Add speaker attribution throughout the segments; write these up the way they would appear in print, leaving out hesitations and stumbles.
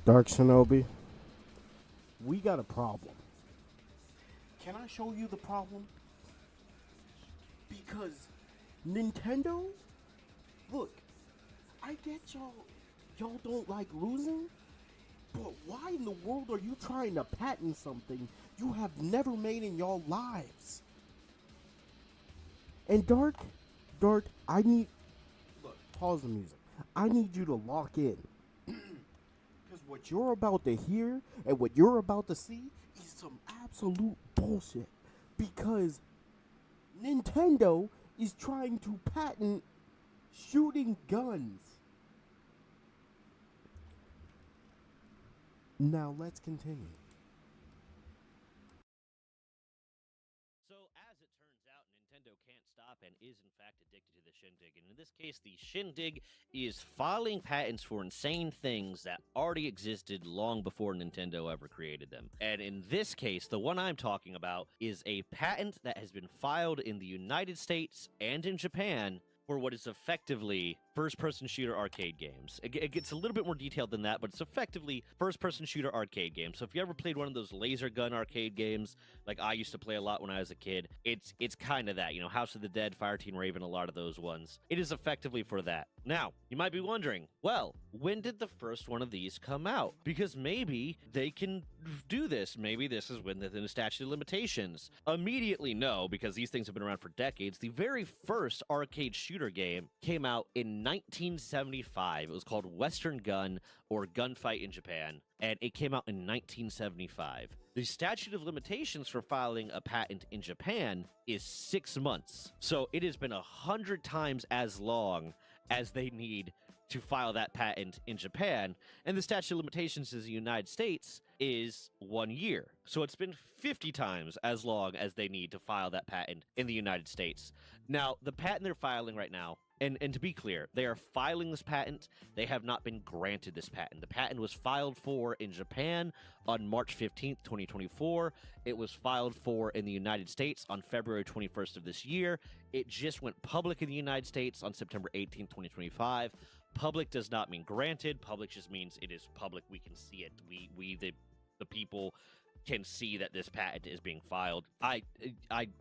Speaker 1: Dark Shinobi, we got a problem. Can I show you the problem? Because Nintendo, look, I get y'all don't like losing, but why in the world are you trying to patent something you have never made in your lives? And Dark, I need, look, pause the music. I need you to lock in. Because what you're about to hear and what you're about to see is some absolute bullshit. Because Nintendo is trying to patent shooting guns. Now let's continue.
Speaker 2: So, as it turns out, Nintendo can't stop and is in fact addicted to the shindig. And in this case, the shindig is filing patents for insane things that already existed long before Nintendo ever created them. And in this case, the one I'm talking about is a patent that has been filed in the United States and in Japan for what is effectively first-person shooter arcade games. It gets a little bit more detailed than that, but it's effectively first-person shooter arcade games. So if you ever played one of those laser gun arcade games, like I used to play a lot when I was a kid, it's kind of that. You know, House of the Dead, Fireteam Raven, a lot of those ones. It is effectively for that. Now, you might be wondering, well, when did the first one of these come out? Because maybe they can do this. Maybe this is within the statute of limitations. Immediately, no, because these things have been around for decades. The very first arcade shooter game came out in 1975. It was called Western Gun or Gunfight in Japan, and it came out in 1975. The statute of limitations for filing a patent in Japan is 6 months. So it has been 100 times as long as they need to file that patent in Japan, and the statute of limitations in the United States is 1 year. So it's been 50 times as long as they need to file that patent in the United States. Now, the patent they're filing right now, and to be clear, they are filing this patent. They have not been granted this patent. The patent was filed for in Japan on March 15th, 2024. It was filed for in the United States on February 21st of this year. It just went public in the United States on September 18th, 2025. Public does not mean granted. Public just means it is public. We can see it. We the people can see that this patent is being filed. I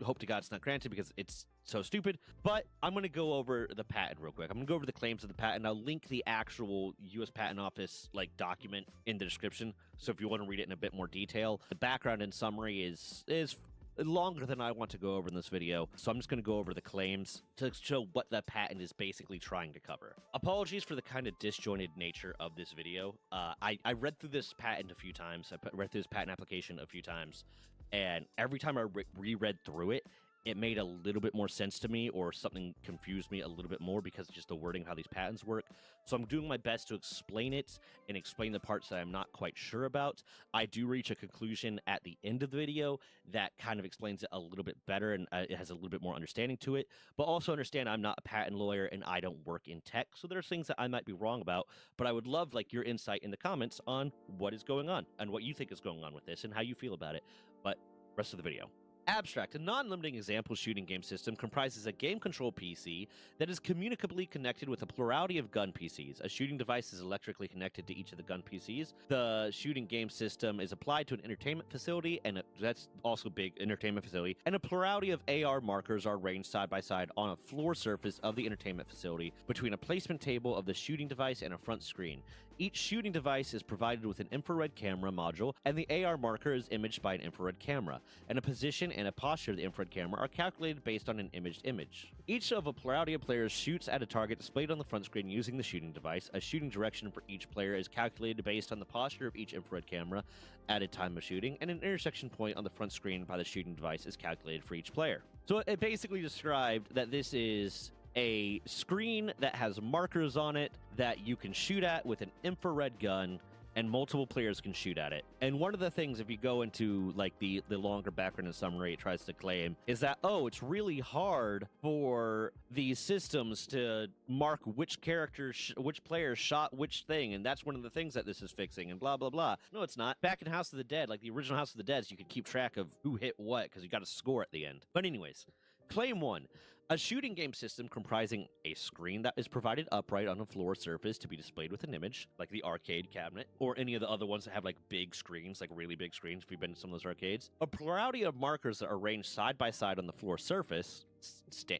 Speaker 2: hope to God it's not granted because it's so stupid, but I'm going to go over the patent real quick. I'm going to go over the claims of the patent. I'll link the actual U.S. Patent Office document in the description, so if you want to read it in a bit more detail. The background and summary is longer than I want to go over in this video, so I'm just going to go over the claims to show what the patent is basically trying to cover. Apologies for the kind of disjointed nature of this video. I read through this patent a few times. I read through this patent application a few times, and every time I reread through it, it made a little bit more sense to me, or something confused me a little bit more because of just the wording of how these patents work. So I'm doing my best to explain it and explain the parts that I'm not quite sure about. I do reach a conclusion at the end of the video that kind of explains it a little bit better, and it has a little bit more understanding to it. But also understand I'm not a patent lawyer and I don't work in tech, so there's things that I might be wrong about. But I would love your insight in the comments on what is going on and what you think is going on with this and how you feel about it. But rest of the video. Abstract, a non-limiting example shooting game system, comprises a game control PC that is communicably connected with a plurality of gun PCs. A shooting device is electrically connected to each of the gun PCs. The shooting game system is applied to an entertainment facility, and that's also big, entertainment facility, and a plurality of AR markers are arranged side by side on a floor surface of the entertainment facility between a placement table of the shooting device and a front screen. Each shooting device is provided with an infrared camera module, and the AR marker is imaged by an infrared camera, and a position and a posture of the infrared camera are calculated based on an imaged image. Each of a plurality of players shoots at a target displayed on the front screen using the shooting device. A shooting direction for each player is calculated based on the posture of each infrared camera at a time of shooting, and an intersection point on the front screen by the shooting device is calculated for each player. So it basically described that this is a screen that has markers on it that you can shoot at with an infrared gun, and multiple players can shoot at it. And one of the things, if you go into the longer background and summary, it tries to claim is that, oh, it's really hard for these systems to mark which character, which player shot which thing, and that's one of the things that this is fixing, and blah, blah, blah. No, it's not. Back in House of the Dead, the original House of the Dead, you could keep track of who hit what, because you got a score at the end. But anyways, Claim 1. A shooting game system comprising a screen that is provided upright on a floor surface to be displayed with an image, like the arcade cabinet, or any of the other ones that have like big screens, like really big screens if you've been to some of those arcades. A plurality of markers that are arranged side by side on the floor surface,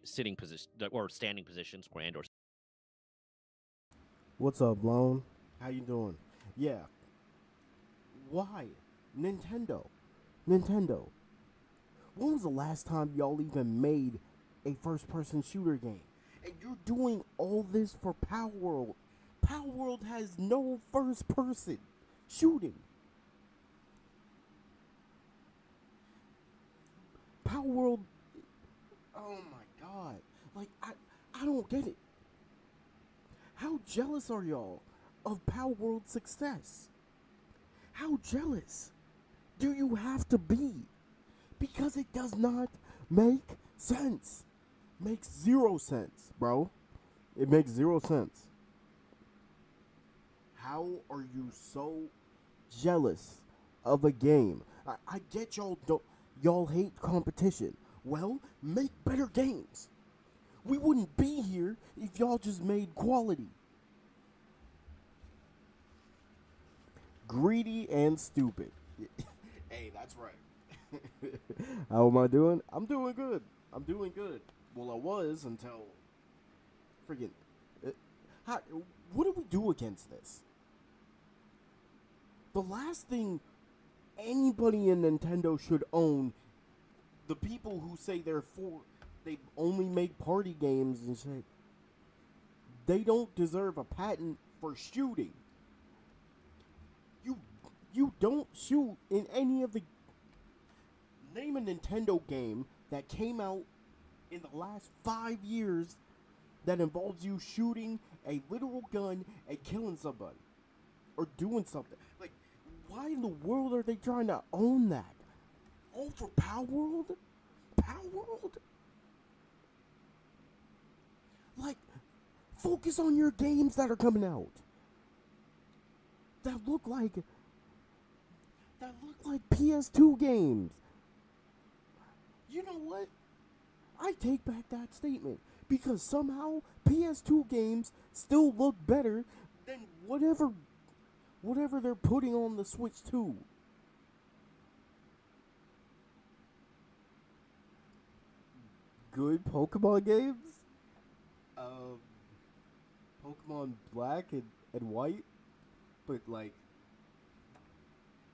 Speaker 2: sitting position or standing positions, or
Speaker 1: What's up, Lone? How you doing? Yeah. Why? Nintendo. Nintendo. When was the last time y'all even made a first-person shooter game? And you're doing all this for Power World. Power World has no first-person shooting. Power World. Oh my god. Like, I don't get it. How jealous are y'all of Power World's success? How jealous do you have to be? Because it does not make sense. Makes 0 sense, bro. It makes 0 sense. How are you so jealous of a game? I get y'all hate competition. Well, make better games. We wouldn't be here if y'all just made quality. Greedy and stupid. Hey, that's right. How am I doing? I'm doing good. I'm doing good. Well, I was until friggin'. How, what do we do against this? The last thing anybody in Nintendo should own, the people who say they only make party games and shit, they don't deserve a patent for shooting. You don't shoot in any of the. Name a Nintendo game that came out in the last 5 years that involves you shooting a literal gun and killing somebody or doing something. Like, why in the world are they trying to own that? All for Power World? Power World? Like, focus on your games that are coming out. That look like PS2 games. You know what? I take back that statement because somehow PS2 games still look better than whatever they're putting on the Switch 2. Good Pokemon games? Pokemon Black and White? But like,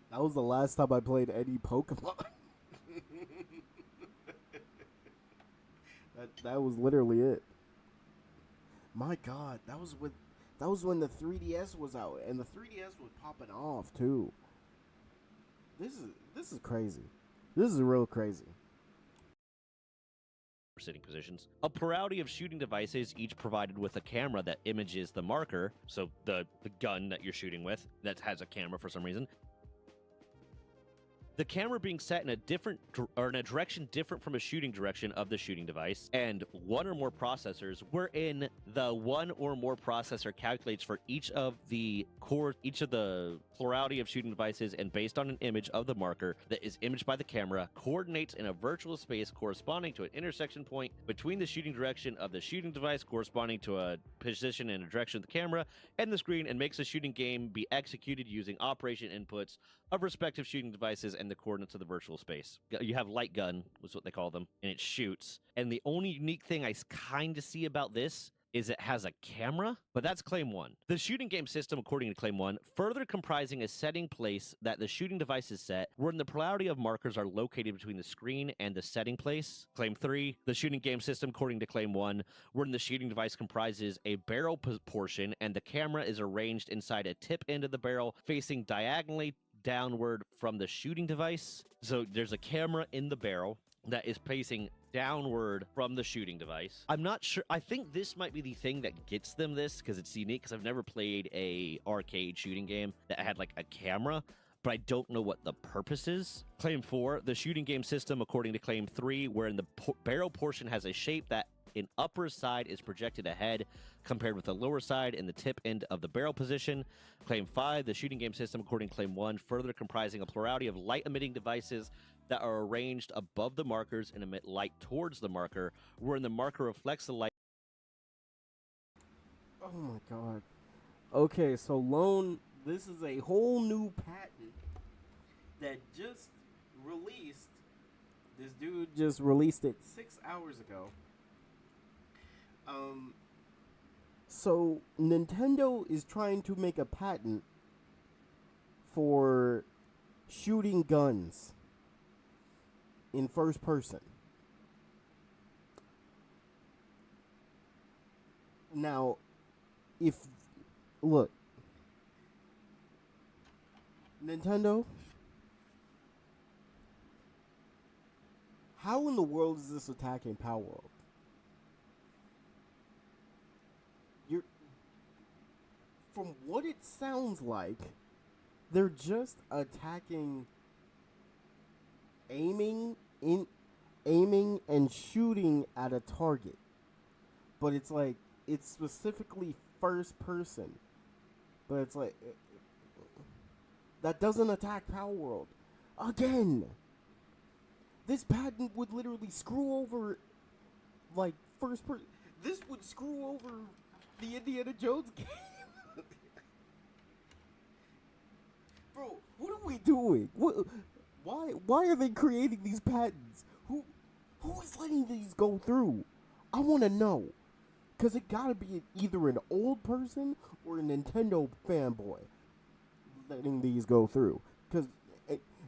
Speaker 1: that was the last time I played any Pokemon. That was literally it. My God, that was when the 3DS was out, and the 3DS was popping off too. This is crazy. This is real crazy.
Speaker 2: sitting positions. A plurality of shooting devices, each provided with a camera that images the marker, so the gun that you're shooting with that has a camera for some reason. The camera being set in a direction different from a shooting direction of the shooting device, and one or more processors, wherein the one or more processor calculates for each of the plurality of shooting devices, and based on an image of the marker that is imaged by the camera, coordinates in a virtual space corresponding to an intersection point between the shooting direction of the shooting device corresponding to a position and a direction of the camera and the screen, and makes a shooting game be executed using operation inputs of respective shooting devices and the coordinates of the virtual space. You have light gun, was what they call them, and it shoots. And the only unique thing I kind of see about this is it has a camera, but that's Claim 1. The shooting game system, according to Claim 1, further comprising a setting place that the shooting device is set, wherein the plurality of markers are located between the screen and the setting place. Claim 3, the shooting game system, according to Claim 1, wherein the shooting device comprises a barrel portion and the camera is arranged inside a tip end of the barrel facing diagonally downward from the shooting device. So there's a camera in the barrel that is facing downward from the shooting device. I'm not sure. I think this might be the thing that gets them this, because it's unique, because I've never played a arcade shooting game that had like a camera, but I don't know what the purpose is. Claim 4, the shooting game system, according to Claim 3, wherein the barrel portion has a shape that in upper side is projected ahead compared with the lower side in the tip end of the barrel position. Claim 5, the shooting game system, according to Claim 1, further comprising a plurality of light-emitting devices that are arranged above the markers and emit light towards the marker, wherein the marker reflects the light.
Speaker 1: Oh my god. Okay, so Lone, this is a whole new patent that just released. This dude just released it 6 hours ago. So Nintendo is trying to make a patent for shooting guns in first person. Now, look, Nintendo, how in the world is this attacking Power World? From what it sounds like, they're just attacking, aiming and shooting at a target. But it's like, it's specifically first person. But it's like, that doesn't attack Power World. Again, this patent would literally screw over, like, first person. This would screw over the Indiana Jones game. Bro, what are we doing? Why are they creating these patents? Who is letting these go through? I want to know. Because it gotta be either an old person or a Nintendo fanboy letting these go through. Because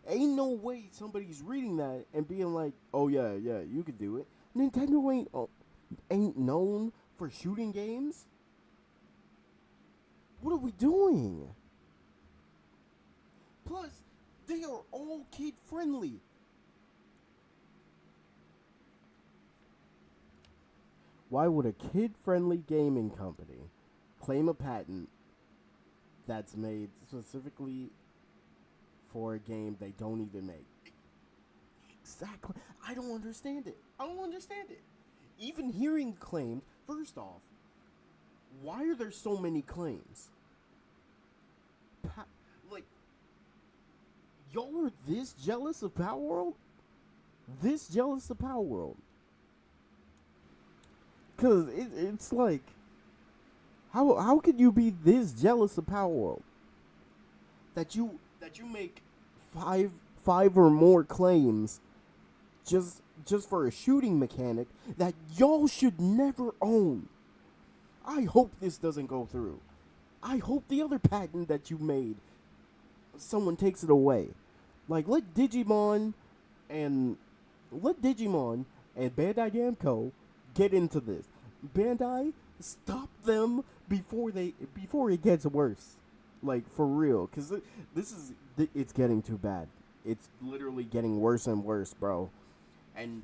Speaker 1: ain't no way somebody's reading that and being like, oh yeah, you could do it. Nintendo ain't known for shooting games. What are we doing? Plus, they are all kid friendly. Why would a kid-friendly gaming company claim a patent that's made specifically for a game they don't even make? Exactly. I don't understand it. Even hearing claims, first off, why are there so many claims? Like, y'all are this jealous of Power World? This jealous of Power World? Cause it's like, how could you be this jealous of Power World? That you make five or more claims just for a shooting mechanic that y'all should never own. I hope this doesn't go through. I hope the other patent that you made, someone takes it away. Like, let Digimon and Bandai Namco get into this. Bandai, stop them before it gets worse. Like, for real, because it's getting too bad. It's literally getting worse and worse, bro. And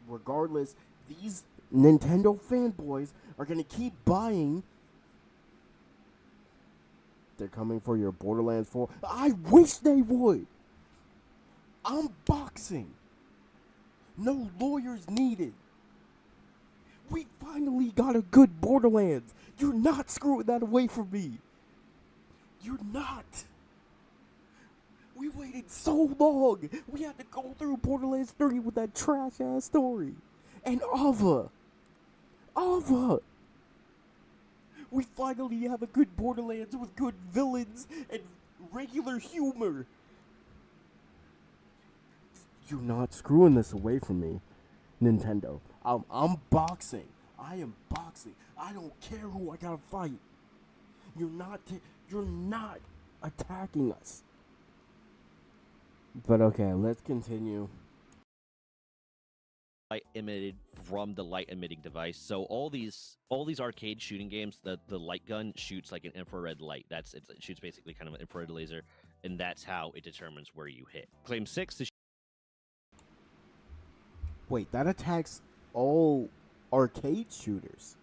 Speaker 1: regardless, these Nintendo fanboys are gonna keep buying. They're coming for your Borderlands 4. I wish they would. Unboxing. No lawyers needed. We finally got a good Borderlands. You're not screwing that away from me. You're not. We waited so long. We had to go through Borderlands 3 with that trash ass story. And Ava. We finally have a good Borderlands with good villains and regular humor. You're not screwing this away from me, Nintendo. I'm boxing. I am boxing. I don't care who I gotta fight. You're not attacking us. But okay, let's continue.
Speaker 2: Light emitted from the light emitting device. So all these arcade shooting games, the light gun shoots like an infrared light. It shoots basically kind of an infrared laser, and that's how it determines where you hit. Claim 6 is.
Speaker 1: Wait, that attacks all arcade shooters.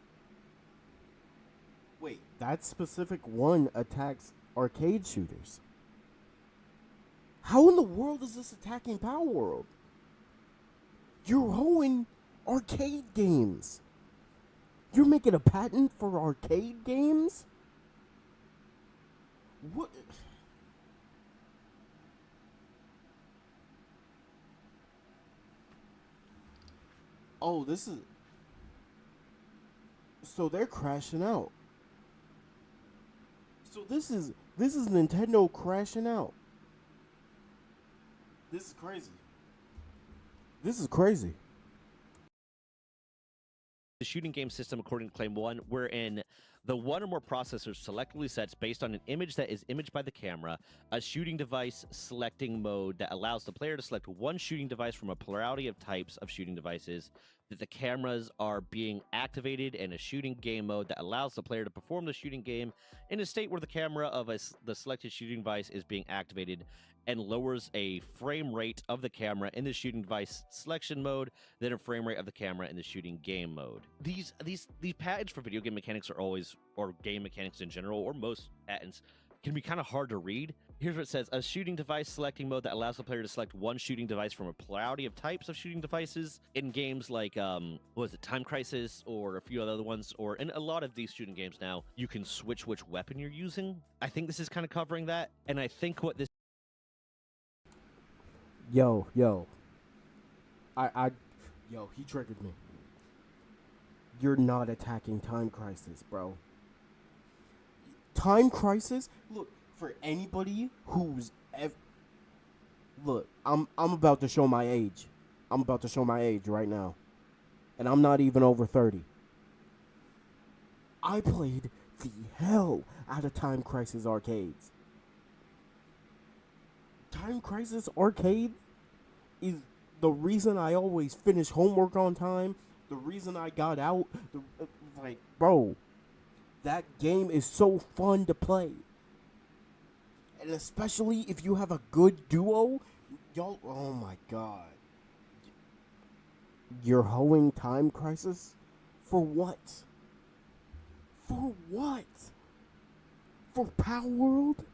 Speaker 1: Wait, that specific one attacks arcade shooters. How in the world is this attacking Power World? You're hoeing arcade games. You're making a patent for arcade games? What? Oh, this is. So they're crashing out. So this is Nintendo crashing out. This is crazy. This is crazy.
Speaker 2: The shooting game system, according to Claim 1, wherein the one or more processors selectively sets based on an image that is imaged by the camera, a shooting device selecting mode that allows the player to select one shooting device from a plurality of types of shooting devices, that the cameras are being activated, and a shooting game mode that allows the player to perform the shooting game in a state where the camera of the selected shooting device is being activated, and lowers a frame rate of the camera in the shooting device selection mode than a frame rate of the camera in the shooting game mode. These patents for video game mechanics are always, or game mechanics in general, or most patents, can be kind of hard to read. Here's what it says: a shooting device selecting mode that allows the player to select one shooting device from a plurality of types of shooting devices in games like what was it, Time Crisis, or a few other ones, or in a lot of these shooting games now, you can switch which weapon you're using. I think this is kind of covering that, and I think what this
Speaker 1: Yo. Yo, he triggered me. You're not attacking Time Crisis, bro. Time Crisis? Look, for anybody who's look, I'm about to show my age. I'm about to show my age right now. And I'm not even over 30. I played the hell out of Time Crisis arcades. Time Crisis Arcade is the reason I always finish homework on time, the reason I got out. Like, bro, that game is so fun to play. And especially if you have a good duo, y'all, oh my god. You're hoeing Time Crisis? For what? For what? For Power World?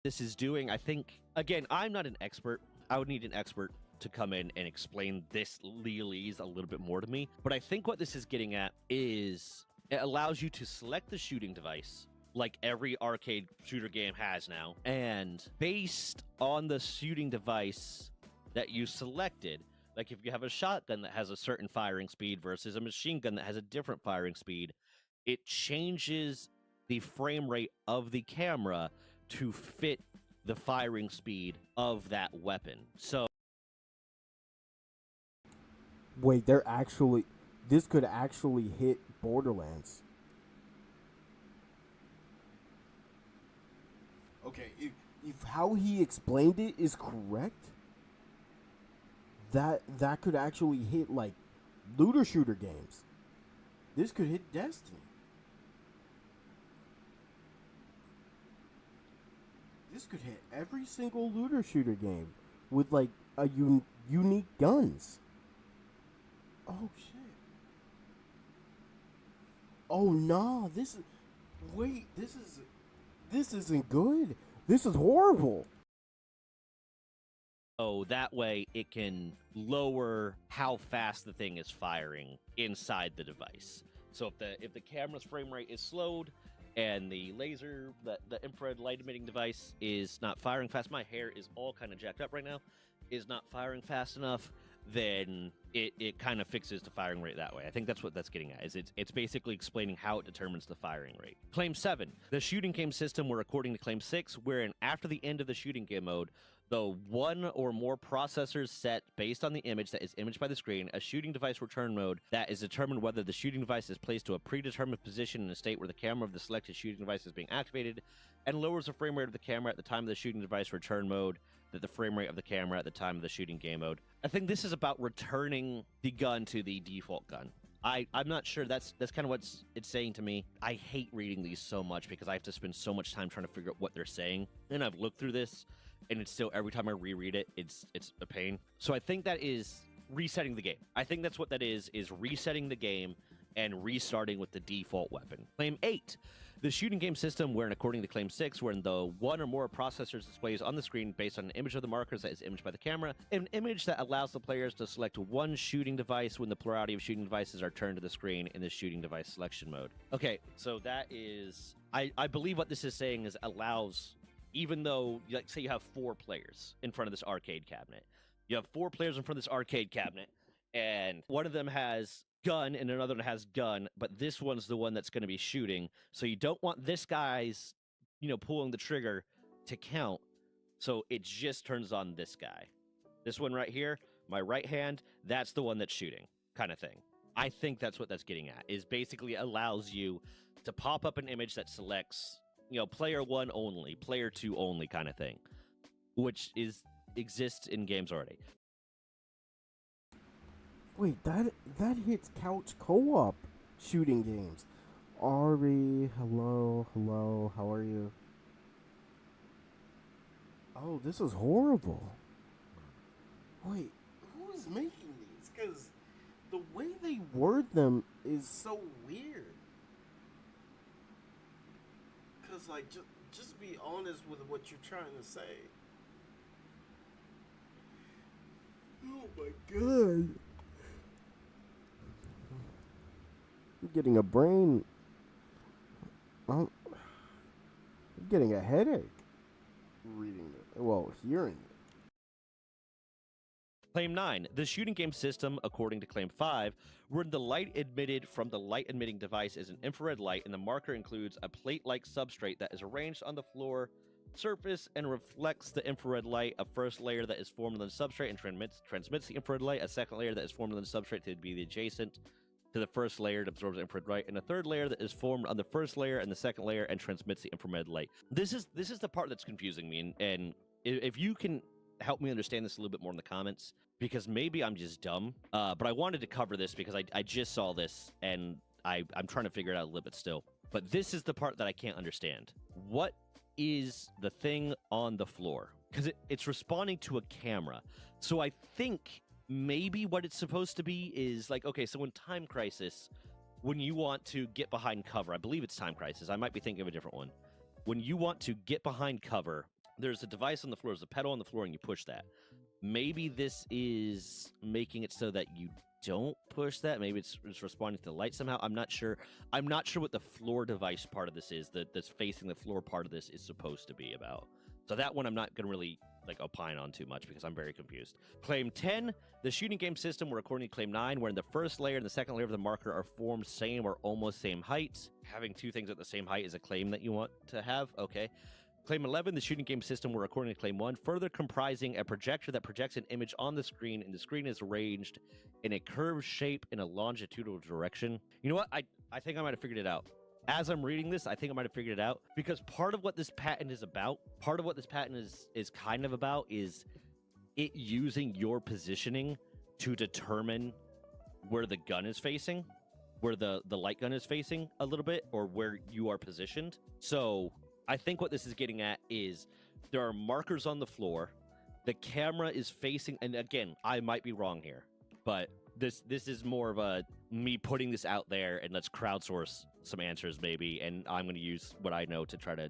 Speaker 2: is doing, I think, again, I'm not an expert. I would need an expert to come in and explain this legalese a little bit more to me. But I think what this is getting at is it allows you to select the shooting device, like every arcade shooter game has now, and based on the shooting device that you selected, like if you have a shotgun that has a certain firing speed versus a machine gun that has a different firing speed, it changes the frame rate of the camera to fit the firing speed of that weapon. So
Speaker 1: Wait, this could actually hit Borderlands. Okay, if how he explained it is correct, that could actually hit like looter shooter games. This could hit Destiny. This could hit every single looter shooter game with like a unique guns. Oh shit. Oh nah, this isn't good. This is horrible.
Speaker 2: that way it can lower how fast the thing is firing inside the device. So if the camera's frame rate is slowed and the laser, the infrared light emitting device is not firing fast, my hair is all kind of jacked up right now, is not firing fast enough, then it kind of fixes the firing rate that way. I think that's what that's getting at. Is it's basically explaining how it determines the firing rate. Claim 7, the shooting game system, where according to Claim 6, wherein after the end of the shooting game mode, the one or more processors set based on the image that is imaged by the screen, a shooting device return mode that is determined whether the shooting device is placed to a predetermined position in a state where the camera of the selected shooting device is being activated, and lowers the frame rate of the camera at the time of the shooting device return mode that the frame rate of the camera at the time of the shooting game mode. I think this is about returning the gun to the default gun. I'm not sure. That's kind of what it's saying to me. I hate reading these so much because I have to spend so much time trying to figure out what they're saying. And I've looked through this, and it's still, every time I reread it, it's a pain. So I think that is resetting the game. I think that's what that is resetting the game and restarting with the default weapon. Claim 8. The shooting game system, wherein according to Claim 6, wherein the one or more processors displays on the screen based on an image of the markers that is imaged by the camera, an image that allows the players to select one shooting device when the plurality of shooting devices are turned to the screen in the shooting device selection mode. Okay, so that is... I believe what this is saying is allows, even though, like, say you have 4 players in front of this arcade cabinet. You have 4 players in front of this arcade cabinet, and one of them has gun and another one has gun, but this one's the one that's going to be shooting. So you don't want this guy's, pulling the trigger to count. So it just turns on this guy. This one right here, my right hand, that's the one that's shooting, kind of thing. I think that's what that's getting at, is basically allows you to pop up an image that selects, player 1 only, player 2 only kind of thing, which exists in games already.
Speaker 1: Wait, that hits couch co-op shooting games. Ari, hello, how are you? Oh, this is horrible. Wait, who is making these? Because the way they word them is so weird. Because, like, just be honest with what you're trying to say. Oh my god. I'm getting a brain. I'm getting a headache reading it. Well, hearing it.
Speaker 2: Claim 9. The shooting game system, according to Claim 5, where the light emitted from the light emitting device is an infrared light, and the marker includes a plate-like substrate that is arranged on the floor surface and reflects the infrared light. A first layer that is formed on the substrate and transmits the infrared light. A second layer that is formed on the substrate to be adjacent to the first layer that absorbs infrared light, and a third layer that is formed on the first layer and the second layer and transmits the infrared light. This is the part that's confusing me, and if you can help me understand this a little bit more in the comments, because maybe I'm just dumb, but I wanted to cover this because I just saw this, and I'm trying to figure it out a little bit still. But this is the part that I can't understand. What is the thing on the floor? Because it's responding to a camera. So I think maybe what it's supposed to be is like, okay, so in Time Crisis, when you want to get behind cover, I believe it's Time Crisis, I might be thinking of a different one. When you want to get behind cover, there's a device on the floor, there's a pedal on the floor, and you push that. Maybe this is making it so that you don't push that. Maybe it's responding to the light somehow. I'm not sure. I'm not sure what the floor device part of this is, that's facing the floor part of this is supposed to be about. So that one I'm not going to really opine on too much because I'm very confused. Claim 10, the shooting game system, where according to Claim 9, wherein the first layer and the second layer of the marker are formed same or almost same heights. Having two things at the same height is a claim that you want to have. Okay. Claim 11, the shooting game system, where according to Claim 1, further comprising a projector that projects an image on the screen, and the screen is arranged in a curved shape in a longitudinal direction. You know what? I think I might have figured it out. As I'm reading this, I think I might have figured it out, because part of what this patent is about, part of what this patent is kind of about, is it using your positioning to determine where the gun is facing, where the light gun is facing a little bit, or where you are positioned. So I think what this is getting at is there are markers on the floor. The camera is facing, and again, I might be wrong here, but this is more of a me putting this out there, and let's crowdsource some answers maybe, and I'm going to use what I know to try to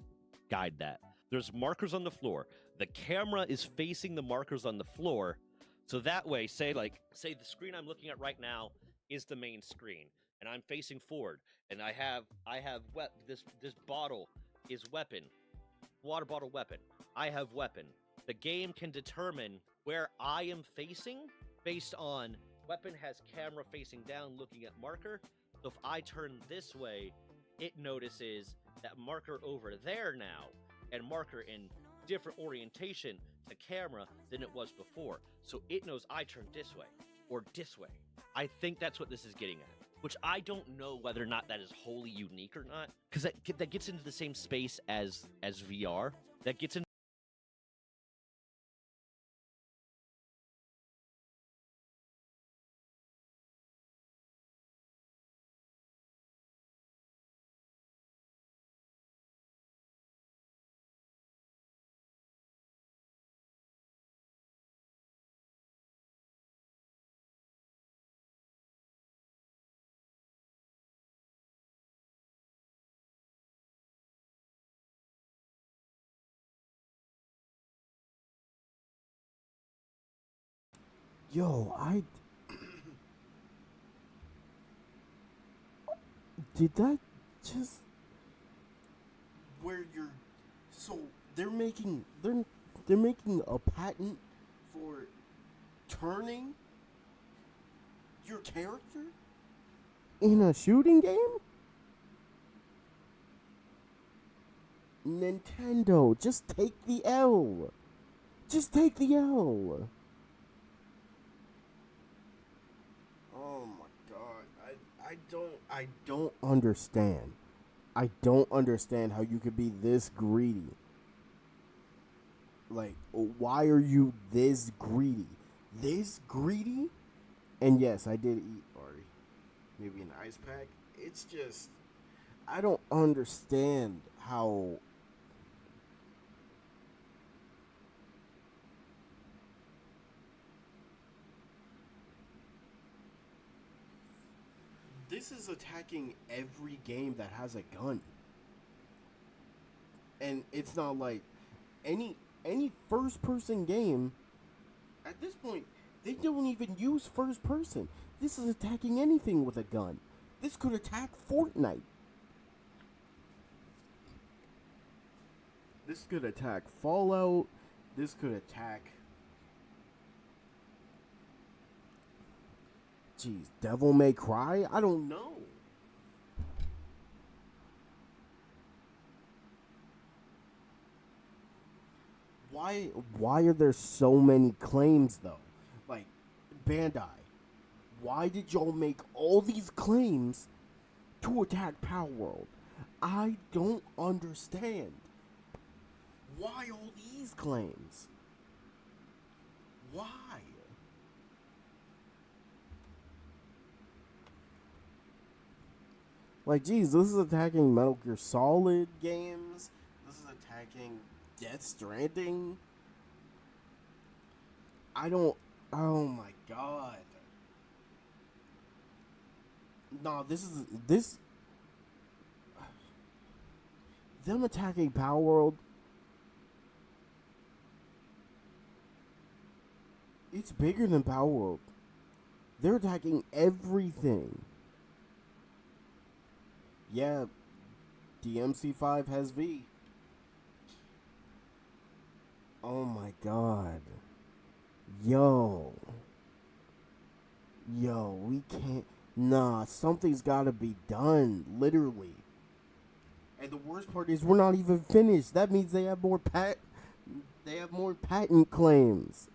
Speaker 2: guide that. There's markers on the floor. The camera is facing the markers on the floor, so that way, say the screen I'm looking at right now is the main screen, and I'm facing forward, and I have this bottle is weapon, water bottle weapon. I have weapon. The game can determine where I am facing based on weapon has camera facing down looking at marker. So if I turn this way, it notices that marker over there now, and marker in different orientation to camera than it was before. So it knows I turned this way or this way. I think that's what this is getting at, which I don't know whether or not that is wholly unique or not, because that gets into the same space as VR. That gets into
Speaker 1: Yo, I did that just where you're so they're making a patent for turning your character in a shooting game? Nintendo, just take the L. Just take the L. Oh my god. I don't understand. I don't understand how you could be this greedy. Like, why are you this greedy? This greedy? And yes, I did eat or maybe an ice pack. It's just I don't understand how this is attacking every game that has a gun. And it's not like any first person game at this point they don't even use first person. This is attacking anything with a gun. This could attack Fortnite. This could attack Fallout. This could attack jeez, Devil May Cry? I don't know. Why are there so many claims though? Like Bandai, why did y'all make all these claims to attack Power World? I don't understand. Why all these claims? Why? Like, geez, this is attacking Metal Gear Solid games. This is attacking Death Stranding. I don't. Oh my god. No, this is this. Them attacking Power World. It's bigger than Power World. They're attacking everything. Yeah, DMC5 has V. Oh my god. Yo. Yo, we can't. Nah, something's gotta be done. Literally. And the worst part is we're not even finished. That means they have more patent claims.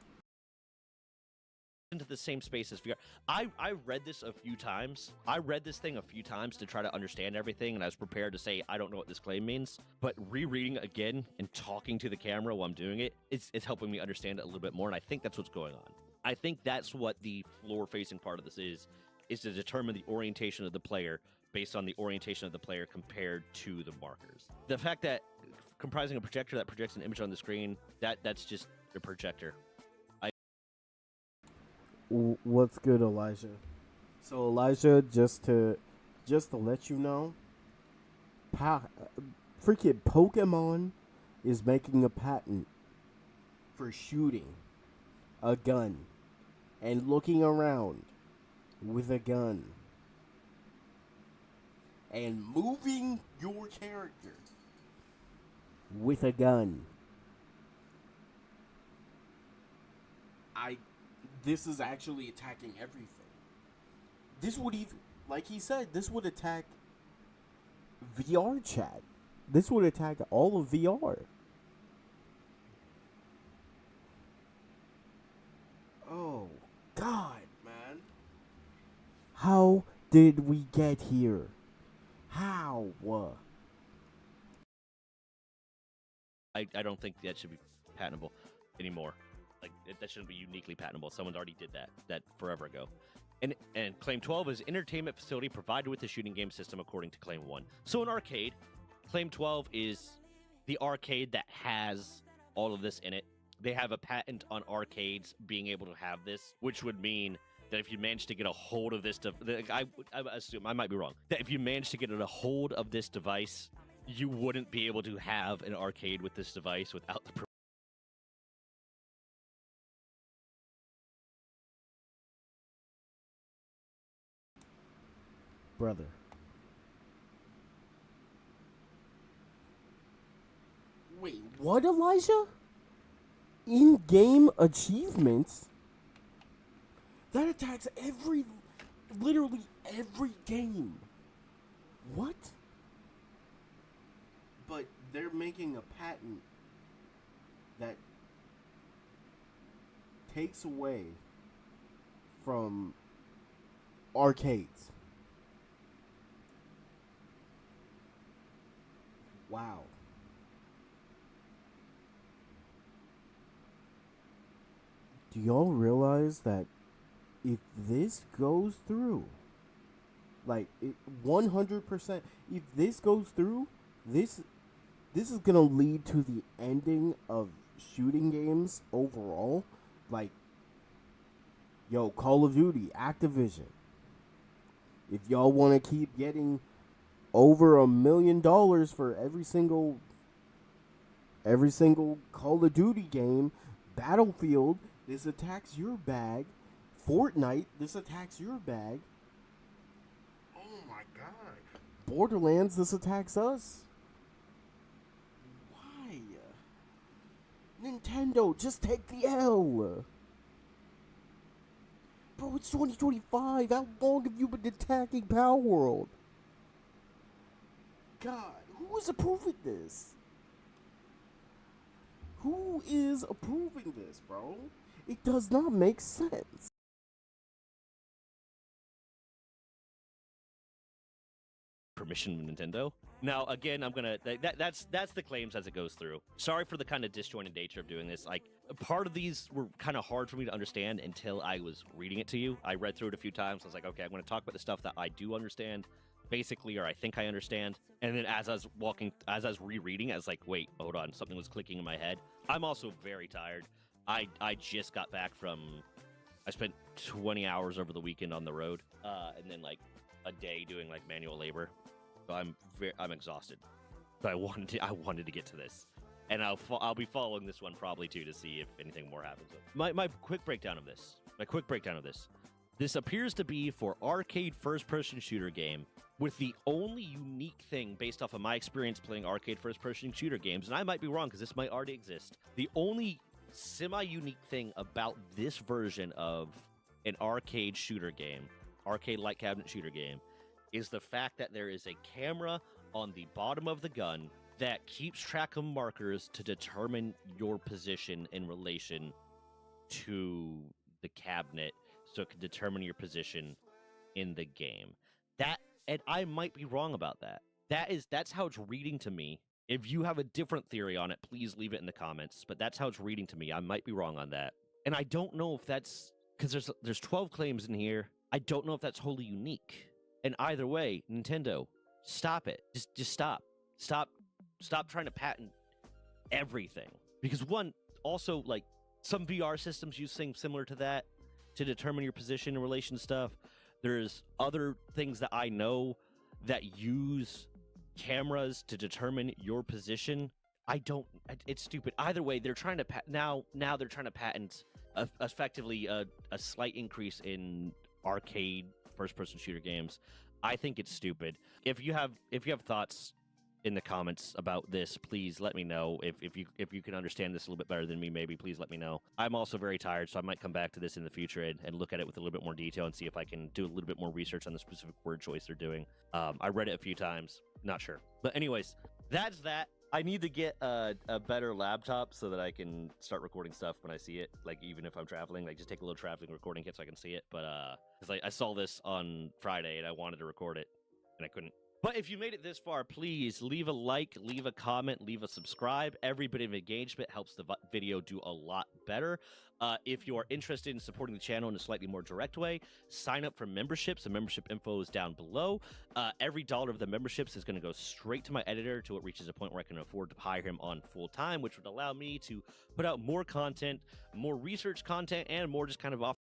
Speaker 2: Into the same space as VR. I read this a few times. I read this thing a few times to try to understand everything, and I was prepared to say I don't know what this claim means. But rereading it again and talking to the camera while I'm doing it, it's helping me understand it a little bit more, and I think that's what's going on. I think that's what the floor-facing part of this is to determine the orientation of the player based on the orientation of the player compared to the markers. The fact that comprising a projector that projects an image on the screen, that's just a projector.
Speaker 1: What's good, Elijah? So Elijah, just to let you know, freaking Pokemon is making a patent for shooting a gun and looking around with a gun and moving your character with a gun. This is actually attacking everything. This would even, like he said, this would attack VR chat. This would attack all of VR. Oh, God, man. How did we get here? How?
Speaker 2: I don't think that should be patentable anymore. Like that shouldn't be uniquely patentable. Someone already did that forever ago. And Claim 12 is entertainment facility provided with the shooting game system according to Claim 1. So an arcade, Claim 12 is the arcade that has all of this in it. They have a patent on arcades being able to have this, which would mean that if you manage to get a hold of this, I assume, I might be wrong, that if you manage to get a hold of this device, you wouldn't be able to have an arcade with this device without the
Speaker 1: Brother. Wait, what, Elijah? In-game achievements? That attacks literally every game. What? But they're making a patent that takes away from arcades. Wow. Do y'all realize that if this goes through, like 100%, if this goes through, this this is gonna lead to the ending of shooting games overall. Like, yo, Call of Duty, Activision. If y'all want to keep getting over $1 million for every single Call of Duty game, Battlefield, this attacks your bag. Fortnite, this attacks your bag. Oh my god. Borderlands, this attacks us. Why? Nintendo, just take the L. Bro, it's 2025. How long have you been attacking Power World? God, who is approving this? Who is approving this, bro? It does not make sense.
Speaker 2: Permission from Nintendo. Now, again, I'm gonna that's the claims as it goes through. Sorry for the kind of disjointed nature of doing this. Like, part of these were kind of hard for me to understand until I was reading it to you. I read through it a few times. I was like, okay, I'm gonna talk about the stuff that I do understand, basically, or I think I understand. And then as I was rereading, I was like, wait, hold on, something was clicking in my head. I'm also very tired. I just got back from. I spent 20 hours over the weekend on the road, and then like a day doing like manual labor. So I'm exhausted. But I wanted to get to this, and I'll be following this one probably too to see if anything more happens. My quick breakdown of this. This appears to be for arcade first-person shooter game with the only unique thing based off of my experience playing arcade first-person shooter games, and I might be wrong because this might already exist. The only semi-unique thing about this version of an arcade shooter game, arcade light cabinet shooter game, is the fact that there is a camera on the bottom of the gun that keeps track of markers to determine your position in relation to the cabinet, so it can determine your position in the game. That, and I might be wrong about that. That's how it's reading to me. If you have a different theory on it, please leave it in the comments. But that's how it's reading to me. I might be wrong on that, and I don't know if that's because there's 12 claims in here. I don't know if that's wholly unique. And either way, Nintendo, stop it. Just stop. Stop trying to patent everything. Because one, also, like, some VR systems use things similar to that to determine your position in relation to stuff. There's other things that I know that use cameras to determine your position. It's stupid. Either way, they're trying to now they're trying to patent effectively a slight increase in arcade first-person shooter games. I think it's stupid. If you have thoughts in the comments about this, please let me know. If you can understand this a little bit better than me, maybe please let me know. I'm also very tired, so I might come back to this in the future and look at it with a little bit more detail and see if I can do a little bit more research on the specific word choice they're doing. I read it a few times, not sure. But anyways, that's that. I need to get a better laptop so that I can start recording stuff when I see it. Like, even if I'm traveling, like, just take a little traveling recording kit so I can see it. But because I saw this on Friday and I wanted to record it and I couldn't. But if you made it this far, please leave a like, leave a comment, leave a subscribe. Every bit of engagement helps the video do a lot better. If you are interested in supporting the channel in a slightly more direct way, sign up for memberships. The membership info is down below. Every dollar of the memberships is going to go straight to my editor until it reaches a point where I can afford to hire him on full time, which would allow me to put out more content, more research content, and more just kind of off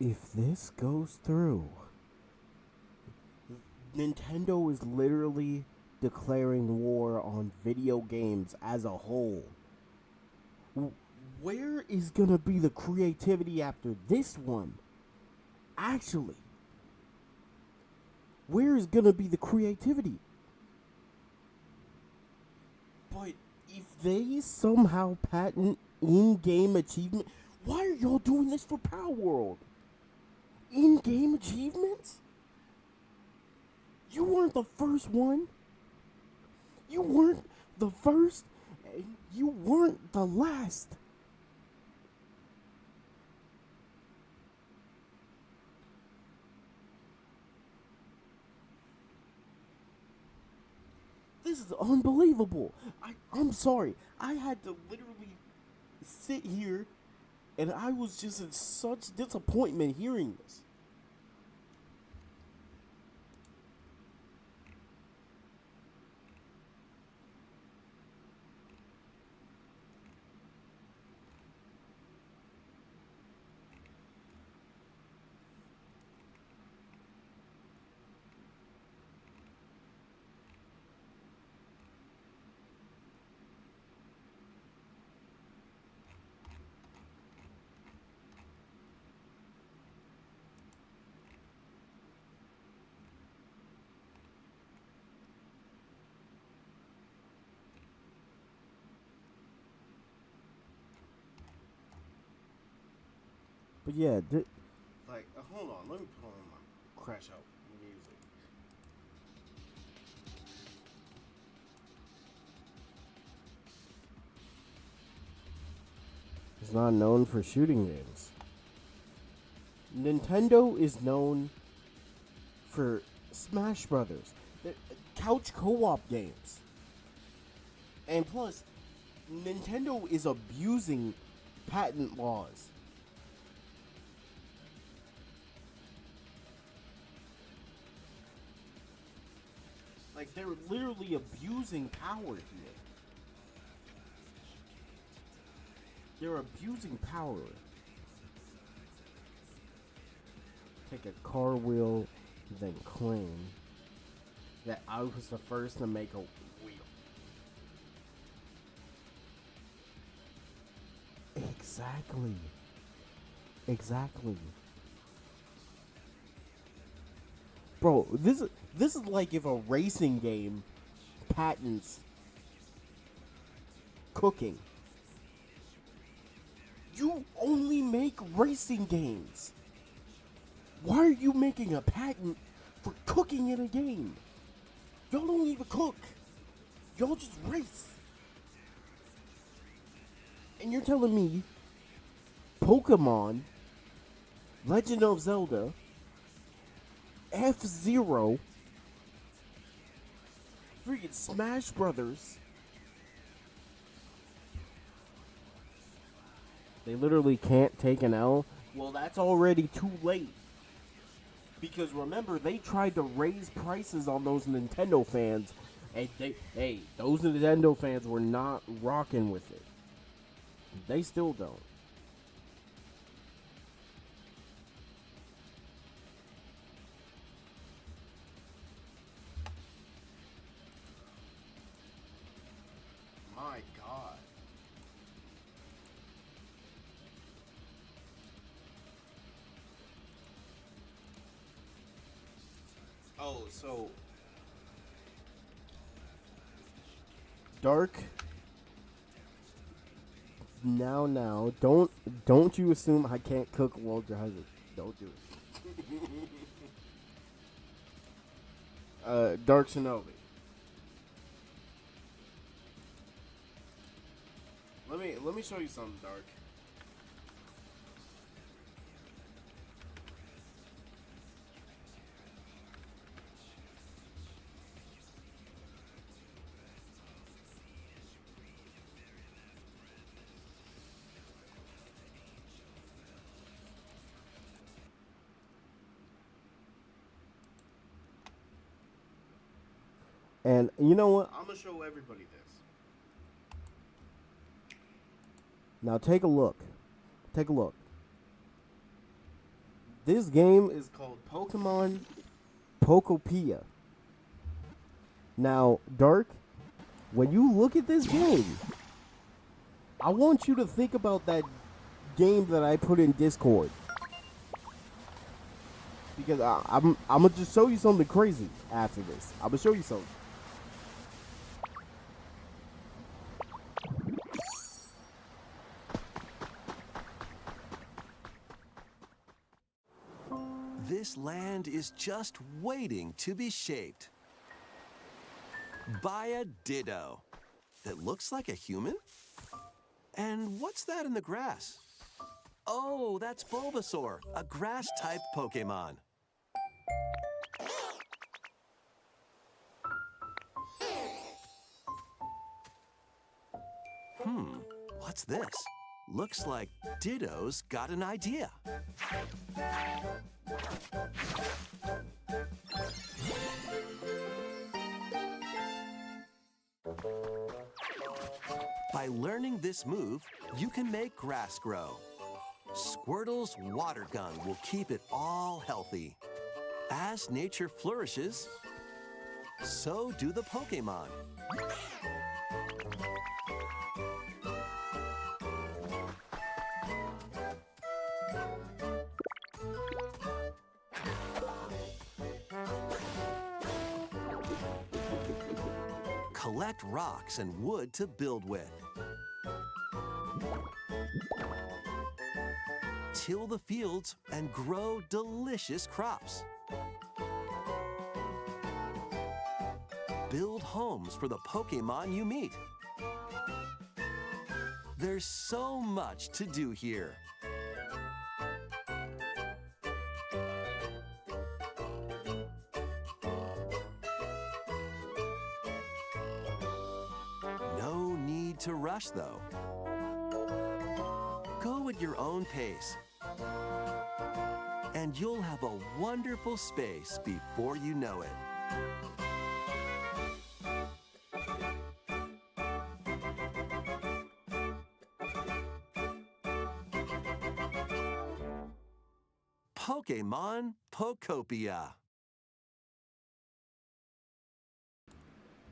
Speaker 1: if this goes through, Nintendo is literally declaring war on video games as a whole. Where is gonna be the creativity after this one? Actually, where is gonna be the creativity? But if they somehow patent in-game achievement, why are y'all doing this for Power World? In-game achievements? You weren't the first one. You weren't the first, and you weren't the last. This is unbelievable. I'm sorry. I had to literally sit here and I was just in such disappointment hearing this. But yeah, like, hold on, let me put on my crash out music. It's not known for shooting games. Nintendo is known for Smash Brothers, couch co-op games, and plus, Nintendo is abusing patent laws. Like, they're literally abusing power here. They're abusing power. Take a car wheel, then claim that I was the first to make a wheel. Exactly. Exactly. Bro, this is like if a racing game patents cooking. You only make racing games. Why are you making a patent for cooking in a game? Y'all don't even cook. Y'all just race. And you're telling me Pokemon, Legend of Zelda, F-Zero, freaking Smash Brothers, they literally can't take an L? Well, that's already too late. Because remember, they tried to raise prices on those Nintendo fans, and those Nintendo fans were not rocking with it. They still don't. My God. Oh, so Dark. Now, don't you assume I can't cook World Hazard. Don't do it. Dark Shinobi. Let me show you something, Dark. And you know what? I'm gonna show everybody this. Now take a look. Take a look. This game is called Pokemon Pokopia. Now, Dark, when you look at this game, I want you to think about that game that I put in Discord. Because I'm gonna just show you something crazy after this. I'm gonna show you something.
Speaker 3: This land is just waiting to be shaped by a Ditto that looks like a human? And what's that in the grass? Oh, that's Bulbasaur, a grass-type Pokemon. What's this? Looks like Ditto's got an idea. By learning this move, you can make grass grow. Squirtle's water gun will keep it all healthy. As nature flourishes, so do the Pokemon. Collect rocks and wood to build with. Till the fields and grow delicious crops. Build homes for the Pokemon you meet. There's so much to do here. No need to rush, though. Go at your own pace, and you'll have a wonderful space before you know it. Pokemon Pokopia.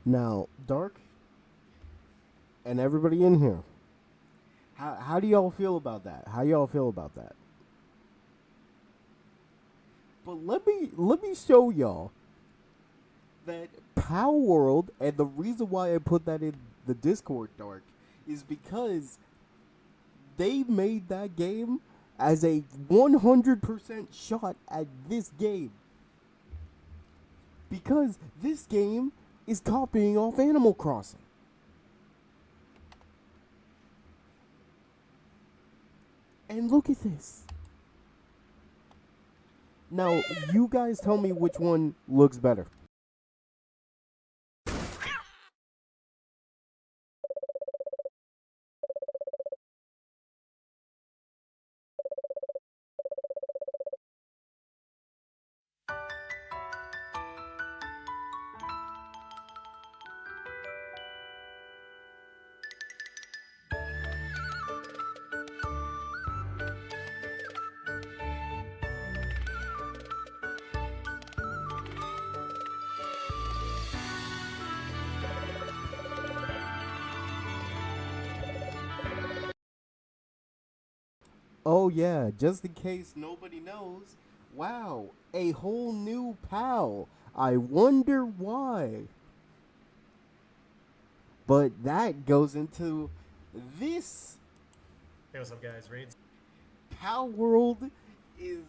Speaker 1: Now, Dark, and everybody in here, how do y'all feel about that? How y'all feel about that? But let me show y'all that Power World, and the reason why I put that in the Discord, Dark, is because they made that game as a 100% shot at this game. Because this game is copying off Animal Crossing. And look at this. Now, you guys tell me which one looks better. Oh yeah, just in case nobody knows, wow, a whole new pal. I wonder why. But that goes into this.
Speaker 4: Hey, what's up, guys? Raids.
Speaker 1: Pal World is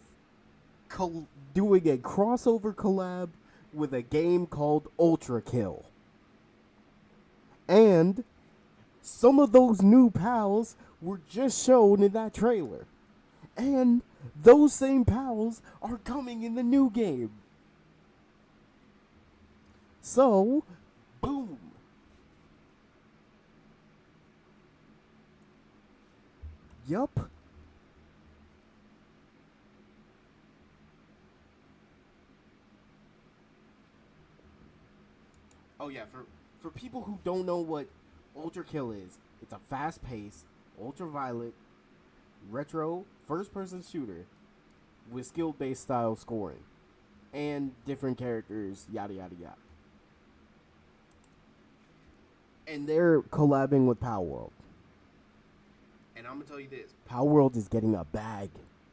Speaker 1: doing a crossover collab with a game called Ultra Kill. And some of those new pals were just shown in that trailer. And those same pals are coming in the new game. So, boom. Yup. Oh yeah, for people who don't know what Ultra Kill is, it's a fast-paced, ultraviolet, retro, first-person shooter with skill-based style scoring and different characters, yada yada yada. And they're collabing with Power World. And I'm gonna tell you this: Power World is getting a bag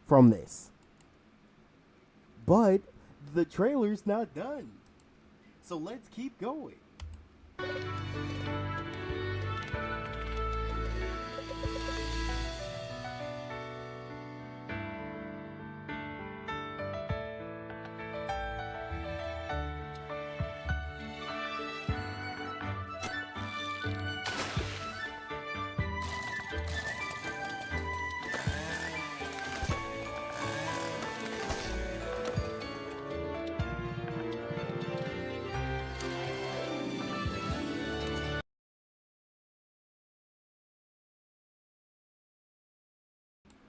Speaker 1: from this. But the trailer's not done, so let's keep going.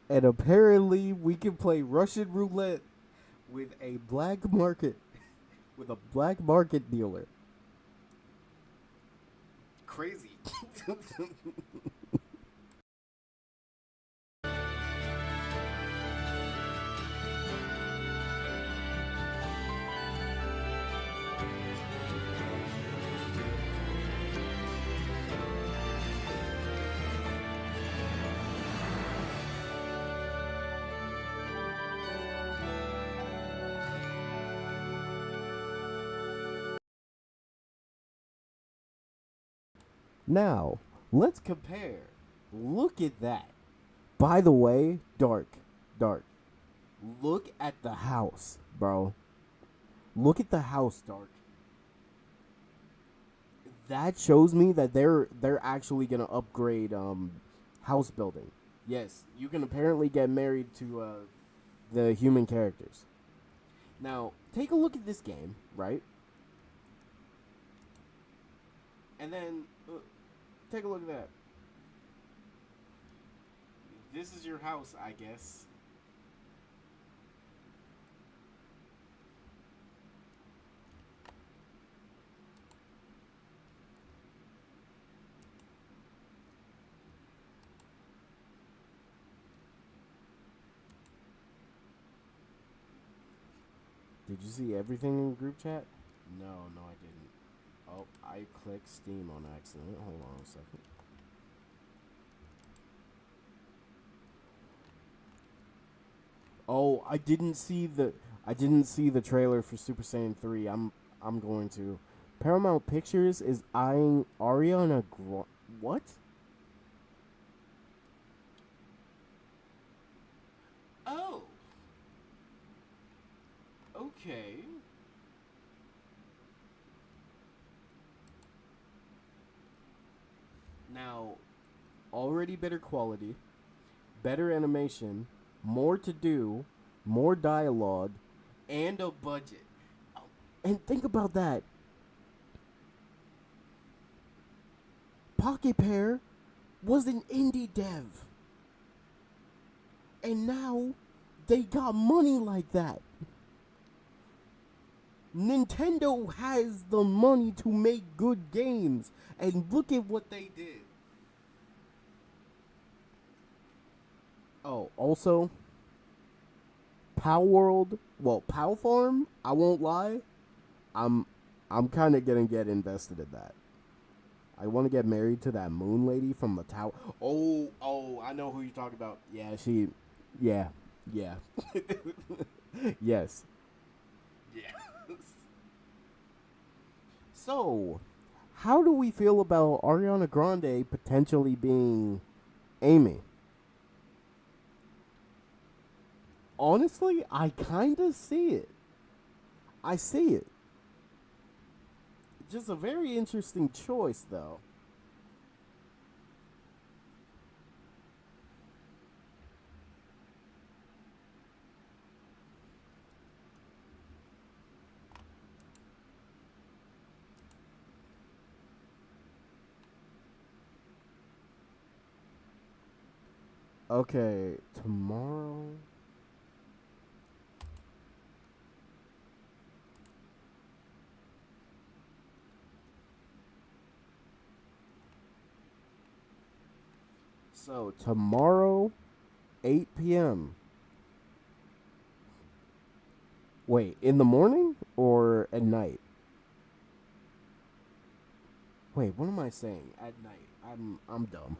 Speaker 1: And apparently, we can play Russian roulette with a black market, with a black market dealer. Crazy. Now, let's compare. Look at that. By the way, Dark. Look at the house, bro. Look at the house, Dark. That shows me that they're actually gonna upgrade house building. Yes, you can apparently get married to the human characters. Now, take a look at this game, right? And then take a look at that. This is your house, I guess. Did you see everything in group chat? No, I didn't. Oh, I clicked Steam on accident. Hold on a second. Oh, I didn't see the trailer for Super Saiyan 3. I'm going to. Paramount Pictures is eyeing Ariana Grande. What? Oh. Okay. Now, already better quality, better animation, more to do, more dialogue, and a budget. And think about that. Pocket Pair was an indie dev. And now they got money like that. Nintendo has the money to make good games. And look at what they did. Oh, also, Pow World, well, Pow Farm, I won't lie, I'm kind of gonna get invested in that. I want to get married to that moon lady from the tower. Oh, I know who you're talking about. Yeah, yeah. Yes. Yes. So, how do we feel about Ariana Grande potentially being Amy? Honestly, I kind of see it. I see it. Just a very interesting choice, though. Okay, tomorrow. So, tomorrow, 8 p.m. Wait, in the morning or at night? Wait, what am I saying? At night. I'm dumb.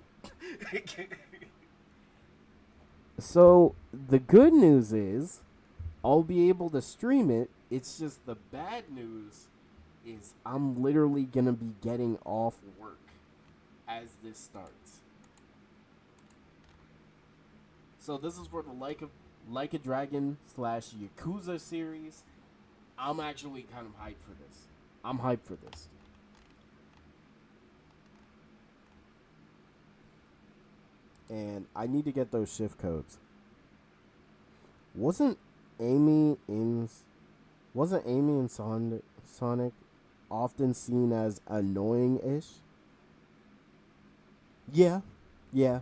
Speaker 1: So the good news is I'll be able to stream it. It's just the bad news is I'm literally gonna be getting off work as this starts. So this is for the Like a Dragon / Yakuza series. I'm actually kind of hyped for this. I'm hyped for this. And I need to get those shift codes. Wasn't Amy in wasn't Amy in Sonic often seen as annoying-ish? Yeah. Yeah.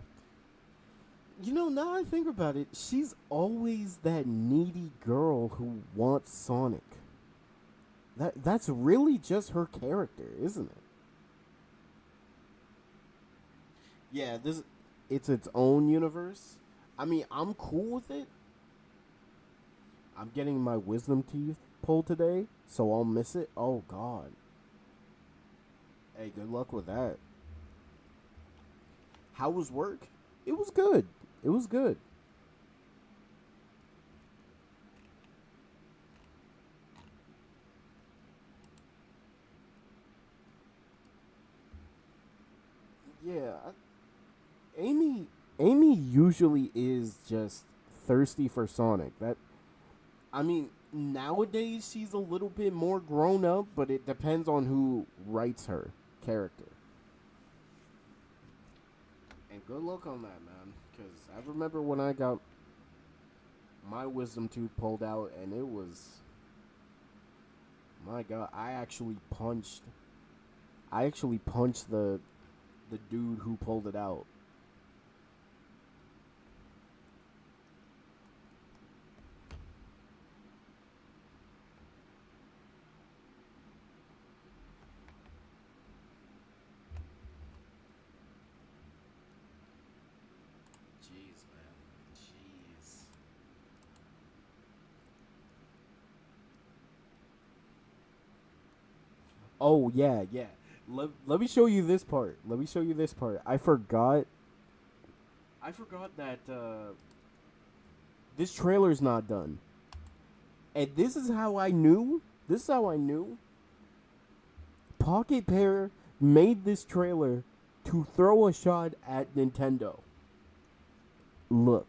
Speaker 1: You know, now I think about it, she's always that needy girl who wants Sonic. That's really just her character, isn't it? Yeah, this it's its own universe. I mean, I'm cool with it. I'm getting my wisdom teeth pulled today, so I'll miss it. Oh god. Hey, good luck with that. How was work? It was good. It was good. Yeah, Amy Amy usually is just thirsty for Sonic. That I mean, nowadays she's a little bit more grown up, but it depends on who writes her character. And good luck on that, man. Because I remember when I got my wisdom tooth pulled out, and it was, my God, I actually punched the dude who pulled it out. Jeez, man. Jeez. Oh yeah, yeah. Let me show you this part. Let me show you this part. I forgot that this trailer's not done. And this is how I knew. This is how I knew. Pocket Pair made this trailer to throw a shot at Nintendo. Look.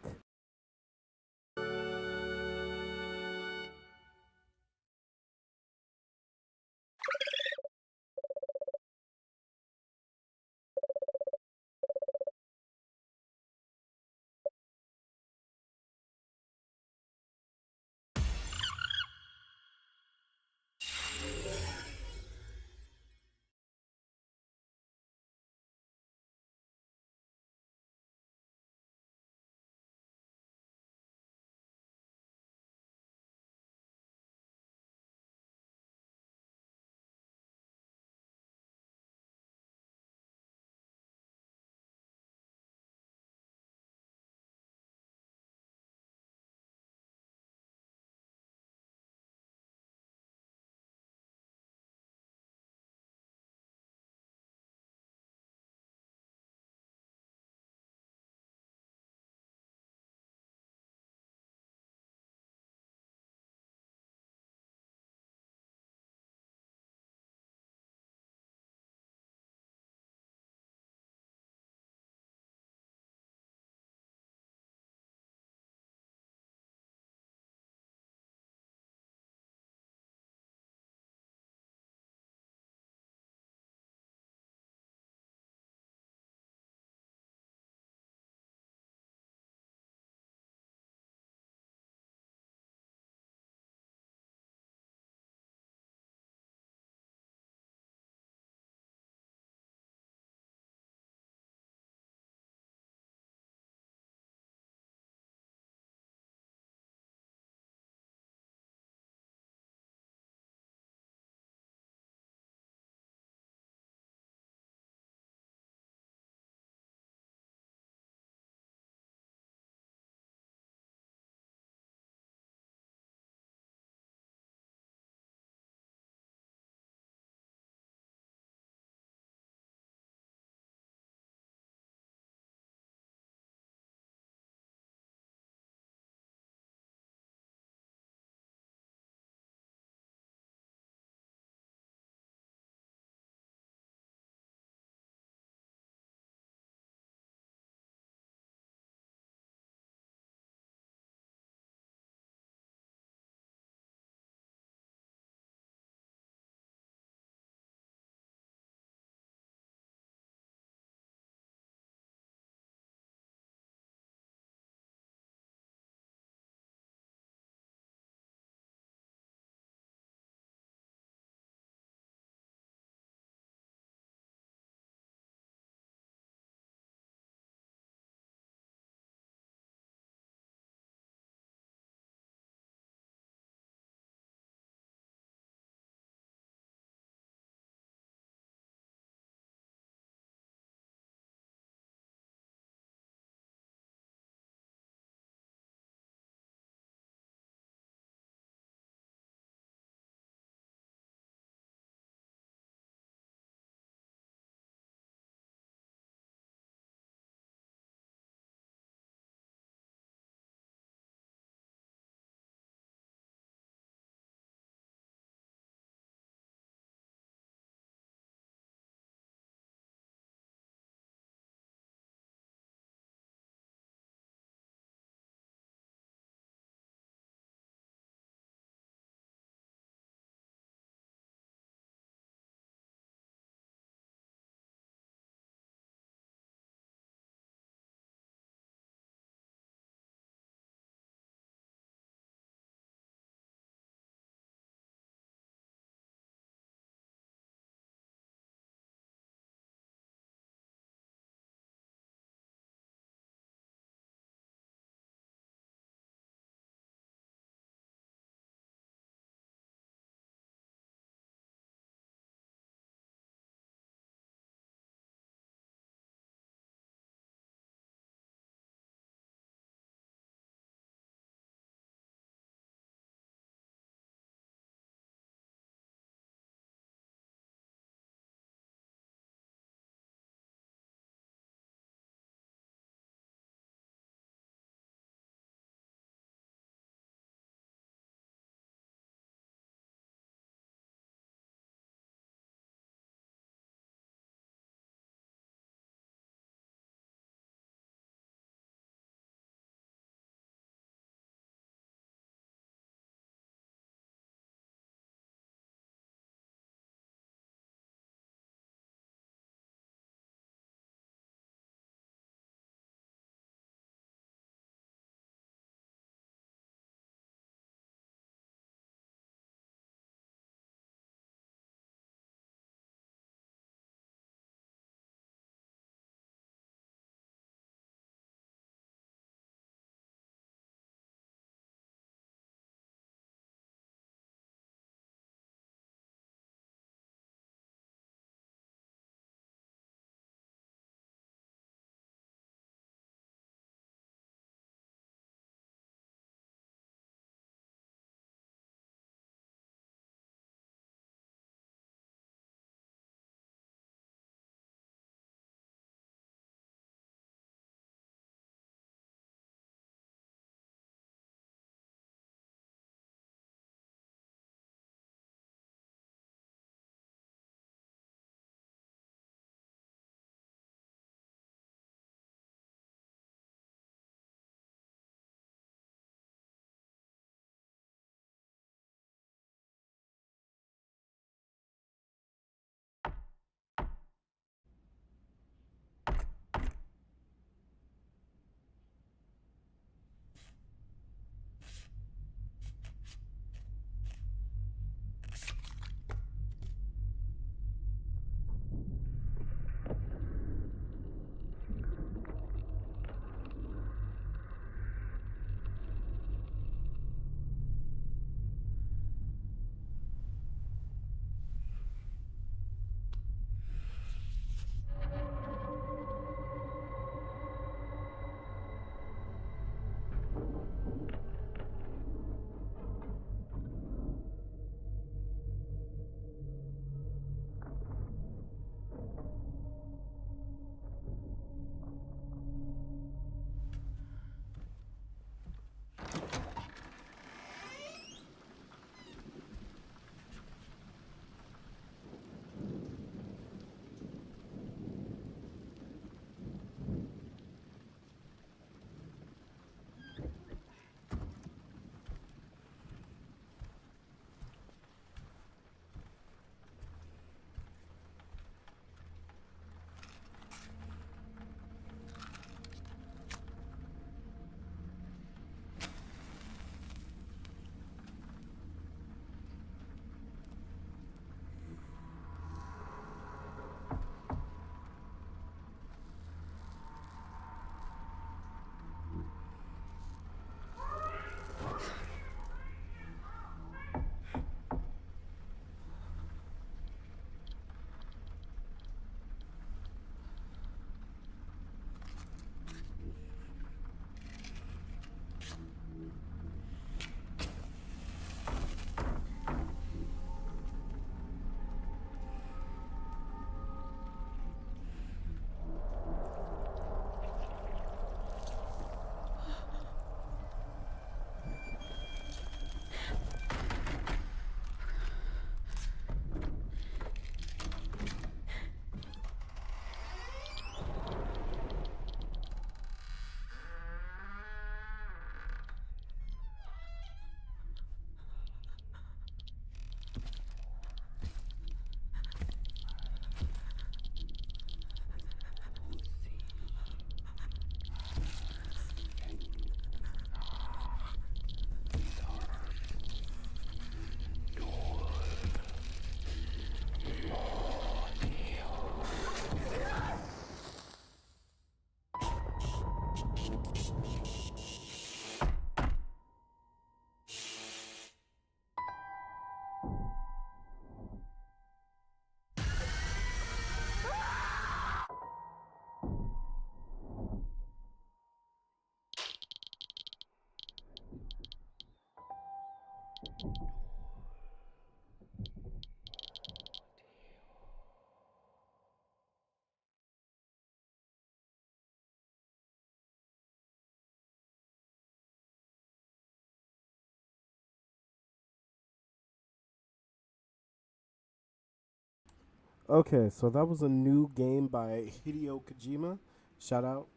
Speaker 1: Okay, so that was a new game by Hideo Kojima. Shout out.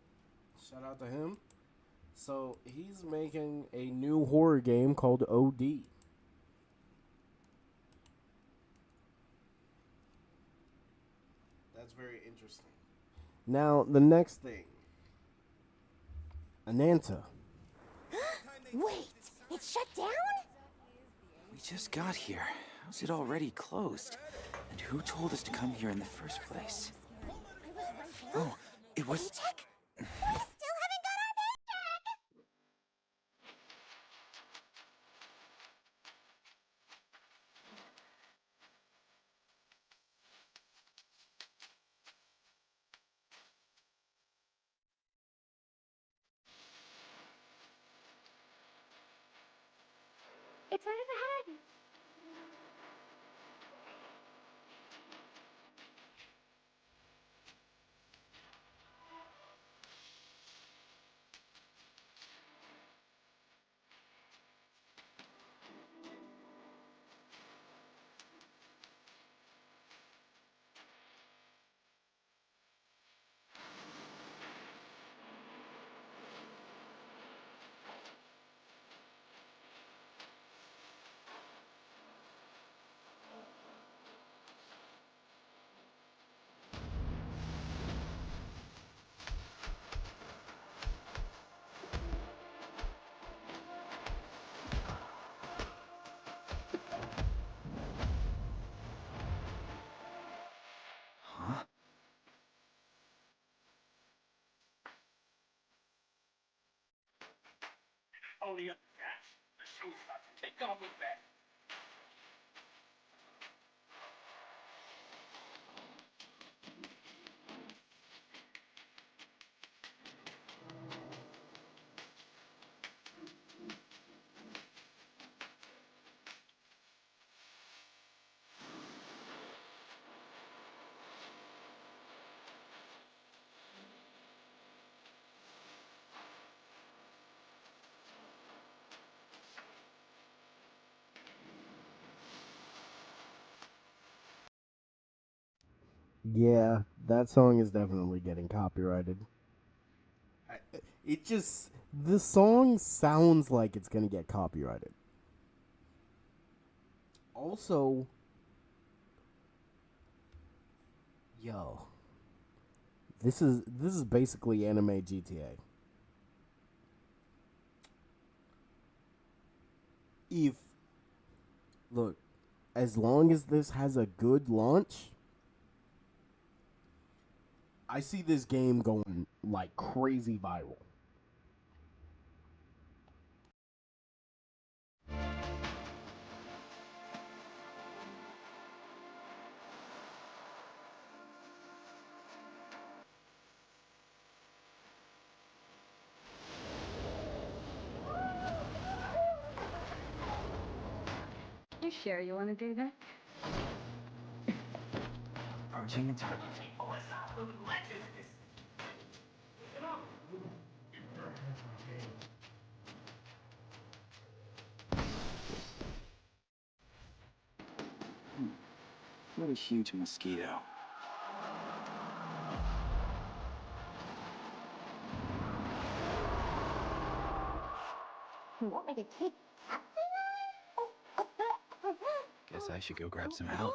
Speaker 1: Shout out to him. So he's making a new horror game called OD. That's very interesting. Now, the next thing. Ananta.
Speaker 5: Wait, it's shut down?
Speaker 6: We just got here. How's it already closed? And who told us to come here in the first place? Oh, it was...
Speaker 5: Paycheck? We still haven't got our paycheck! It's right up ahead.
Speaker 6: Huh?
Speaker 1: Yeah, that song is definitely getting copyrighted. It just. The song sounds like it's gonna get copyrighted. Also. Yo. This is basically anime GTA. If. Look, as long as this has a good launch, I see this game going like crazy viral.
Speaker 5: You sure you want to do that?
Speaker 6: Approaching the target. What a huge mosquito.
Speaker 5: You want me to take that thing on?
Speaker 6: Guess I should go grab some help.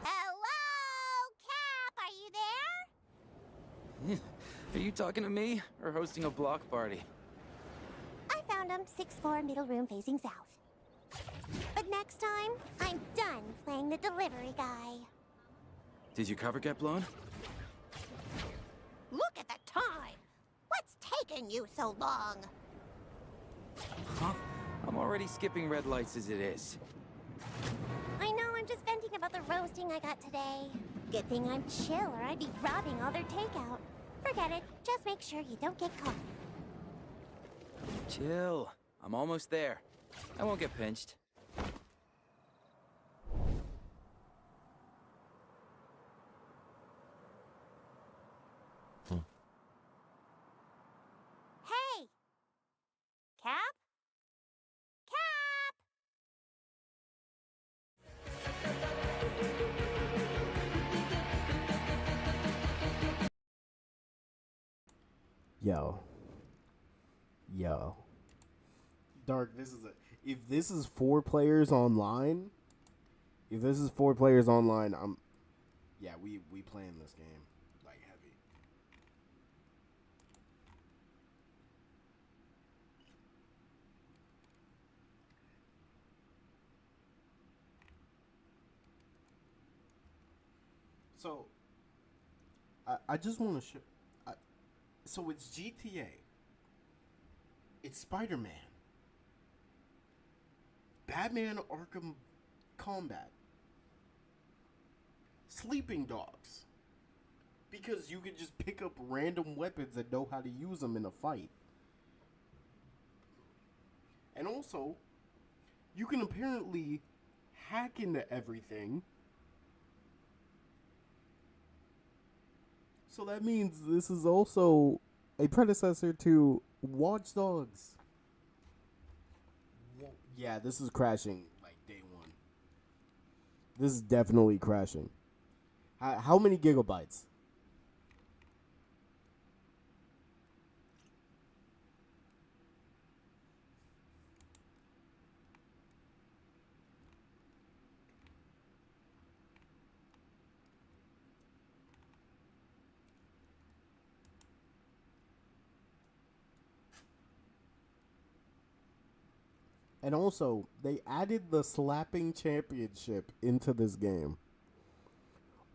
Speaker 5: Hello, Cap, are you there?
Speaker 6: Are you talking to me or hosting a block party?
Speaker 5: I found him, 6th floor, middle room facing south. But next time, I'm done playing the delivery guy.
Speaker 6: Did your cover get blown?
Speaker 5: Look at the time! What's taking you so long?
Speaker 6: Huh? I'm already skipping red lights as it is.
Speaker 5: I know, I'm just venting about the roasting I got today. Good thing I'm chill or I'd be robbing all their takeout. Forget it, just make sure you don't get caught.
Speaker 6: Chill. I'm almost there. I won't get pinched.
Speaker 1: Yo, yo, Dark. If this is 4 players online. If this is 4 players online, yeah, we playing this game like heavy. So I just want to show. So it's GTA. It's Spider Man. Batman Arkham Combat. Sleeping Dogs. Because you can just pick up random weapons and know how to use them in a fight. And also, you can apparently hack into everything. So that means this is also a predecessor to Watch Dogs. Yeah, this is crashing like day one. This is definitely crashing. How many gigabytes? And also, they added the slapping championship into this game.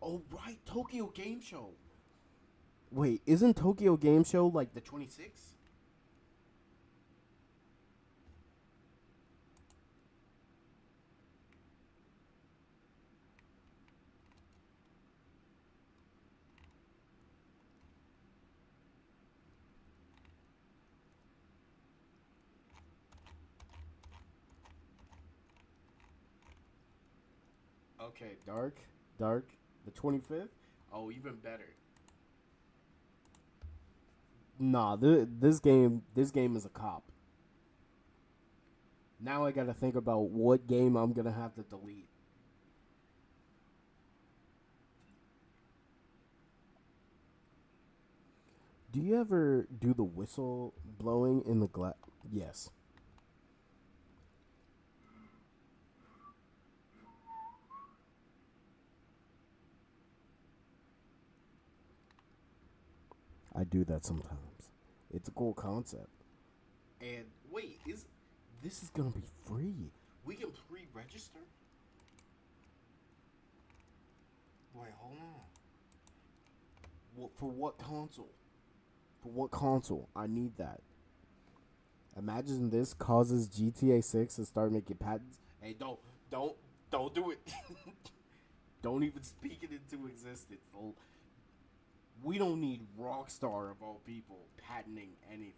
Speaker 1: Oh, right, Tokyo Game Show. Wait, isn't Tokyo Game Show like the 26th? Okay, Dark, the 25th? Oh, even better. Nah, this game is a cop. Now I gotta think about what game I'm gonna have to delete. Do you ever do the whistle blowing in the glass? Yes. I do that sometimes. It's a cool concept. And wait, this is gonna be free? We can pre-register? Wait, hold on. For what console? For what console? I need that. Imagine this causes GTA 6 to start making patents. Hey, don't do it. Don't even speak it into existence. We don't need Rockstar of all people patenting anything.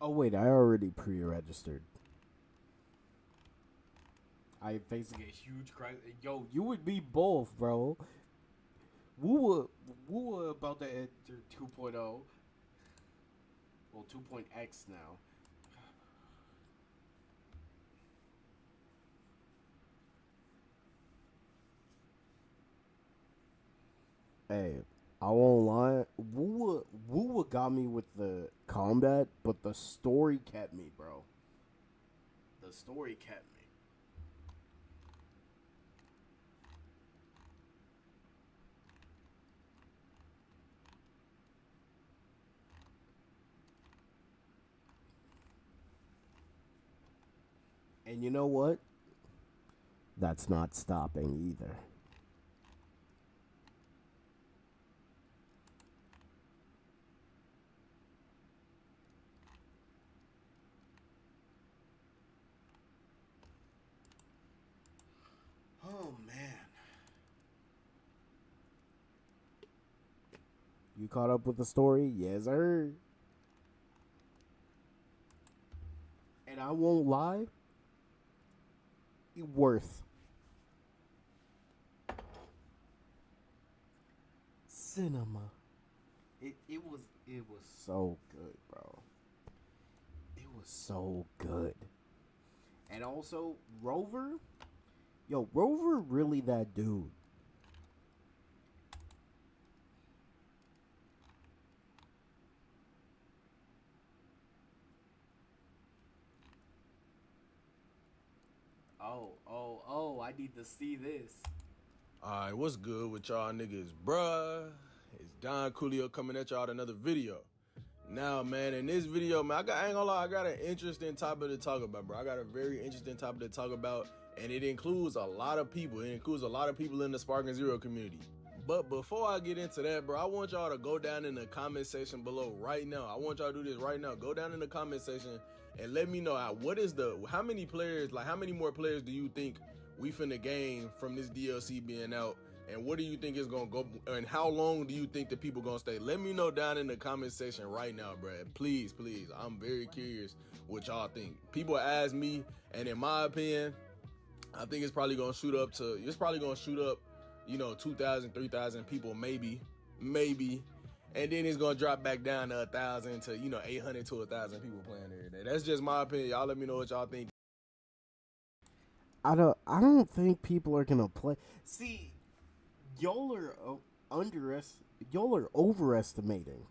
Speaker 1: Oh wait, I already pre-registered. I am facing a huge crisis. Yo, you and me both, bro. We were about to enter 2.0. Well, 2.x now. Hey, I won't lie. Woo got me with the combat, but the story kept me, bro. The story kept me. And you know what? That's not stopping either. Oh man. You caught up with the story? Yes, sir. And I won't lie, worth cinema. It was so good, bro. It was so good. And also Rover, Rover really that dude. Oh, I need to see this.
Speaker 7: Alright, what's good with y'all niggas, bruh? It's Don Coolio coming at y'all with another video. Now, man, in this video, man, I ain't gonna lie, I got an interesting topic to talk about, bro. I got a very interesting topic to talk about, and it includes a lot of people. It includes a lot of people in the Sparking Zero community. But before I get into that, bro, I want y'all to go down in the comment section below right now. I want y'all to do this right now. Go down in the comment section and let me know how many more players do you think we finna gain from this DLC being out, and what do you think is gonna go, and how long do you think the people gonna stay? Let me know down in the comment section right now, bro. Please, I'm very curious what y'all think. People ask me, and in my opinion, I think it's probably gonna shoot up, 2,000, 3,000 people, maybe, and then it's gonna drop back down to 1,000 to 800 to 1,000 people playing every day. That's just my opinion. Y'all let me know what y'all think.
Speaker 1: I don't think people are gonna play. See, y'all are overestimating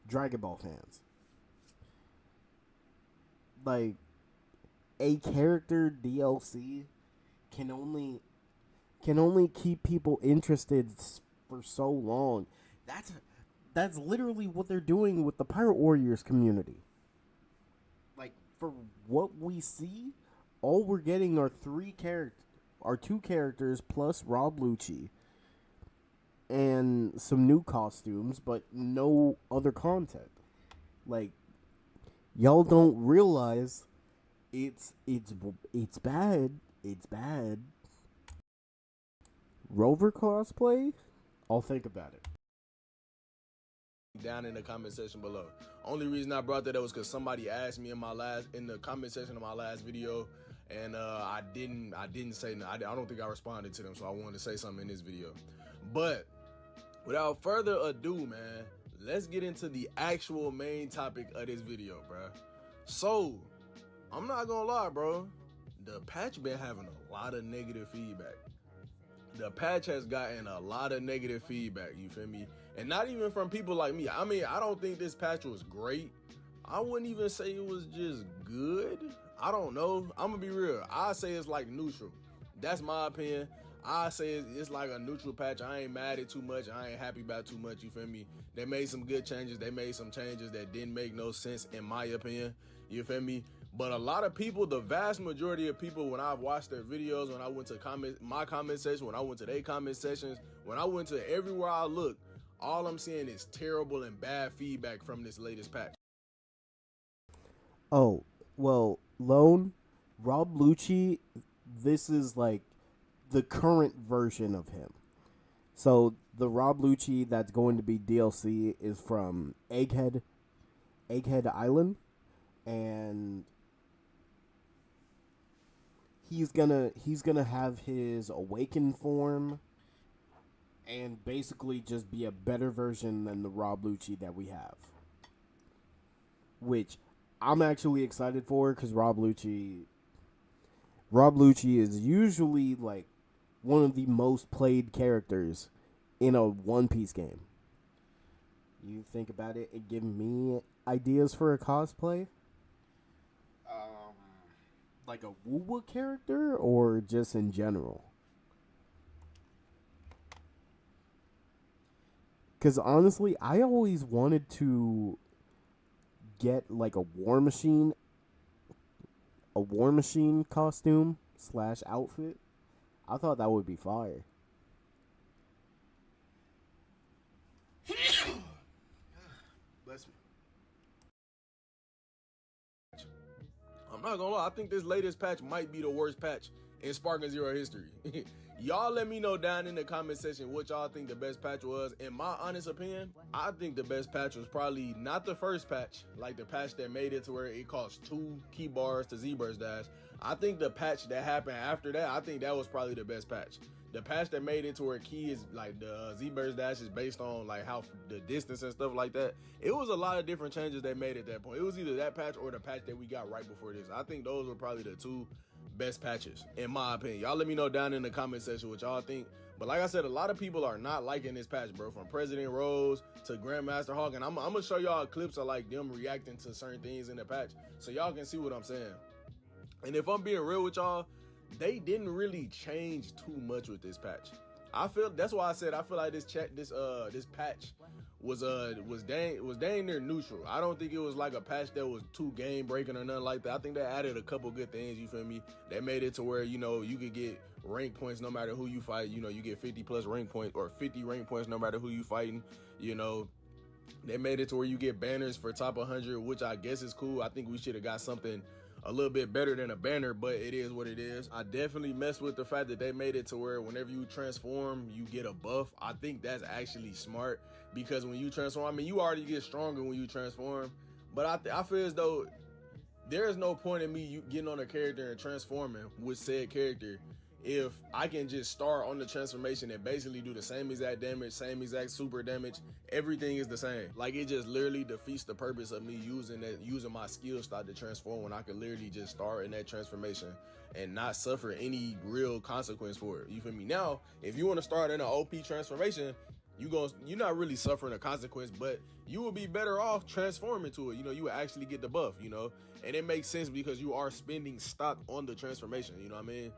Speaker 1: Dragon Ball fans. Like, a character DLC can only keep people interested for so long. That's literally what they're doing with the Pirate Warriors community. Like, for what we see, all we're getting are two characters plus Rob Lucci and some new costumes, but no other content. Like, y'all don't realize it's bad. It's bad. Rover cosplay? I'll think about it.
Speaker 7: Down in the comment section below. Only reason I brought that up was because somebody asked me in the comment section of my last video, and I didn't say no. I don't think I responded to them, so I wanted to say something in this video. But without further ado, man, let's get into the actual main topic of this video, bro. So, I'm not gonna lie, bro. The patch been having a lot of negative feedback. The patch has gotten a lot of negative feedback, you feel me? And not even from people like me. I mean, I don't think this patch was great. I wouldn't even say it was just good. I don't know. I'm gonna be real. I say it's like neutral. That's my opinion. I say it's like a neutral patch. I ain't mad at too much. I ain't happy about too much, you feel me? They made some good changes. They made some changes that didn't make no sense in my opinion, you feel me? But a lot of people, the vast majority of people, when I've watched their videos, when I went to my comment section, when I went to their comment sections, when I went to everywhere I look, all I'm seeing is terrible and bad feedback from this latest patch.
Speaker 1: Oh, well, Lone, Rob Lucci, this is like the current version of him. So the Rob Lucci that's going to be DLC is from Egghead Island, and he's gonna have his awakened form and basically just be a better version than the Rob Lucci that we have, which I'm actually excited for, because Rob Lucci is usually like one of the most played characters in a One Piece game. You think about it and give me ideas for a cosplay? Like a Woowa character, or just in general? Because honestly, I always wanted to get like a War Machine a War Machine costume / outfit. I thought that would be fire.
Speaker 7: Bless me. I'm not gonna lie, I think this latest patch might be the worst patch in Sparking Zero history. Y'all let me know down in the comment section what y'all think the best patch was. In my honest opinion, I think the best patch was probably not the first patch, like the patch that made it to where it cost 2 key bars to Z-Burst Dash. I think the patch that happened after that, I think that was probably the best patch. The patch that made it to where key is like the Z-Burst Dash is based on like how the distance and stuff like that. It was a lot of different changes they made at that point. It was either that patch or the patch that we got right before this. I think those were probably the 2 best patches in my opinion. Y'all let me know down in the comment section what y'all think. But like I said, a lot of people are not liking this patch, bro, from President Rose to Grandmaster Hawk. And I'm gonna show y'all clips of like them reacting to certain things in the patch so y'all can see what I'm saying. And if I'm being real with y'all, they didn't really change too much with this patch. That's why I said I feel like this patch was dang near neutral. I don't think it was like a patch that was too game breaking or nothing like that. I think they added a couple good things, you feel me? That made it to where, you know, you could get rank points no matter who you fight. You know, you get 50 plus rank points or 50 rank points no matter who you fighting. You know, they made it to where you get banners for top 100, which I guess is cool. I think we should have got something a little bit better than a banner, but it is what it is. I definitely mess with the fact that they made it to where whenever you transform, you get a buff. I think that's actually smart because when you transform, I mean, you already get stronger when you transform, but I feel as though there is no point in me getting on a character and transforming with said character if I can just start on the transformation and basically do the same exact damage, same exact super damage. Everything is the same. Like, it just literally defeats the purpose of me using my skill slot to transform when I could literally just start in that transformation and not suffer any real consequence for it. You feel me? Now, if you want to start in an OP transformation, you're not really suffering a consequence, but you will be better off transforming to it. You know, you will actually get the buff, you know, and it makes sense because you are spending stock on the transformation. You know what I mean?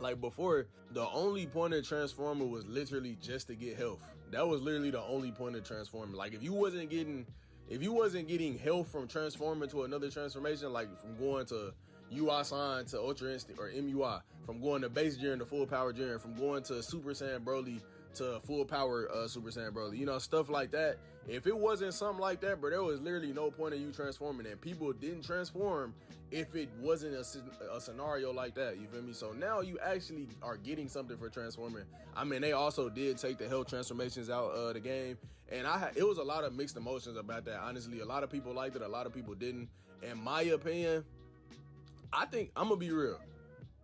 Speaker 7: Like before, the only point of transformer was literally just to get health. That was literally the only point of transforming. Like if you wasn't getting health from transforming to another transformation, like from going to UI Sign to Ultra Instinct or MUI, from going to base Jiren to full power Jiren, from going to Super Saiyan Broly to full power Super Saiyan Broly, you know, stuff like that. If it wasn't something like that, bro, there was literally no point in you transforming, and people didn't transform if it wasn't a scenario like that, you feel me? So now you actually are getting something for transforming. I mean, they also did take the health transformations out of the game, and it was a lot of mixed emotions about that, honestly. A lot of people liked it, a lot of people didn't. In my opinion, I think, I'm gonna be real,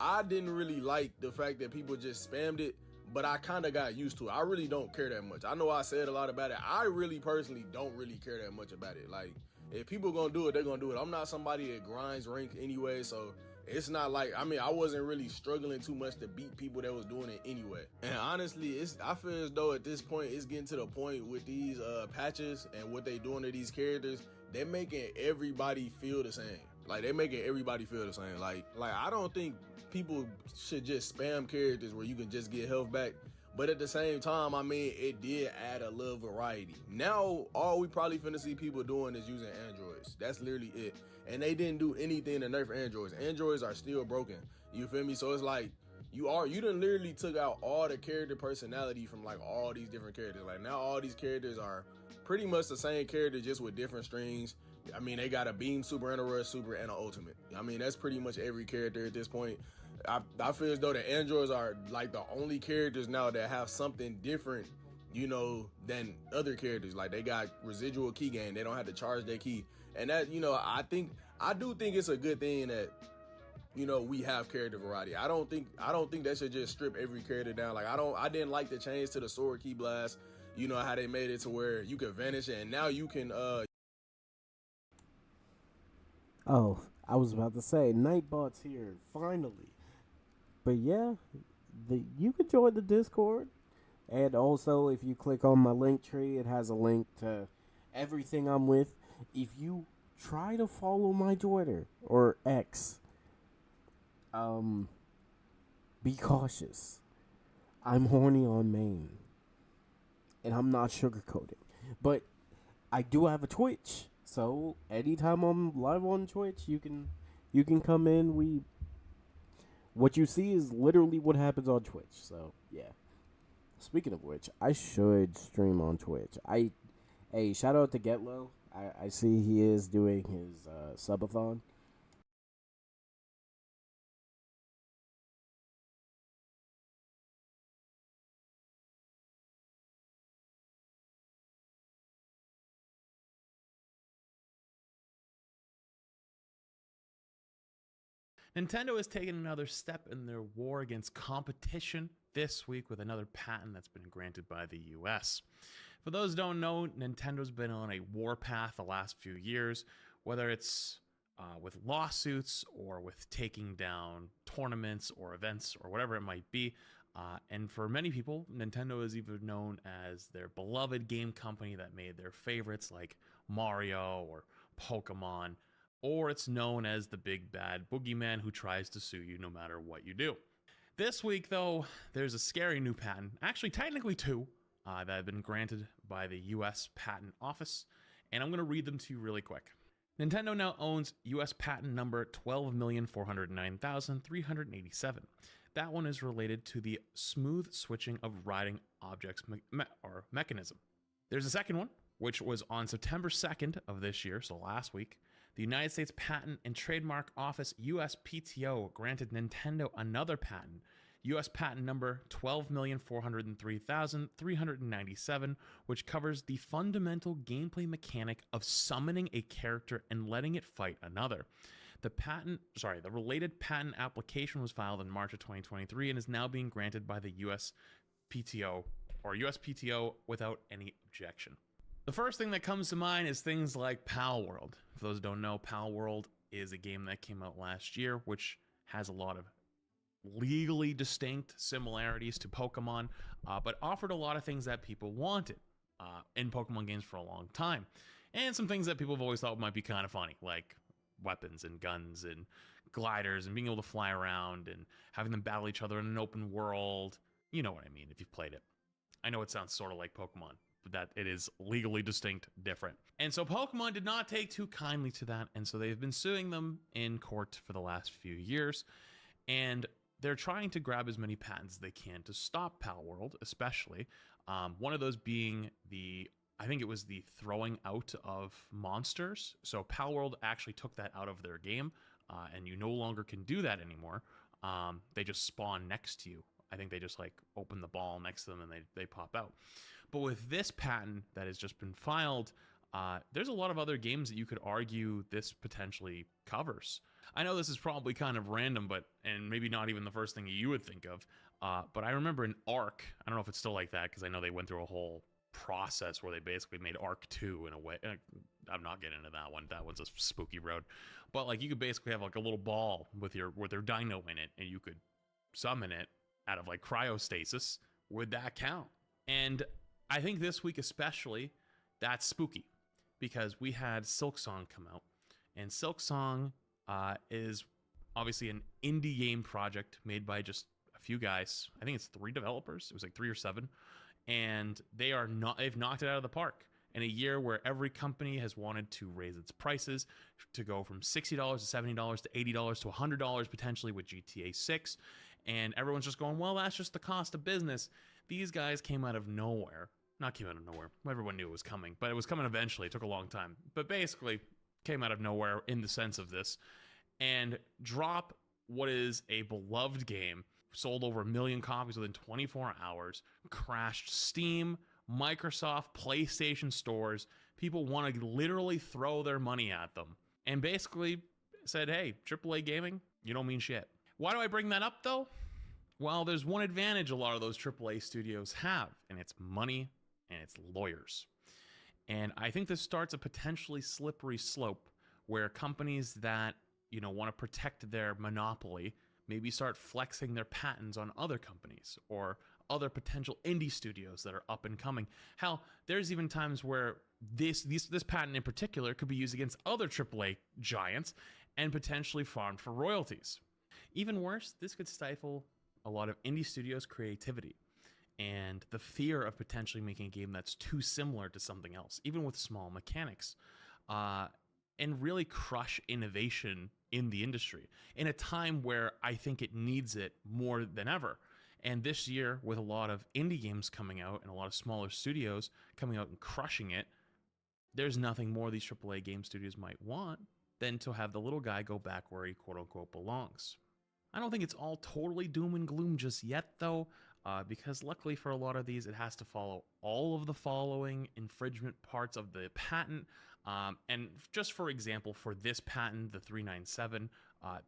Speaker 7: I didn't really like the fact that people just spammed it, but I kind of got used to it. I really don't care that much. I know I said a lot about it. I really personally don't really care that much about it. Like, if people gonna do it, they're gonna do it. I'm not somebody that grinds rank anyway, so it's not like, I mean, I wasn't really struggling too much to beat people that was doing it anyway. And honestly, I feel as though at this point, it's getting to the point with these patches and what they doing to these characters, they're making everybody feel the same. Like, they're making everybody feel the same. Like I don't think people should just spam characters where you can just get health back. But at the same time, I mean, it did add a little variety. Now, all we probably finna see people doing is using androids. That's literally it. And they didn't do anything to nerf androids. Androids are still broken. You feel me? So it's like, you done literally took out all the character personality from like all these different characters. Like now all these characters are pretty much the same character, just with different strings. I mean, they got a beam super and a rush super and an ultimate. I mean, that's pretty much every character at this point. I feel as though the androids are like the only characters now that have something different, you know, than other characters. Like they got residual key gain. They don't have to charge their key. And that, you know, I do think it's a good thing that, you know, we have character variety. I don't think that should just strip every character down. Like I didn't like the change to the sword key blast. You know how they made it to where you could vanish and now you can
Speaker 1: Oh, I was about to say, Nightbot's here, finally. But yeah, you can join the Discord. And also, if you click on my link tree, it has a link to everything I'm with. If you try to follow my Twitter, or X, be cautious. I'm horny on main. And I'm not sugarcoating. But I do have a Twitch. So anytime I'm live on Twitch, you can You can come in. What you see is literally what happens on Twitch. So yeah. Speaking of which, I should stream on Twitch. Hey, shout out to Getlow. I see he is doing his subathon.
Speaker 8: Nintendo has taken another step in their war against competition this week with another patent that's been granted by the US. For those who don't know, Nintendo's been on a warpath the last few years, whether it's with lawsuits or with taking down tournaments or events or whatever it might be. And for many people, Nintendo is even known as their beloved game company that made their favorites like Mario or Pokemon, or it's known as the big bad boogeyman who tries to sue you no matter what you do. This week, though, there's a scary new patent, actually, technically two, that have been granted by the US Patent Office, and I'm going to read them to you really quick. Nintendo now owns US patent number 12,409,387. That one is related to the smooth switching of riding objects mechanism. There's a second one, which was on September 2nd of this year, so last week. The United States Patent and Trademark Office USPTO granted Nintendo another patent, US patent number 12,403,397, which covers the fundamental gameplay mechanic of summoning a character and letting it fight another. The related patent application was filed in March of 2023 and is now being granted by the USPTO without any objection. The first thing that comes to mind is things like Pal World. For those who don't know, Pal World is a game that came out last year, which has a lot of legally distinct similarities to Pokemon, but offered a lot of things that people wanted in Pokemon games for a long time. And some things that people have always thought might be kind of funny, like weapons and guns and gliders and being able to fly around and having them battle each other in an open world. You know what I mean if you've played it. I know it sounds sort of like Pokemon, but that it is legally distinct, different. And so Pokemon did not take too kindly to that, and so they've been suing them in court for the last few years, and they're trying to grab as many patents as they can to stop Pal World, especially. One of those being I think it was the throwing out of monsters. So Pal World actually took that out of their game, and you no longer can do that anymore. They just spawn next to you. I think they just like open the ball next to them and they pop out. But with this patent that has just been filed, there's a lot of other games that you could argue this potentially covers. I know this is probably kind of random, and maybe not even the first thing you would think of. But I remember in Ark, I don't know if it's still like that because I know they went through a whole process where they basically made Ark 2 in a way. I'm not getting into that one. That one's a spooky road. But like you could basically have like a little ball with their dino in it, and you could summon it out of like cryostasis. Would that count? And I think this week especially, that's spooky because we had Silksong come out, and Silksong is obviously an indie game project made by just a few guys. I think it's 3 developers. It was like 3 or 7, and they've knocked it out of the park in a year where every company has wanted to raise its prices to go from $60 to $70 to $80 to $100 potentially with GTA 6. And everyone's just going, well, that's just the cost of business. These guys came out of nowhere. Not came out of nowhere. Everyone knew it was coming, but it was coming eventually. It took a long time. But basically, came out of nowhere in the sense of this. And drop what is a beloved game, sold over 1 million copies within 24 hours, crashed Steam, Microsoft, PlayStation stores. People want to literally throw their money at them. And basically said, hey, AAA gaming, you don't mean shit. Why do I bring that up, though? Well, there's one advantage a lot of those AAA studios have, and it's money and it's lawyers. And I think this starts a potentially slippery slope where companies that, want to protect their monopoly maybe start flexing their patents on other companies or other potential indie studios that are up and coming. Hell, there's even times where this patent in particular could be used against other AAA giants and potentially farmed for royalties. Even worse, this could stifle a lot of indie studios' creativity and the fear of potentially making a game that's too similar to something else, even with small mechanics. and really crush innovation in the industry in a time where I think it needs it more than ever. And this year, with a lot of indie games coming out and a lot of smaller studios coming out and crushing it, there's nothing more these AAA game studios might want than to have the little guy go back where he quote unquote belongs. I don't think it's all totally doom and gloom just yet, though, because luckily for a lot of these, it has to follow all of the following infringement parts of the patent. And just for example, for this patent, the 397,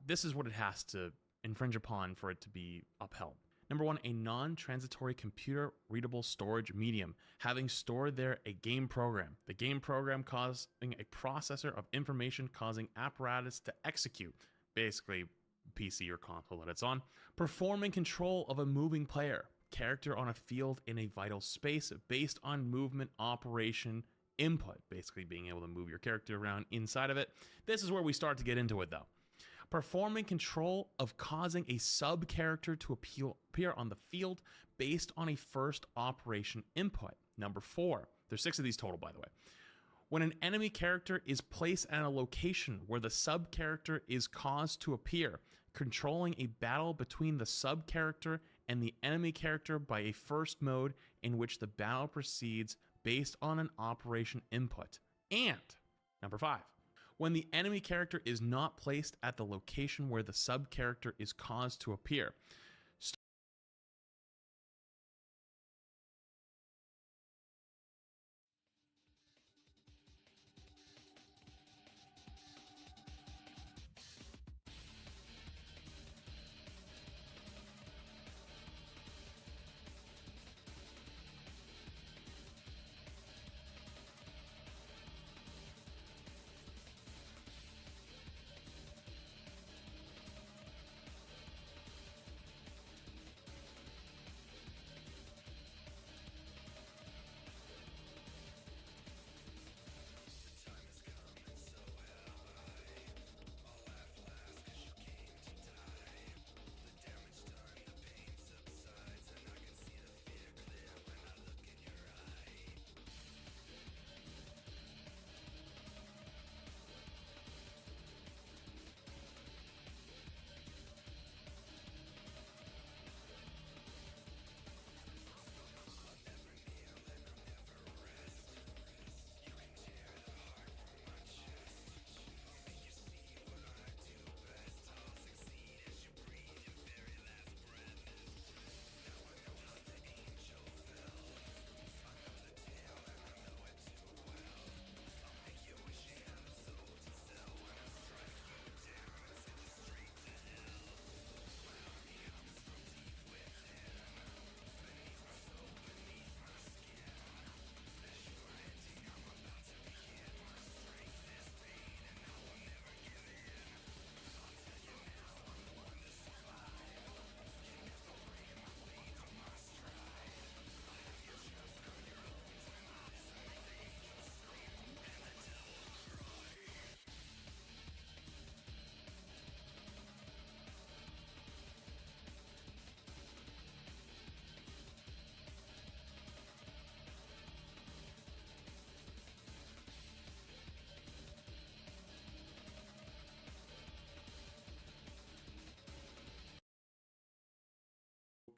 Speaker 8: this is what it has to infringe upon for it to be upheld. Number one, a non-transitory computer readable storage medium, having stored there a game program. The game program causing a processor of information causing apparatus to execute, basically PC or console that it's on. Performing control of a moving player, character on a field in a vital space based on movement operation input, basically being able to move your character around inside of it. This is where we start to get into it though. Performing control of causing a sub-character to appear on the field based on a first operation input. Number 4. There's 6 of these total, by the way. When an enemy character is placed at a location where the sub-character is caused to appear, controlling a battle between the sub-character and the enemy character by a first mode in which the battle proceeds based on an operation input. And number 5. When the enemy character is not placed at the location where the sub-character is caused to appear.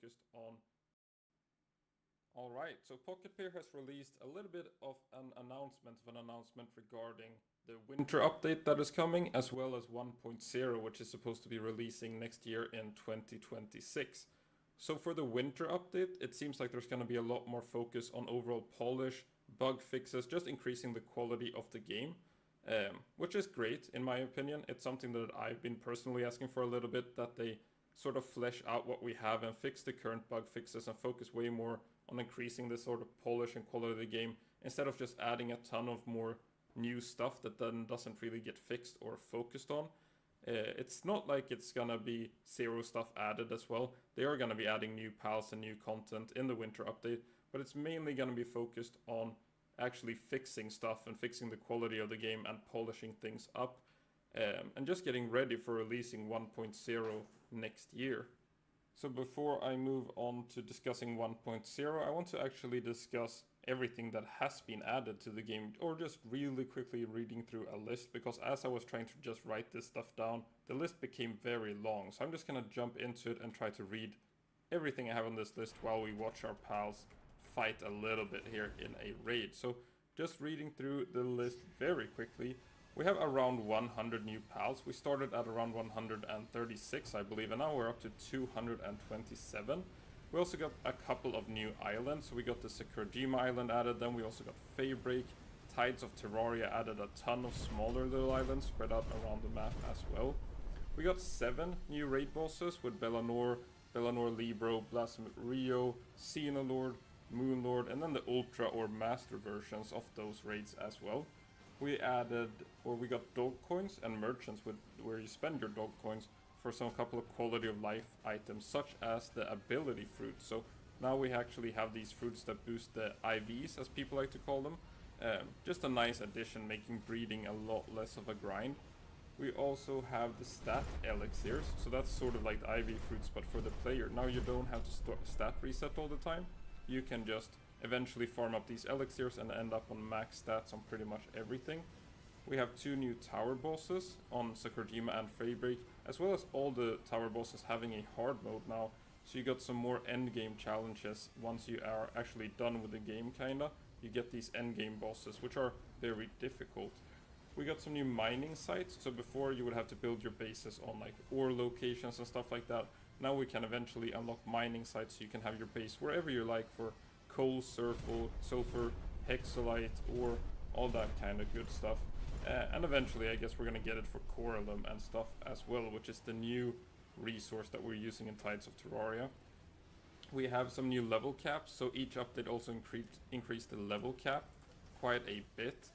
Speaker 9: Focused on. Alright, so Pocket Pair has released a little bit of an announcement regarding the winter update that is coming, as well as 1.0, which is supposed to be releasing next year in 2026. So for the winter update, it seems like there's going to be a lot more focus on overall polish, bug fixes, just increasing the quality of the game, which is great in my opinion. It's something that I've been personally asking for a little bit, that they sort of flesh out what we have and fix the current bug fixes and focus way more on increasing the sort of polish and quality of the game, instead of just adding a ton of more new stuff that then doesn't really get fixed or focused on. It's not like it's gonna be zero stuff added as well. They are gonna be adding new pals and new content in the winter update, but it's mainly gonna be focused on actually fixing stuff and fixing the quality of the game and polishing things up, and just getting ready for releasing 1.0 next year. So before I move on to discussing 1.0, I want to actually discuss everything that has been added to the game, or just really quickly reading through a list, because as I was trying to just write this stuff down, the list became very long. So I'm just gonna jump into it and try to read everything I have on this list while we watch our pals fight a little bit here in a raid. So just reading through the list very quickly, we have around 100 new pals. We started at around 136, I believe, and now we're up to 227. We also got a couple of new islands. So we got the Sakurajima Island added, then we also got Faybreak. Tides of Terraria added a ton of smaller little islands spread out around the map as well. We got 7 new raid bosses with Bellanor, Libro, Blasphemous Rio, Xenolord, Moonlord, and then the Ultra or Master versions of those raids as well. We got dog coins and merchants where you spend your dog coins for some couple of quality of life items, such as the ability fruits. So now we actually have these fruits that boost the IVs, as people like to call them. Just a nice addition, making breeding a lot less of a grind. We also have the stat elixirs, so that's sort of like the IV fruits but for the player. Now you don't have to stat reset all the time. You can just eventually farm up these elixirs and end up on max stats on pretty much everything. We have 2 new tower bosses on Sakurajima and Faybreak, as well as all the tower bosses having a hard mode now. So you got some more endgame challenges once you are actually done with the game, kinda. You get these endgame bosses, which are very difficult. We got some new mining sites. So before you would have to build your bases on like ore locations and stuff like that. Now we can eventually unlock mining sites so you can have your base wherever you like for coal, sulfur, hexolite, or all that kind of good stuff. And eventually I guess we're gonna get it for Coralum and stuff as well, which is the new resource that we're using in Tides of Terraria. We have some new level caps, so each update also increased the level cap quite a bit.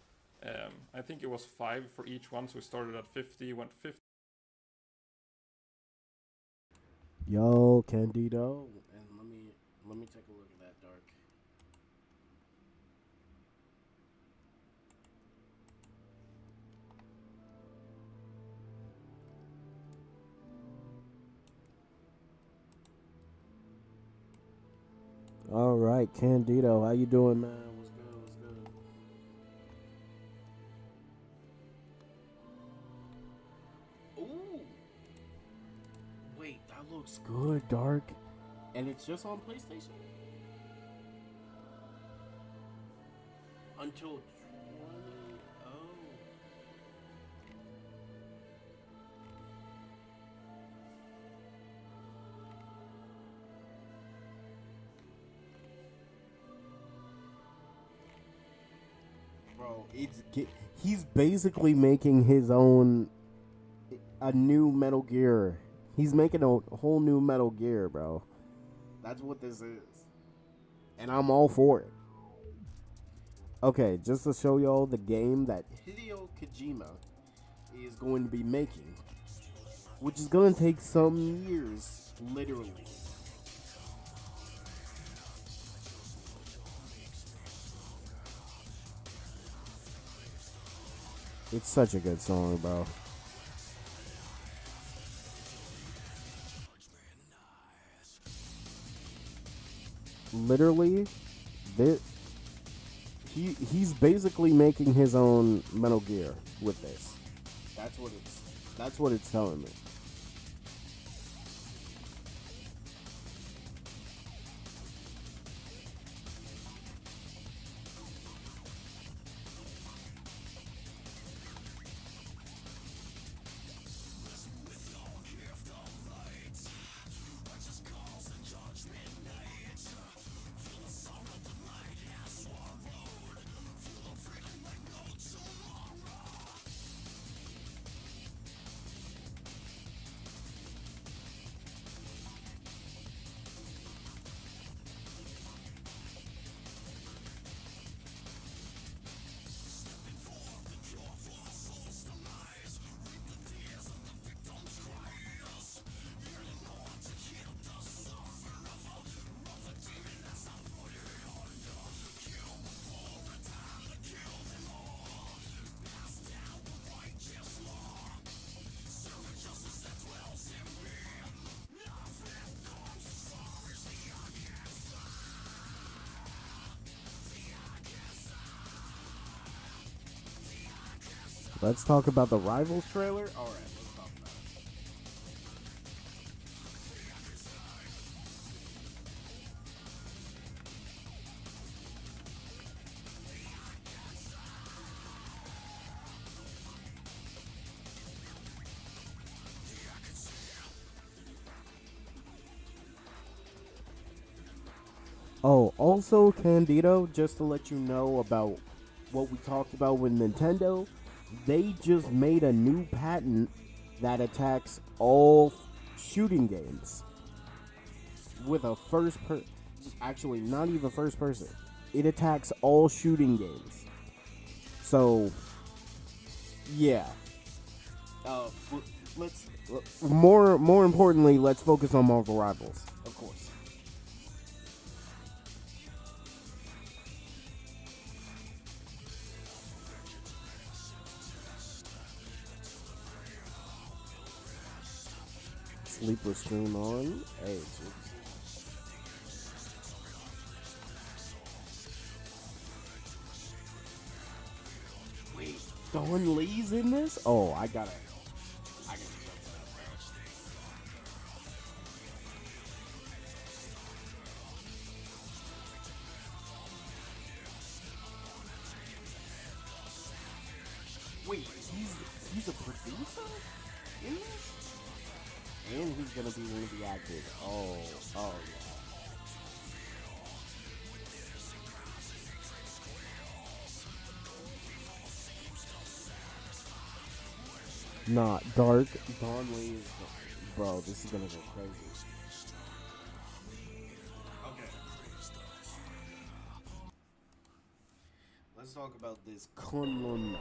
Speaker 9: I think it was 5 for each one, so we started at 50, went 50.
Speaker 1: Yo, Candido, and let me take a look at that, Dark. All right, Candido, how you doing, man? What's good? What's good? Ooh, wait, that looks good, Dark, and it's just on PlayStation until 20. Oh. Bro, he's basically making his own a new Metal Gear. He's making a whole new Metal Gear, bro. That's what this is. And I'm all for it. Okay, just to show y'all the game that Hideo Kojima is going to be making, which is going to take some years, literally. It's such a good song, bro. Literally, he's basically making his own Metal Gear with this. That's what it's telling me. let's talk about the Rivals trailer. All right, let's talk about it. Oh, also, Candido, just to let you know about what we talked about with Nintendo, they just made a new patent that attacks all shooting games with a actually, not even first person. It attacks all shooting games. So, yeah. Let's more importantly, let's focus on Marvel Rivals, of course. Sleeper stream on. Hey, wait, Don Lee's in this? Oh, I gotta. Wait, he's a producer in this? And he's gonna be one of the actors. Oh, yeah. Not dark. Don Lee is, bro. This is gonna go crazy. Okay. Let's talk about this Kunlun.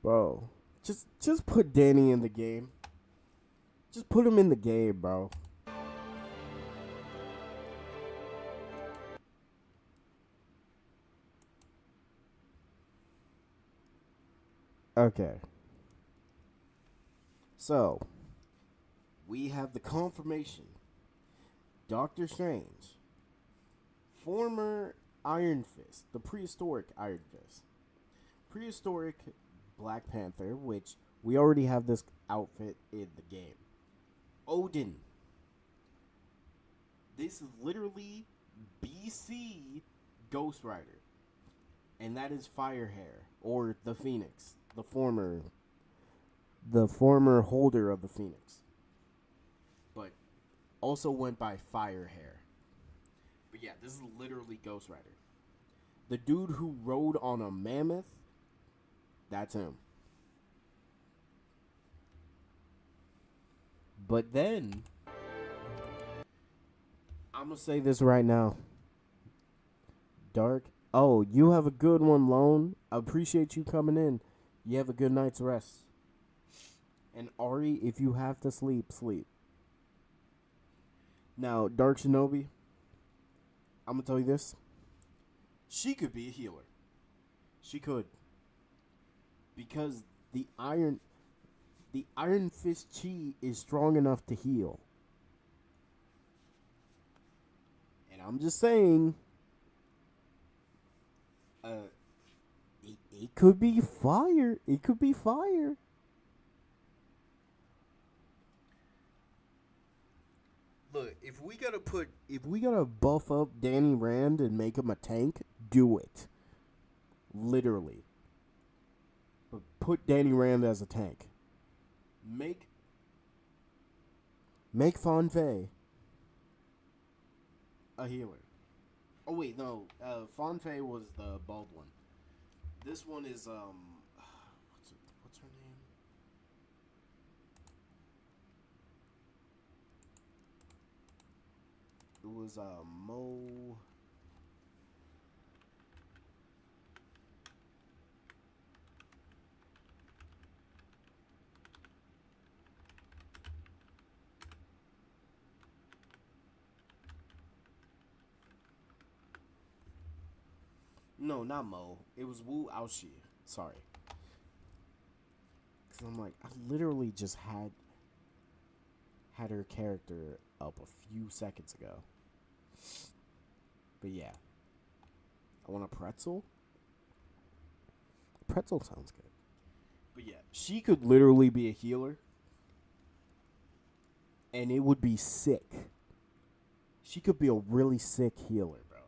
Speaker 1: Bro, just put Danny in the game. Just put him in the game, bro. Okay. So, we have the confirmation. Doctor Strange, former Iron Fist, the prehistoric Iron Fist, prehistoric Black Panther, which we already have this outfit in the game. Odin. This is literally BC Ghost Rider. And that is Firehair, or the Phoenix, the former holder of the Phoenix. But also went by Firehair. But yeah, this is literally Ghost Rider. The dude who rode on a mammoth, that's him. But then, I'm going to say this right now. Dark. Oh, you have a good one, Lone. I appreciate you coming in. You have a good night's rest. And Ari, if you have to sleep, sleep. Now, Dark Shinobi, I'm going to tell you this. She could be a healer. She could. Because the Iron Fist chi is strong enough to heal. And I'm just saying, it could be fire. It could be fire. Look, if we gotta buff up Danny Rand and make him a tank, do it. Literally. But put Danny Rand as a tank. Make Fan Fei a healer. Oh wait, no. Fan Fei was the bald one. This one is what's her name? It was Mo. No, not Mo. It was Wu Aoshi. Sorry. Because I'm like, I literally just had her character up a few seconds ago. But yeah. I want a pretzel. Pretzel sounds good. But yeah, she could literally be a healer. And it would be sick. She could be a really sick healer, bro.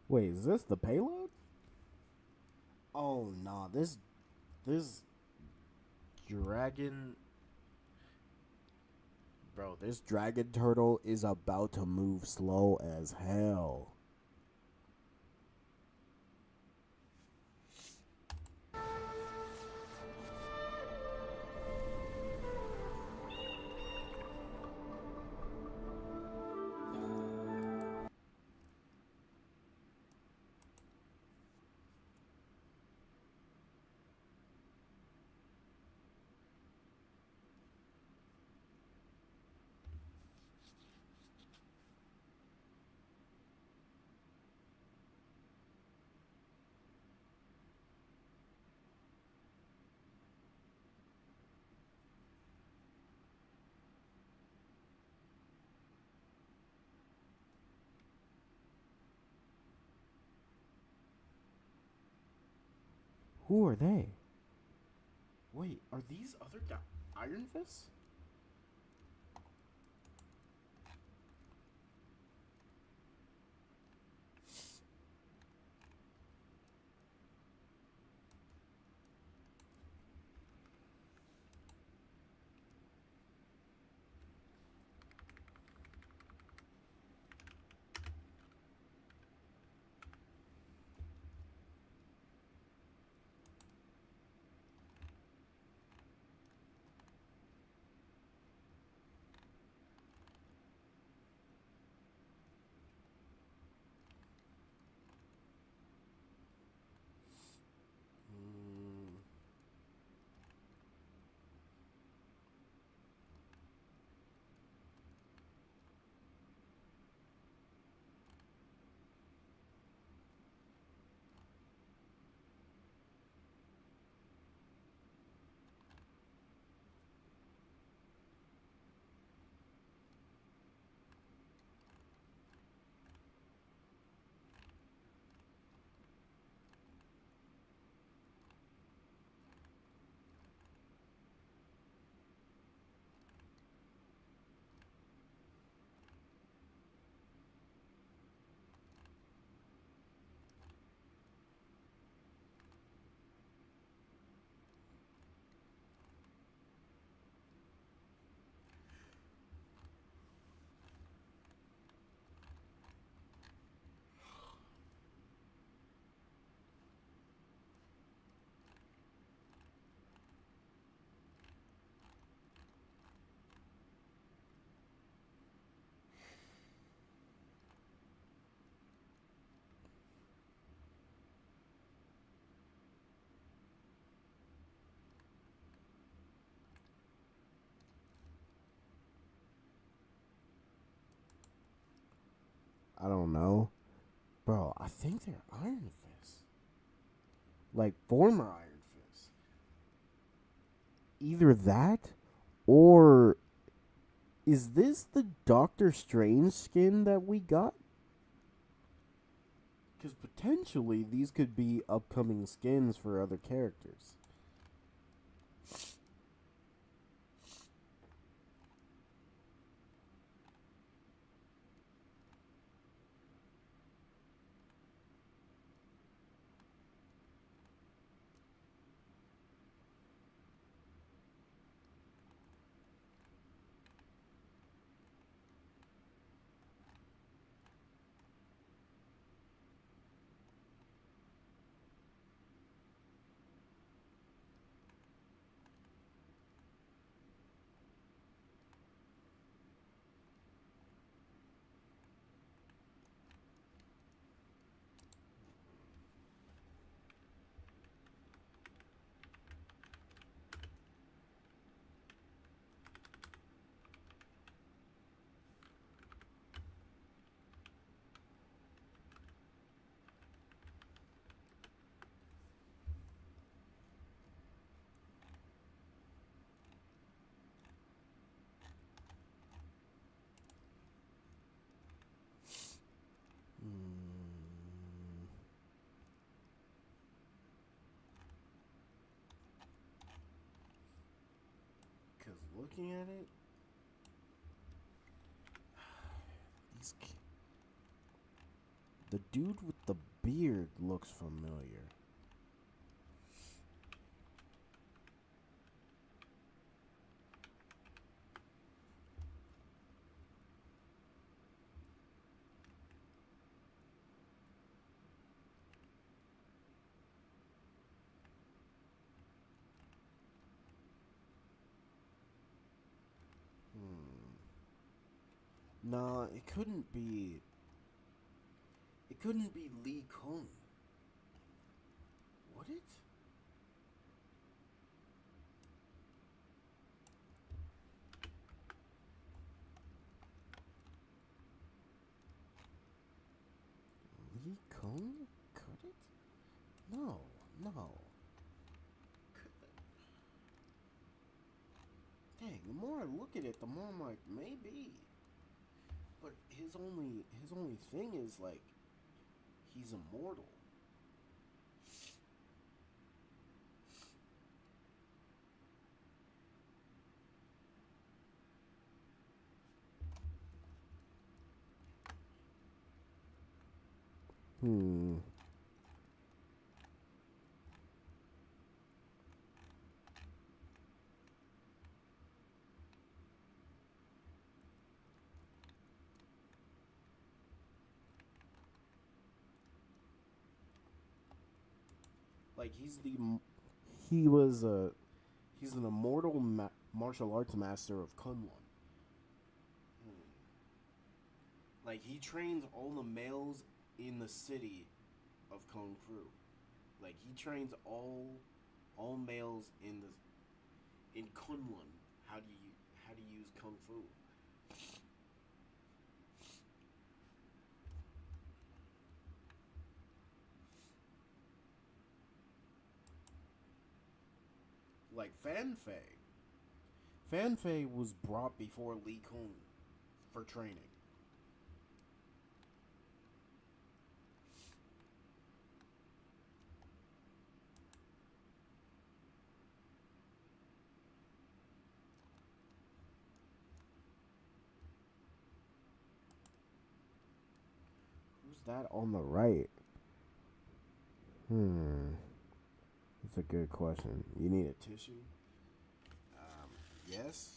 Speaker 1: Wait, is this the payload? Oh nah, this dragon, bro, this dragon turtle is about to move slow as hell. Who are they? Wait, are these other Iron Fists? I don't know. Bro, I think they're Iron Fist. Like former Iron Fist. Either that or is this the Doctor Strange skin that we got? Because potentially these could be upcoming skins for other characters. Because looking at it, the dude with the beard looks familiar. Nah, it couldn't be. It couldn't be Lee Kung. Would it? Lee Kung? Could it? No, no. Dang, the more I look at it, the more I'm like, maybe. But his only thing is like he's immortal. Hmm. Like he was he's an immortal martial arts master of Kunlun. Like he trains all the males in the city of Kung Fu. Like he trains all males in Kunlun how to use Kung Fu. Like Fan Fei. Fan Fei was brought before Li Kung for training. Who's that on the right? That's a good question. You need a tissue? Yes,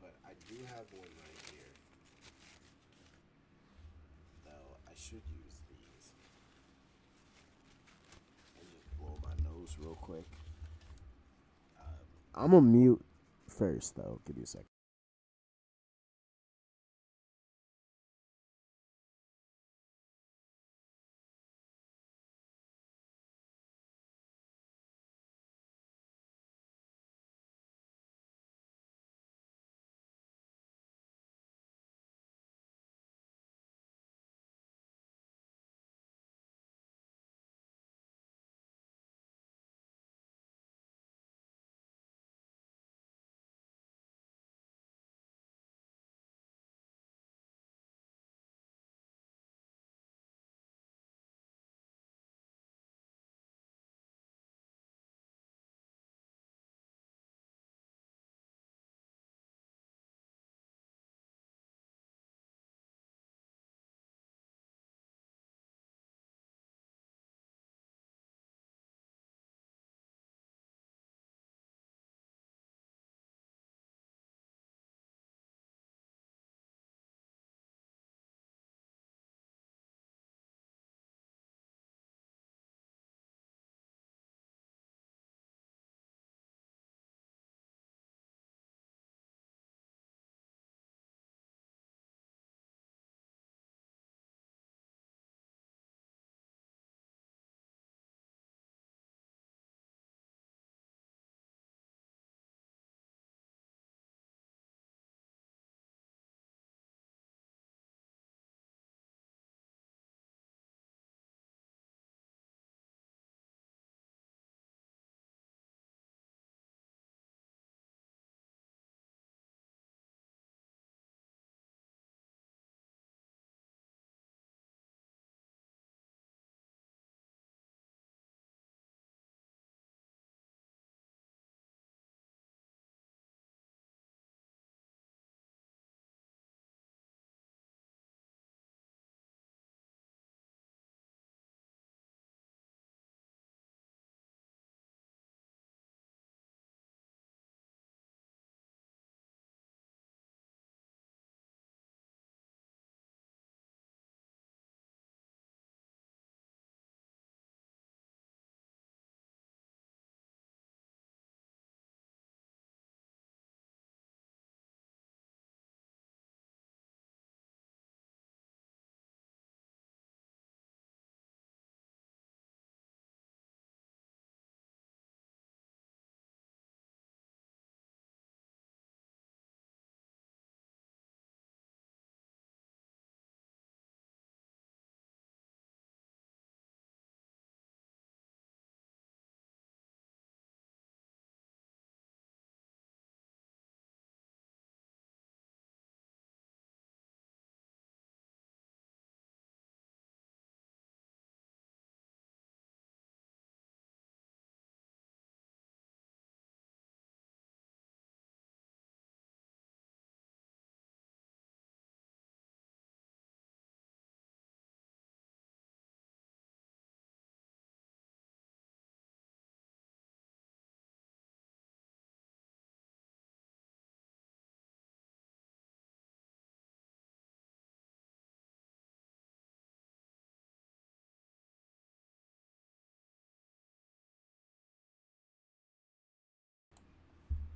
Speaker 1: but I do have one right here. Though I should use these. And just blow my nose real quick. I'm gonna mute first, though. Give me a second.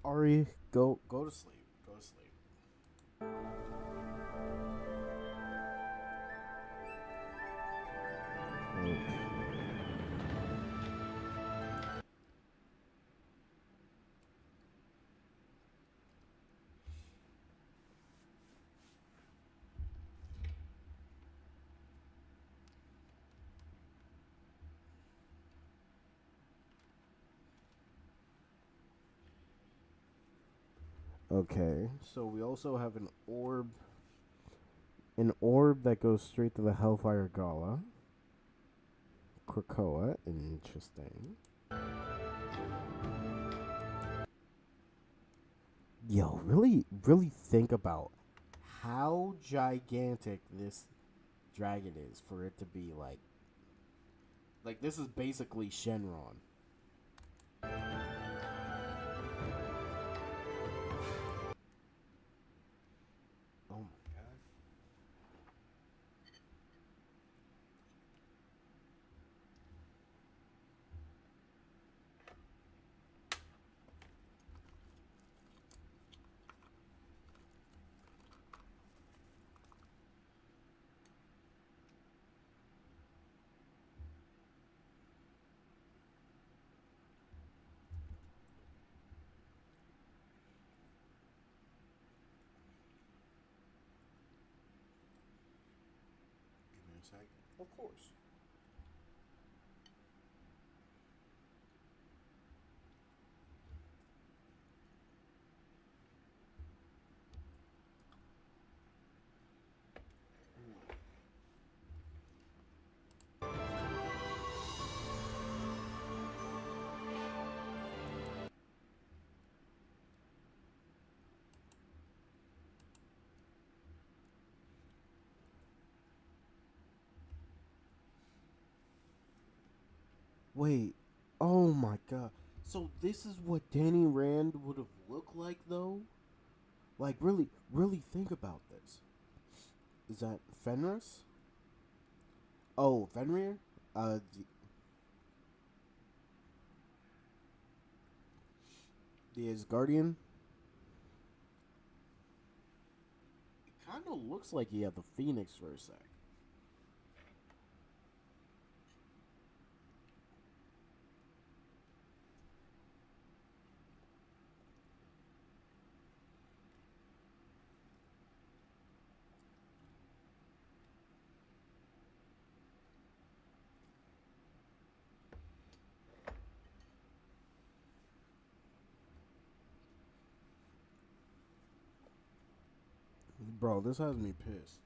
Speaker 1: Ari, go to sleep. Go to sleep. Okay, so we also have an orb that goes straight to the Hellfire Gala. Krakoa, interesting. Yo, really think about how gigantic this dragon is for it to be like this is basically Shenron. Oh my god. Give me a second. Of course. Wait. Oh my god. So this is what Danny Rand would have looked like though? Like really think about this. Is that Fenris? Oh, Fenrir? The Asgardian? It kind of looks like he had the Phoenix for a sec. Bro, this has me pissed.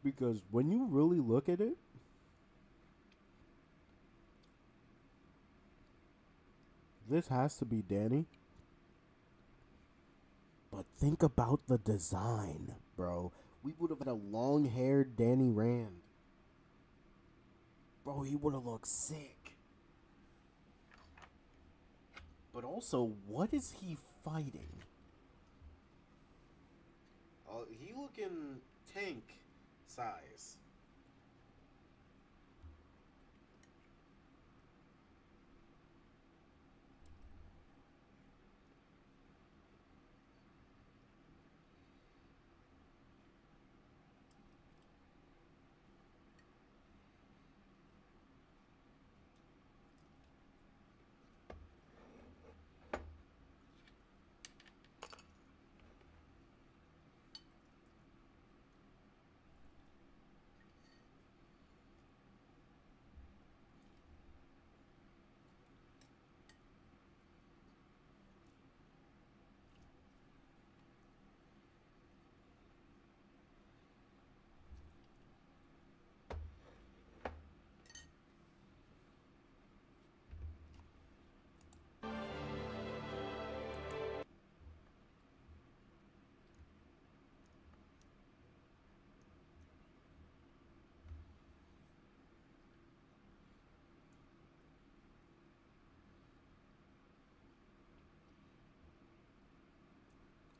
Speaker 1: Because when you really look at it, this has to be Danny. But think about the design, bro. We would have had a long haired Danny Rand. Bro, he would have looked sick. But also, what is he fighting? He looking tank size.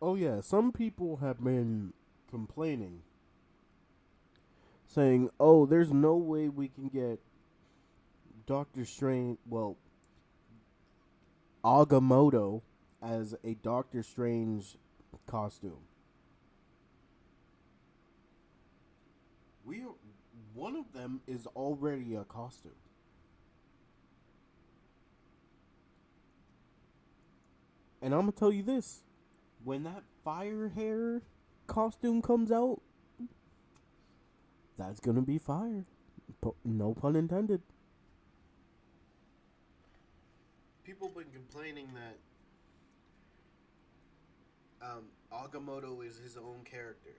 Speaker 1: Oh yeah, some people have been complaining, saying, "Oh, there's no way we can get Doctor Strange, well, Agamotto as a Doctor Strange costume. One of them is already a costume. And I'm gonna tell you this: when that fire hair costume comes out, that's gonna be fire. No pun intended.
Speaker 10: People have been complaining that Agamotto is his own character.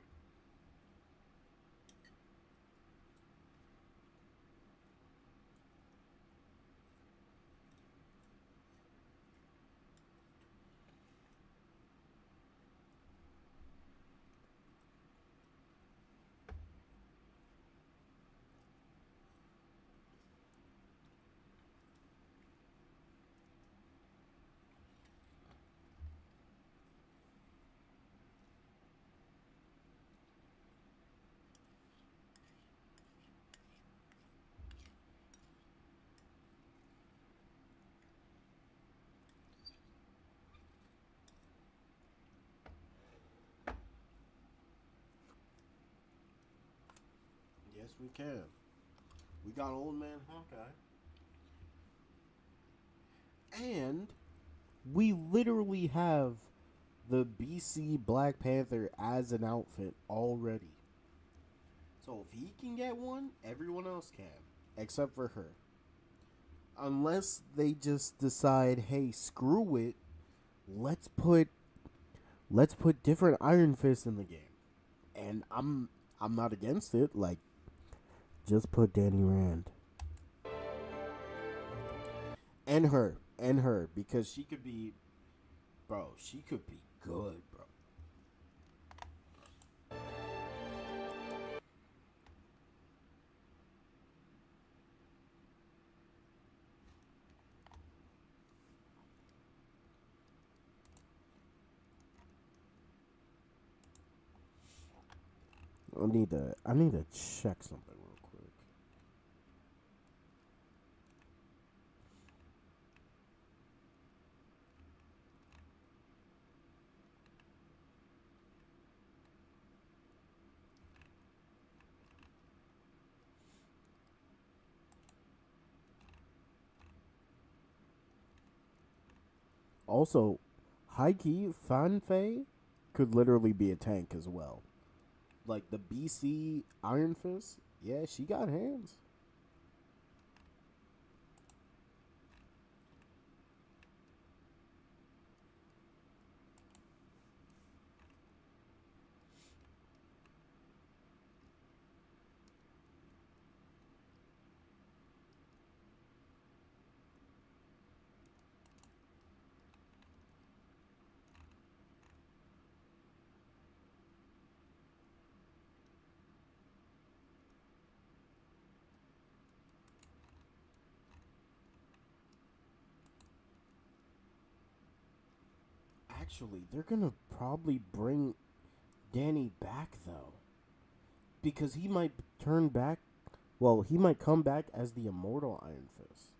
Speaker 10: Yes, we can. We got Old Man Hawkeye.
Speaker 1: And we literally have the BC Black Panther as an outfit already. So if he can get one, everyone else can, except for her. Unless they just decide, hey, screw it, let's put different Iron Fists in the game. And I'm not against it. Like, just put Danny Rand. And her, because she could be, bro, she could be good, bro. I need to check something real quick. Also, high key, Fan Fei could literally be a tank as well. Like the BC Iron Fist, yeah, she got hands. Actually, they're gonna probably bring Danny back though, because he might turn back. Well, he might come back as the immortal Iron Fist.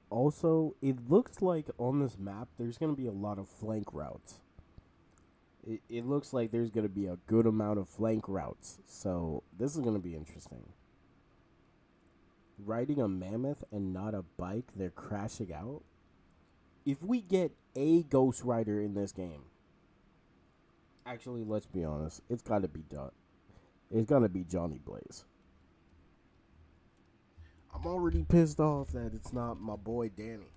Speaker 1: Also, it looks like on this map there's going to be a lot of flank routes. It looks like there's going to be a good amount of flank routes. So, this is going to be interesting. Riding a mammoth and not a bike, they're crashing out. If we get a Ghost Rider in this game, actually, let's be honest, it's got to be done. It's got to be Johnny Blaze. I'm already pissed off that it's not my boy Danny.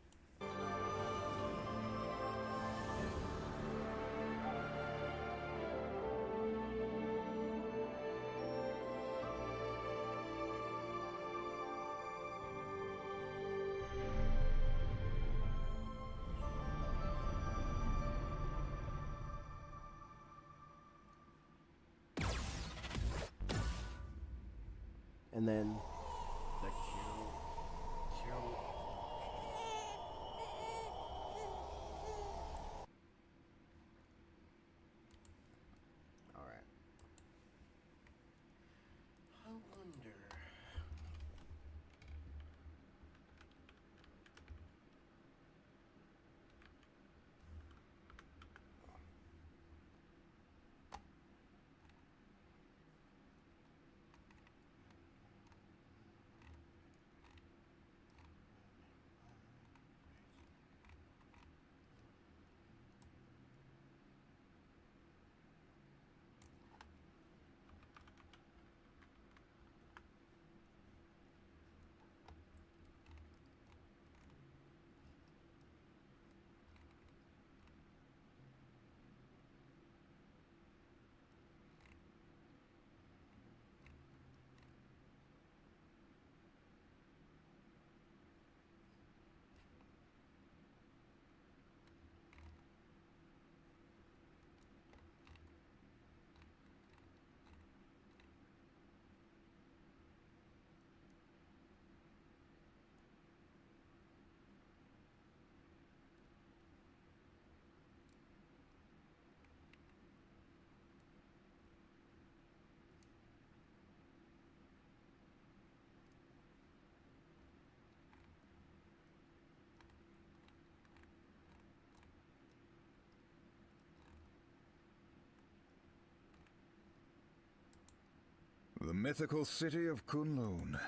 Speaker 1: And then the kill. All right. I wonder.
Speaker 11: The mythical city of Kunlun,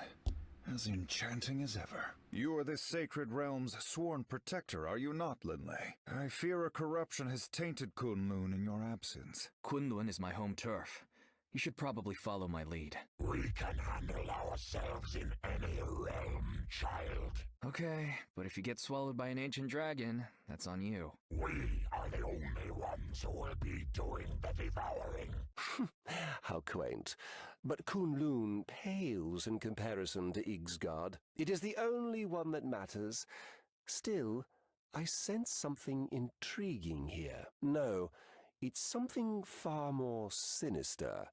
Speaker 11: as enchanting as ever. You are this sacred realm's sworn protector, are you not, Linley? I fear a corruption has tainted Kunlun in your absence.
Speaker 6: Kunlun is my home turf. You should probably follow my lead.
Speaker 12: We can handle ourselves in any realm, child.
Speaker 6: Okay, but if you get swallowed by an ancient dragon, that's on you.
Speaker 12: We are the only ones who will be doing the devouring.
Speaker 3: How quaint. But Kunlun pales in comparison to Ixgard. It is the only one that matters. Still, I sense something intriguing here. No, it's something far more sinister,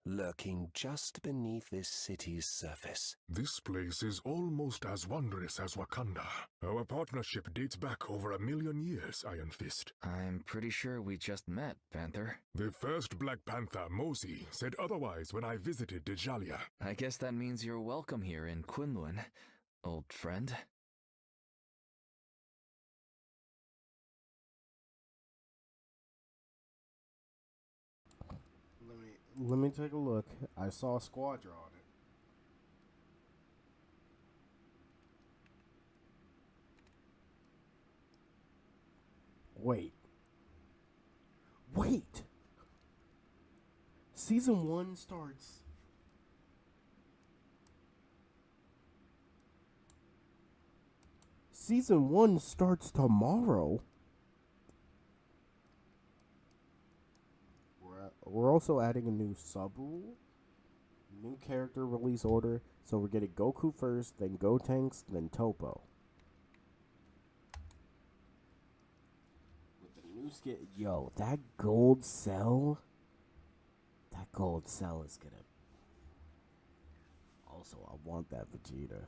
Speaker 3: lurking just beneath this city's surface.
Speaker 13: This place is almost as wondrous as Wakanda. Our partnership dates back over 1,000,000 years, Iron Fist.
Speaker 6: I'm pretty sure we just met, Banter.
Speaker 13: The first Black Panther, Mosey, said otherwise when I visited Djalia.
Speaker 6: I guess that means you're welcome here in Kunlun, old friend.
Speaker 1: Let me take a look. I saw a Squadra on it. Wait. Season 1 starts. Season 1 starts tomorrow. We're also adding a new sub-rule, new character release order, so we're getting Goku first, then Gotenks, then Toppo. With the new skin, yo, that gold cell is gonna... Also, I want that Vegeta.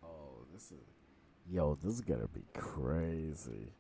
Speaker 1: Oh, this is gonna be crazy.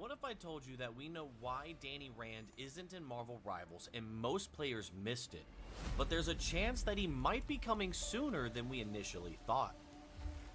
Speaker 14: What if I told you that we know why Danny Rand isn't in Marvel Rivals and most players missed it, but there's a chance that he might be coming sooner than we initially thought?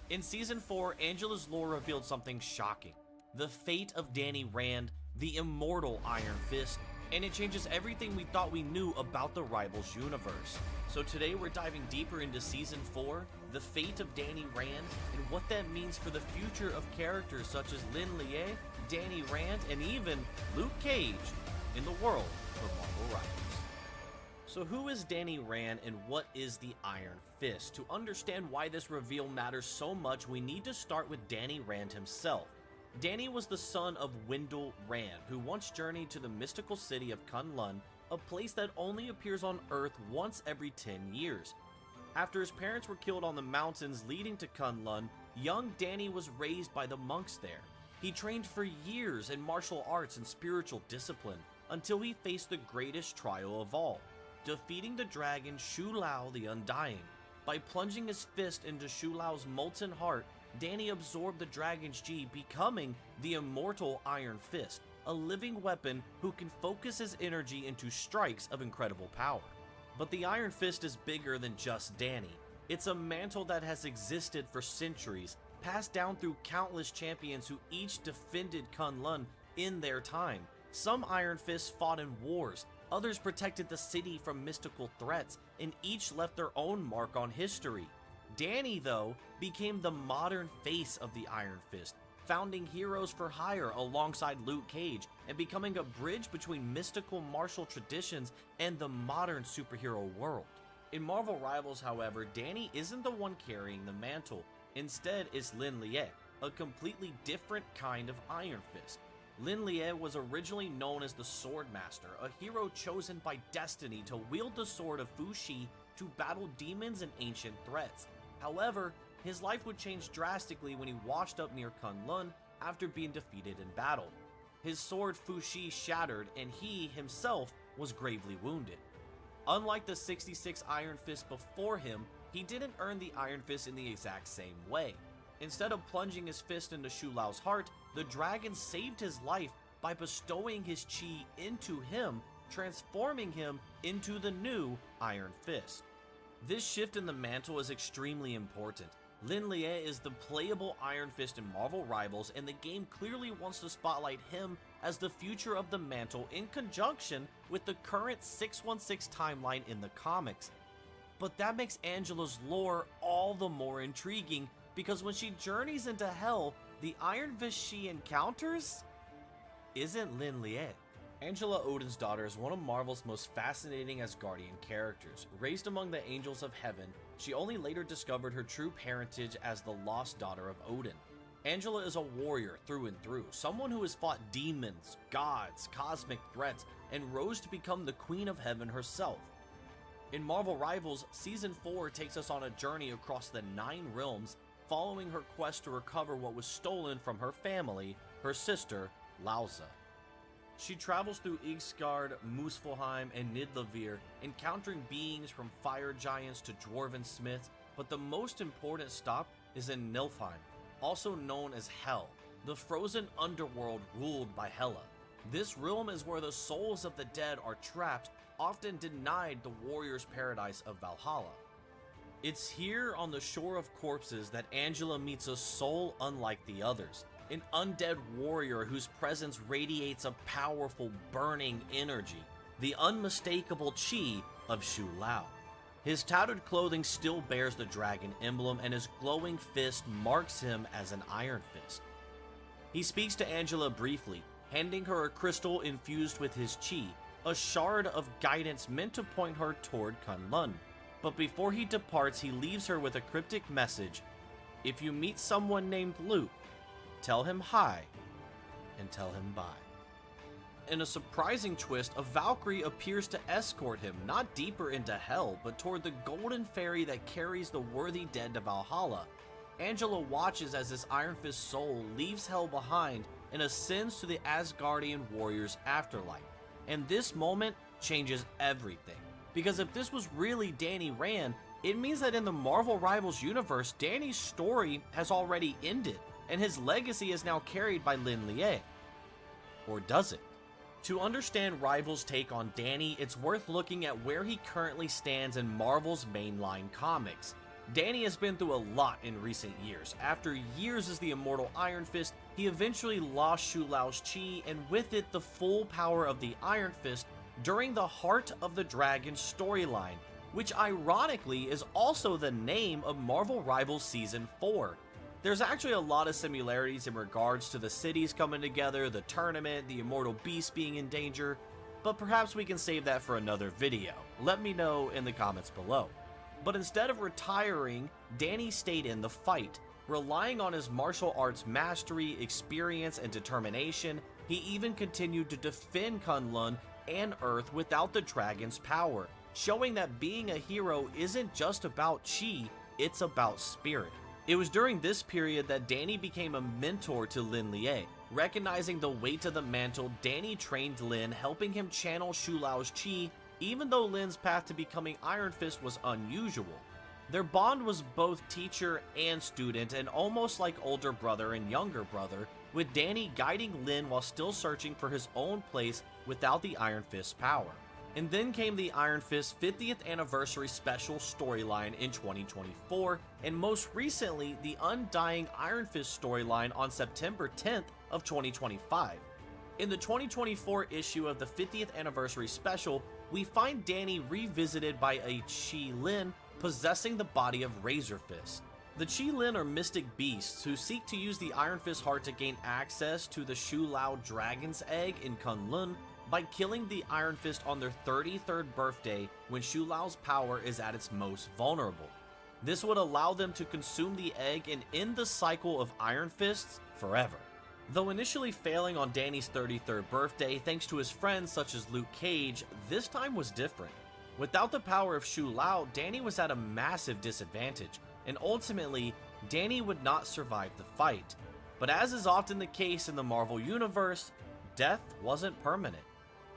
Speaker 14: In Season 4, Angela's lore revealed something shocking: the fate of Danny Rand, the immortal Iron Fist, and it changes everything we thought we knew about the Rivals universe. So today we're diving deeper into Season 4, the fate of Danny Rand, and what that means for the future of characters such as Lin Lie, Danny Rand, and even Luke Cage in the world of Marvel Rivals. So who is Danny Rand and what is the Iron Fist? To understand why this reveal matters so much, we need to start with Danny Rand himself. Danny was the son of Wendell Rand, who once journeyed to the mystical city of Kunlun, a place that only appears on Earth once every 10 years. After his parents were killed on the mountains leading to Kunlun, young Danny was raised by the monks there. He trained for years in martial arts and spiritual discipline until he faced the greatest trial of all, defeating the dragon Shu Lao the Undying. By plunging his fist into Shu Lao's molten heart, Danny absorbed the dragon's Ji, becoming the immortal Iron Fist, a living weapon who can focus his energy into strikes of incredible power. But the Iron Fist is bigger than just Danny. It's a mantle that has existed for centuries, passed down through countless champions who each defended Kunlun in their time. Some Iron Fists fought in wars, others protected the city from mystical threats, and each left their own mark on history. Danny, though, became the modern face of the Iron Fist, founding Heroes for Hire alongside Luke Cage, and becoming a bridge between mystical martial traditions and the modern superhero world. In Marvel Rivals, however, Danny isn't the one carrying the mantle. Instead, it's Lin Lie, a completely different kind of Iron Fist. Lin Lie was originally known as the Sword Master, a hero chosen by destiny to wield the sword of Fu Shi to battle demons and ancient threats. However, his life would change drastically when he washed up near Kunlun after being defeated in battle. His sword Fu Shi shattered and he himself was gravely wounded. Unlike the 66 Iron Fists before him, he didn't earn the Iron Fist in the exact same way. Instead of plunging his fist into Shu Lao's heart, the dragon saved his life by bestowing his chi into him, transforming him into the new Iron Fist. This shift in the mantle is extremely important. Lin Lie is the playable Iron Fist in Marvel Rivals, and the game clearly wants to spotlight him as the future of the mantle in conjunction with the current 616 timeline in the comics. But that makes Angela's lore all the more intriguing, because when she journeys into Hell, the Iron Fist she encounters isn't Lin Lie. Angela Odin's daughter is one of Marvel's most fascinating Asgardian characters. Raised among the angels of heaven, she only later discovered her true parentage as the lost daughter of Odin. Angela is a warrior through and through, someone who has fought demons, gods, cosmic threats, and rose to become the Queen of Heaven herself. In Marvel Rivals, Season 4 takes us on a journey across the 9 realms, following her quest to recover what was stolen from her family, her sister, Lausa. She travels through Yggsgard, Muspelheim, and Nidlavir, encountering beings from fire giants to dwarven smiths, but the most important stop is in Nilfheim, also known as Hell, the frozen underworld ruled by Hela. This realm is where the souls of the dead are trapped, often denied the warrior's paradise of Valhalla. It's here on the shore of corpses that Angela meets a soul unlike the others, an undead warrior whose presence radiates a powerful burning energy, the unmistakable chi of Shu Lao. His tattered clothing still bears the dragon emblem, and his glowing fist marks him as an Iron Fist. He speaks to Angela briefly, handing her a crystal infused with his chi, a shard of guidance meant to point her toward Kunlun. But before he departs, he leaves her with a cryptic message: if you meet someone named Luke, tell him hi, and tell him bye. In a surprising twist, a Valkyrie appears to escort him, not deeper into Hell, but toward the golden ferry that carries the worthy dead to Valhalla. Angela watches as this Iron Fist soul leaves Hell behind and ascends to the Asgardian warrior's afterlife. And this moment changes everything. Because if this was really Danny Rand, it means that in the Marvel Rivals universe, Danny's story has already ended, and his legacy is now carried by Lin Lie. Or does it? To understand Rivals' take on Danny, it's worth looking at where he currently stands in Marvel's mainline comics. Danny has been through a lot in recent years. After years as the immortal Iron Fist, he eventually lost Shu Lao's chi, and with it the full power of the Iron Fist during the Heart of the Dragon storyline, which ironically is also the name of Marvel Rivals Season 4. There's actually a lot of similarities in regards to the cities coming together, the tournament, the immortal beast being in danger, but perhaps we can save that for another video. Let me know in the comments below. But instead of retiring, Danny stayed in the fight. Relying on his martial arts mastery, experience, and determination, he even continued to defend Kunlun and Earth without the dragon's power, showing that being a hero isn't just about chi, it's about spirit. It was during this period that Danny became a mentor to Lin Lie. Recognizing the weight of the mantle, Danny trained Lin, helping him channel Shu Lao's chi, even though Lin's path to becoming Iron Fist was unusual. Their bond was both teacher and student, and almost like older brother and younger brother, with Danny guiding Lin while still searching for his own place without the Iron Fist's power. And then came the Iron Fist 50th Anniversary Special storyline in 2024, and most recently, the Undying Iron Fist storyline on September 10th of 2025. In the 2024 issue of the 50th Anniversary Special, we find Danny revisited by a Chi Lin possessing the body of Razor Fist. The Chi Lin are mystic beasts who seek to use the Iron Fist heart to gain access to the Shu Lao Dragon's Egg in Kunlun by killing the Iron Fist on their 33rd birthday when Shu Lao's power is at its most vulnerable. This would allow them to consume the egg and end the cycle of Iron Fists forever. Though initially failing on Danny's 33rd birthday thanks to his friends such as Luke Cage, this time was different. Without the power of Shu Lao, Danny was at a massive disadvantage, and ultimately, Danny would not survive the fight. But as is often the case in the Marvel Universe, death wasn't permanent.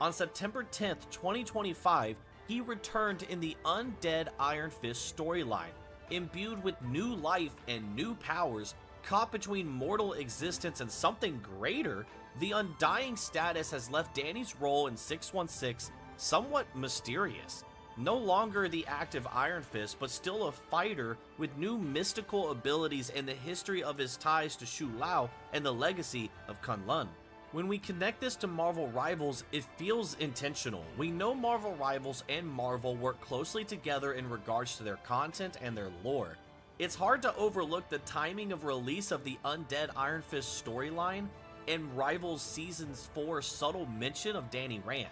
Speaker 14: On September 10th, 2025, he returned in the Undead Iron Fist storyline, imbued with new life and new powers. Caught between mortal existence and something greater, the Undying status has left Danny's role in 616 somewhat mysterious. No longer the active Iron Fist, but still a fighter with new mystical abilities and the history of his ties to Shu Lao and the legacy of Kunlun. When we connect this to Marvel Rivals, it feels intentional. We know Marvel Rivals and Marvel work closely together in regards to their content and their lore. It's hard to overlook the timing of release of the Undead Iron Fist storyline and Rivals Season 4's subtle mention of Danny Rand.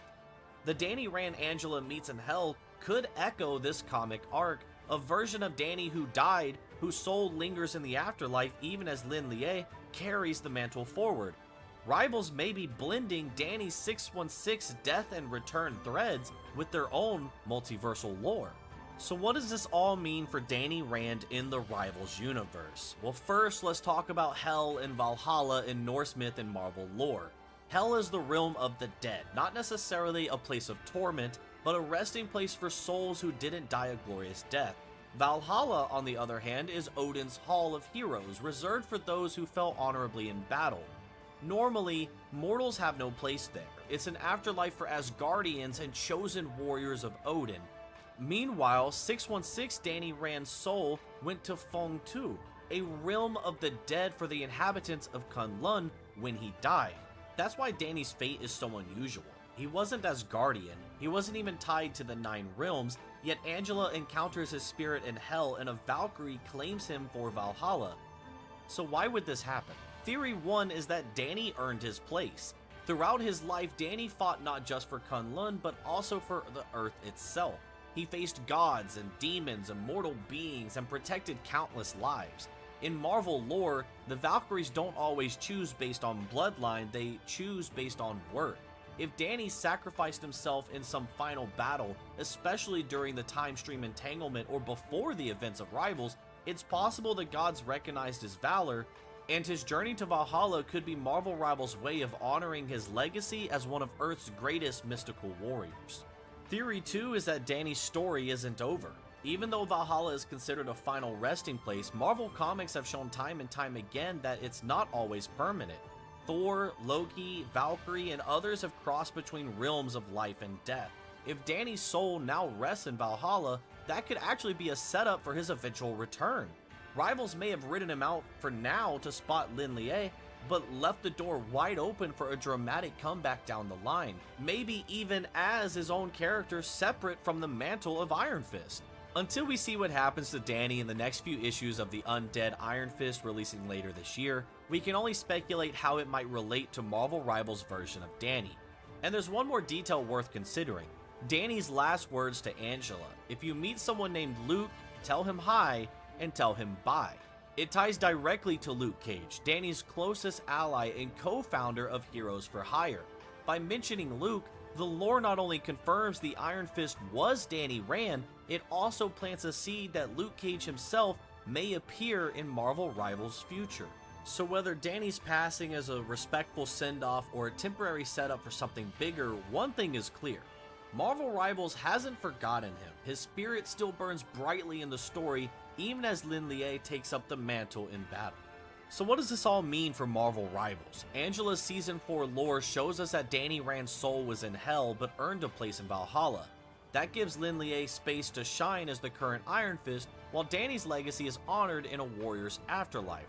Speaker 14: The Danny Rand Angela meets in Hell could echo this comic arc, a version of Danny who died, whose soul lingers in the afterlife even as Lin Lie carries the mantle forward. Rivals may be blending Danny's 616 death and return threads with their own multiversal lore. So what does this all mean for Danny Rand in the Rivals universe? Well, first let's talk about Hell and Valhalla in Norse myth and Marvel lore. Hell is the realm of the dead, not necessarily a place of torment, but a resting place for souls who didn't die a glorious death. Valhalla, on the other hand, is Odin's Hall of Heroes, reserved for those who fell honorably in battle. Normally, mortals have no place there. It's an afterlife for Asgardians and chosen warriors of Odin. Meanwhile, 616 Danny Rand's soul went to Feng Tu, a realm of the dead for the inhabitants of Kunlun when he died. That's why Danny's fate is so unusual. He wasn't Asgardian, he wasn't even tied to the 9 realms, yet Angela encounters his spirit in Hell and a Valkyrie claims him for Valhalla. So why would this happen? Theory 1 is that Danny earned his place. Throughout his life, Danny fought not just for Kunlun, but also for the Earth itself. He faced gods and demons, immortal beings, and protected countless lives. In Marvel lore, the Valkyries don't always choose based on bloodline, they choose based on worth. If Danny sacrificed himself in some final battle, especially during the time stream entanglement or before the events of Rivals, it's possible the gods recognized his valor, and his journey to Valhalla could be Marvel Rivals' way of honoring his legacy as one of Earth's greatest mystical warriors. Theory 2 is that Danny's story isn't over. Even though Valhalla is considered a final resting place, Marvel Comics have shown time and time again that it's not always permanent. Thor, Loki, Valkyrie, and others have crossed between realms of life and death. If Danny's soul now rests in Valhalla, that could actually be a setup for his eventual return. Rivals may have written him out for now to spot Lin Lie, but left the door wide open for a dramatic comeback down the line, maybe even as his own character separate from the mantle of Iron Fist. Until we see what happens to Danny in the next few issues of the Undead Iron Fist releasing later this year, we can only speculate how it might relate to Marvel Rivals' version of Danny. And there's one more detail worth considering. Danny's last words to Angela: if you meet someone named Luke, tell him hi and tell him bye. It ties directly to Luke Cage, Danny's closest ally and co-founder of Heroes for Hire. By mentioning Luke, the lore not only confirms the Iron Fist was Danny Rand, it also plants a seed that Luke Cage himself may appear in Marvel Rivals' future. So whether Danny's passing is a respectful send-off or a temporary setup for something bigger, one thing is clear. Marvel Rivals hasn't forgotten him. His spirit still burns brightly in the story, even as Lin Lie takes up the mantle in battle. So what does this all mean for Marvel Rivals? Angela's Season 4 lore shows us that Danny Rand's soul was in Hell but earned a place in Valhalla. That gives Lin Lie space to shine as the current Iron Fist, while Danny's legacy is honored in a warrior's afterlife.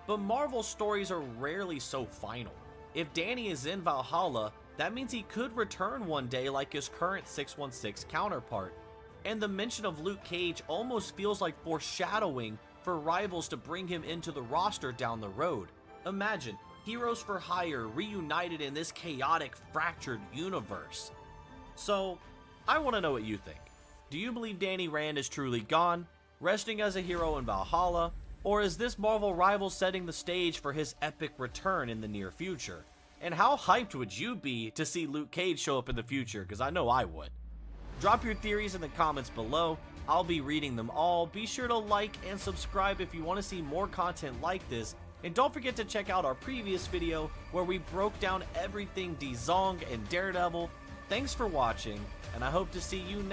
Speaker 14: But Marvel stories are rarely so final. If Danny is in Valhalla, that means he could return one day like his current 616 counterpart. And the mention of Luke Cage almost feels like foreshadowing for Rivals to bring him into the roster down the road. Imagine, Heroes for Hire reunited in this chaotic, fractured universe. So, I want to know what you think. Do you believe Danny Rand is truly gone, resting as a hero in Valhalla, or is this Marvel Rivals setting the stage for his epic return in the near future? And how hyped would you be to see Luke Cage show up in the future? Because I know I would. Drop your theories in the comments below. I'll be reading them all. Be sure to like and subscribe if you want to see more content like this. And don't forget to check out our previous video where we broke down everything Dezong and Daredevil. Thanks for watching, and I hope to see you next.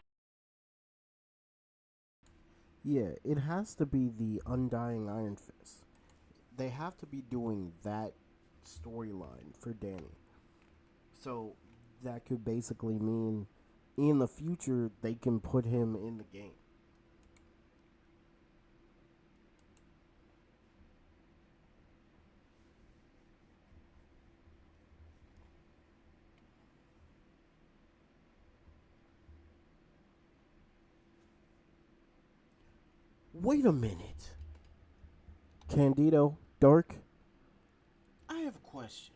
Speaker 1: Yeah, it has to be the Undying Iron Fist. They have to be doing that storyline for Danny. So that could basically mean in the future they can put him in the game. Wait a minute. Candido, Dark, I have a question.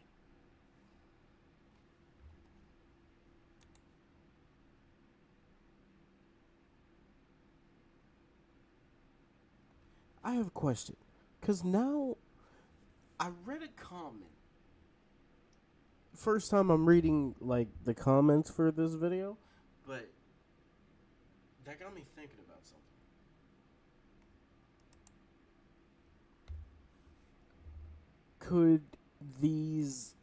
Speaker 1: I have a question. Because now I read a comment. First time I'm reading like the comments for this video, but that got me thinking about something. Could these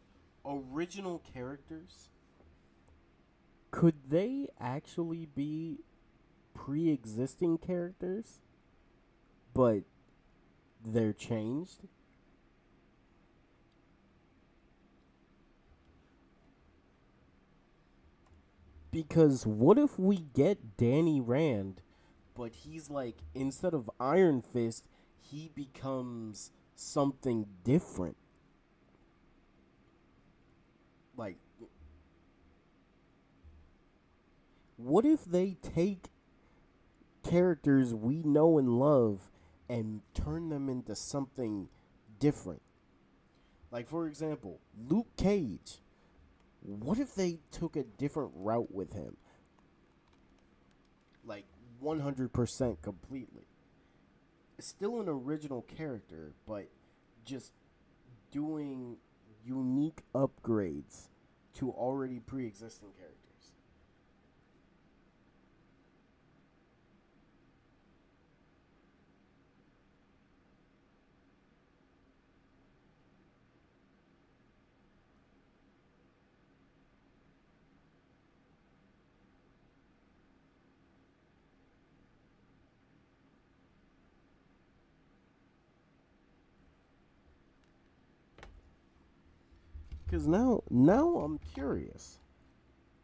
Speaker 1: original characters, could they actually be pre-existing characters, but they're changed? Because what if we get Danny Rand, but he's like, instead of Iron Fist, he becomes something different? Like, what if they take characters we know and love and turn them into something different? Like, for example, Luke Cage. What if they took a different route with him? Like, 100% completely. Still an original character, but just doing unique upgrades to already pre-existing characters. Because now I'm curious.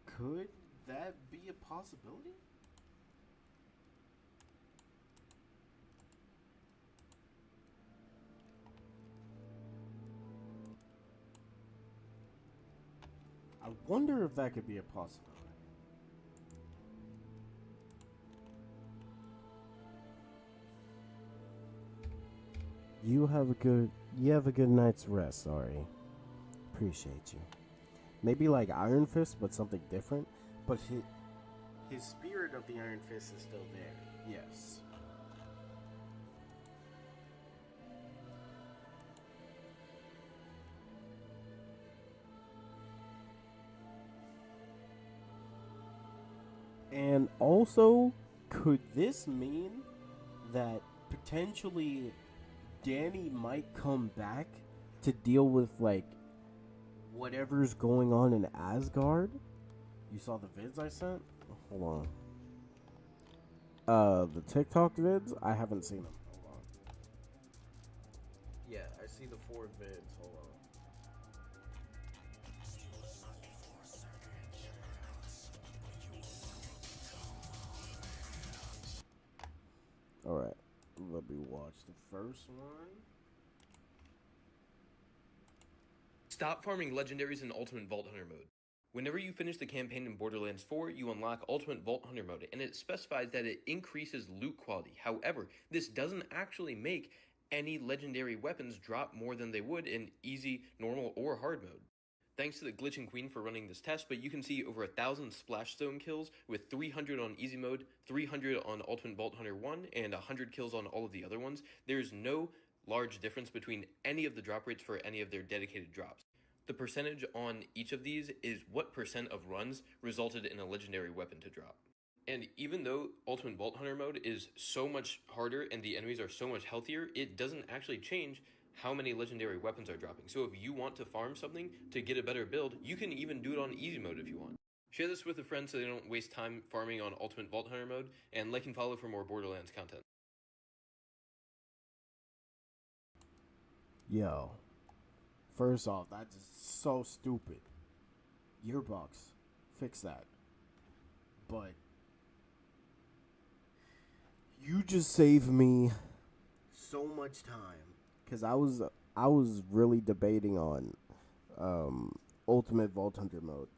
Speaker 1: Could that be a possibility? I wonder if that could be a possibility. You have a good night's rest, Ari. Appreciate you. Maybe like Iron Fist, but something different. But his spirit of the Iron Fist is still there. Yes. And also, could this mean that potentially Danny might come back to deal with like whatever's going on in Asgard? You saw the vids I sent? Hold on. The TikTok vids? I haven't seen them. Hold on. Yeah, I see the 4 vids. Hold on. Alright, let me watch the first one.
Speaker 15: Stop farming legendaries in Ultimate Vault Hunter mode. Whenever you finish the campaign in Borderlands 4, you unlock Ultimate Vault Hunter mode, and it specifies that it increases loot quality. However, this doesn't actually make any legendary weapons drop more than they would in easy, normal, or hard mode. Thanks to the Glitching Queen for running this test, but you can see over 1,000 Splash Zone kills with 300 on easy mode, 300 on Ultimate Vault Hunter 1, and 100 kills on all of the other ones. There's no large difference between any of the drop rates for any of their dedicated drops. The percentage on each of these is what percent of runs resulted in a legendary weapon to drop. And even though Ultimate Vault Hunter mode is so much harder and the enemies are so much healthier, it doesn't actually change how many legendary weapons are dropping. So if you want to farm something to get a better build, you can even do it on easy mode if you want. Share this with a friend so they don't waste time farming on Ultimate Vault Hunter mode, and like and follow for more Borderlands content.
Speaker 1: Yo. First off, that's so stupid. Yearbox. Fix that. But you just saved me so much time. Cause I was really debating on Ultimate Vault Hunter mode.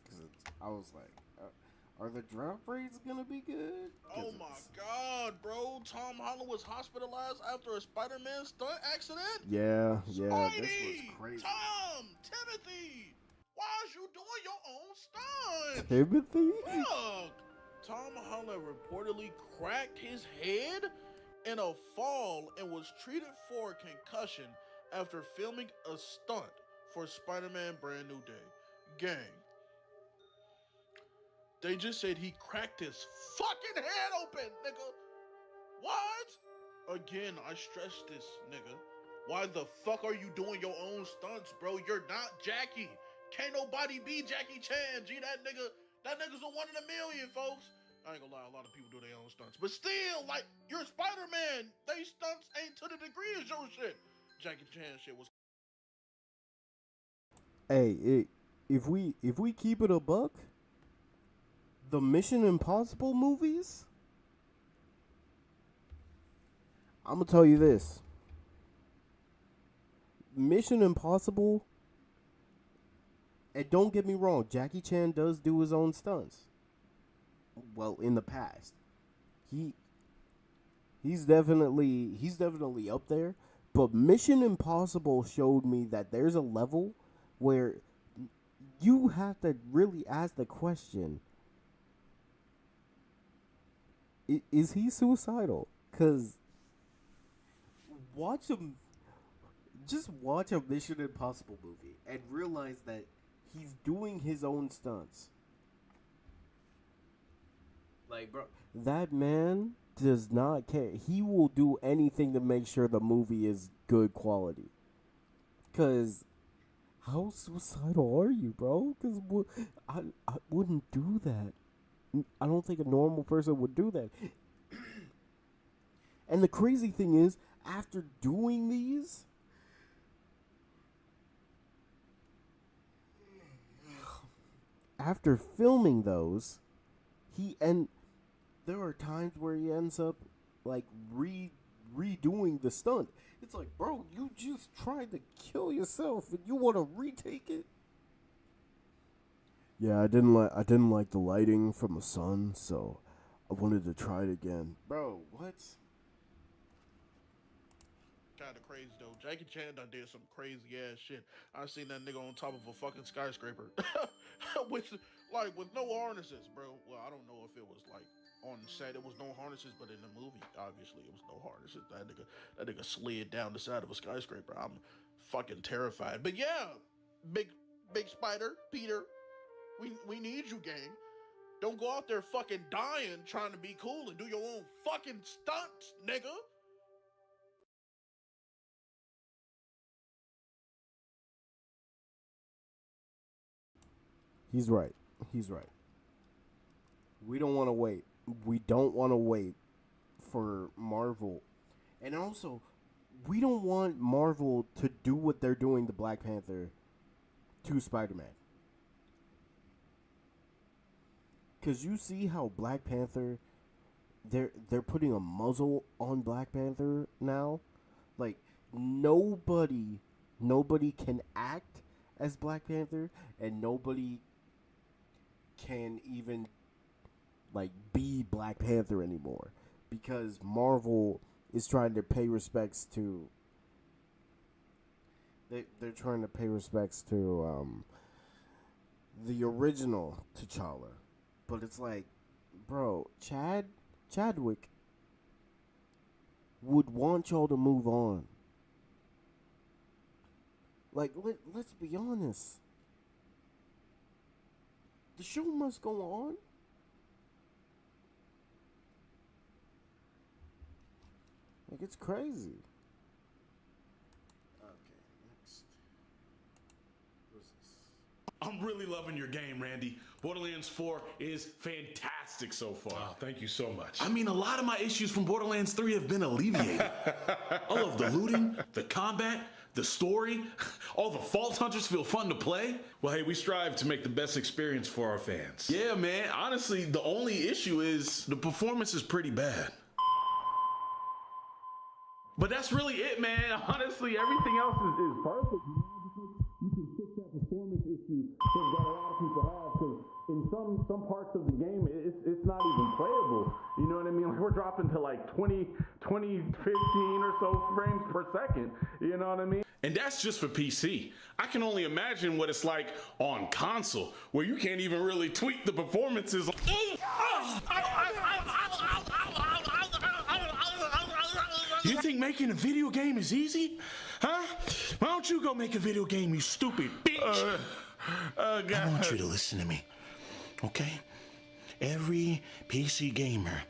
Speaker 1: Cause I was like, are the drop rates gonna be good?
Speaker 7: Oh my god, bro! Tom Holland was hospitalized after a Spider-Man stunt accident.
Speaker 1: Yeah,
Speaker 7: Spidey,
Speaker 1: this was crazy.
Speaker 7: Tom, Timothy, why is you doing your own stunt?
Speaker 1: Timothy?
Speaker 7: Fuck! Tom Holland reportedly cracked his head in a fall and was treated for concussion after filming a stunt for Spider-Man Brand New Day. Gang. They just said he cracked his fucking head open, nigga. What? Again, I stress this, nigga. Why the fuck are you doing your own stunts, bro? You're not Jackie. Can't nobody be Jackie Chan. G, that nigga's a 1 in a million, folks. I ain't gonna lie, a lot of people do their own stunts. But still, like, you're Spider-Man. They stunts ain't to the degree of your shit. Jackie Chan shit was...
Speaker 1: Hey, if we keep it a buck, the Mission Impossible movies, I'm gonna tell you this. Mission Impossible, and don't get me wrong, Jackie Chan does do his own stunts. Well, in the past. He's definitely up there, but Mission Impossible showed me that there's a level where you have to really ask the question, is he suicidal? Because just watch a Mission Impossible movie and realize that he's doing his own stunts. Like, bro, that man does not care. He will do anything to make sure the movie is good quality. Because how suicidal are you, bro? Because I wouldn't do that. I don't think a normal person would do that. And the crazy thing is, after doing these, after filming those, there are times where he ends up like redoing the stunt. It's like, bro, you just tried to kill yourself and you want to retake it? Yeah, I didn't like the lighting from the sun, so I wanted to try it again. Bro, what?
Speaker 16: Kind of crazy though. Jackie Chan done did some crazy ass shit. I seen that nigga on top of a fucking skyscraper, with no harnesses, bro. Well, I don't know if it was like on set. It was no harnesses, but in the movie, obviously, it was no harnesses. That nigga slid down the side of a skyscraper. I'm fucking terrified. But yeah, big spider, Peter. We need you, gang. Don't go out there fucking dying trying to be cool and do your own fucking stunts, nigga.
Speaker 1: He's right. We don't want to wait. We don't want to wait for Marvel. And also, we don't want Marvel to do what they're doing to Black Panther to Spider-Man. Because you see how Black Panther, they're putting a muzzle on Black Panther now. Like, nobody can act as Black Panther, and nobody can even like be Black Panther anymore, because Marvel is trying to pay respects to they're trying to pay respects to the original T'Challa. But it's like, bro, Chadwick would want y'all to move on. Like, let's be honest. The show must go on. Like, it's crazy.
Speaker 16: Okay, next. What's this?
Speaker 17: I'm really loving your game, Randy. Borderlands 4 is fantastic so far.
Speaker 13: Oh, thank you so much.
Speaker 17: I mean, a lot of my issues from Borderlands 3 have been alleviated. I love the looting, the combat, the story. All the Vault Hunters feel fun to play.
Speaker 13: Well, hey, we strive to make the best experience for our fans.
Speaker 17: Yeah, man. Honestly, the only issue is the performance is pretty bad. But that's really it, man. Honestly, everything else is perfect. You can fix that performance issue that a lot of people have, because in some parts of the game, it's not even playable. You know what I mean? Like, we're dropping to like 20, 15 or so frames per second. You know what I mean? And that's just for PC. I can only imagine what it's like on console, where you can't even really tweak the performances. You think making a video game is easy? Huh? Why don't you go make a video game, you stupid bitch?
Speaker 16: I want you to listen to me, okay? Every PC gamer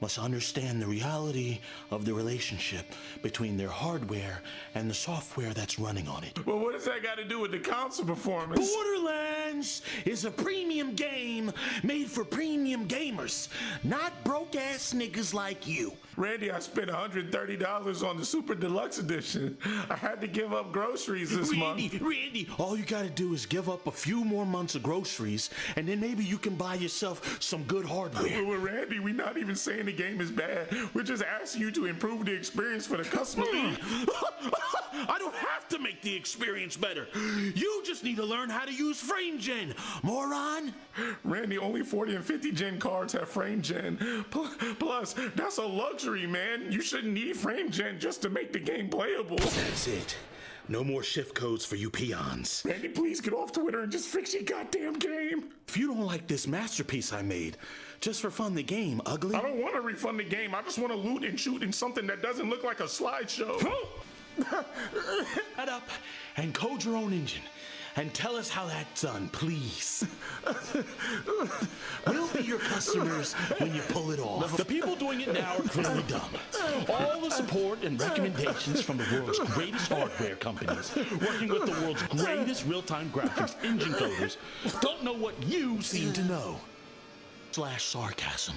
Speaker 16: must understand the reality of the relationship between their hardware and the software that's running on it.
Speaker 17: Well, what does that got to do with the console performance?
Speaker 16: Borderlands is a premium game made for premium gamers, not broke-ass niggas like you.
Speaker 17: Randy, I spent $130 on the Super Deluxe Edition. I had to give up groceries this month.
Speaker 16: Randy, all you gotta do is give up a few more months of groceries, and then maybe you can buy yourself some good hardware.
Speaker 17: Well, Randy, we're not even saying the game is bad. We're just asking you to improve the experience for the customer.
Speaker 16: I don't have to make the experience better. You just need to learn how to use frame gen, moron.
Speaker 17: Randy, only 40 and 50 gen cards have frame gen. Plus, that's a luxury, man. You shouldn't need frame gen just to make the game playable.
Speaker 16: That's it. No more shift codes for you peons.
Speaker 17: Randy, please get off Twitter and just fix your goddamn game.
Speaker 16: If you don't like this masterpiece I made, just refund the game, ugly.
Speaker 17: I don't want to refund the game. I just want to loot and shoot in something that doesn't look like a slideshow.
Speaker 16: Shut up and code your own engine. And tell us how that's done, please. We'll be your customers when you pull it off. The people doing it now are clearly dumb. All the support and recommendations from the world's greatest hardware companies, working with the world's greatest real-time graphics engine coders, don't know what you seem to know. /sarcasm.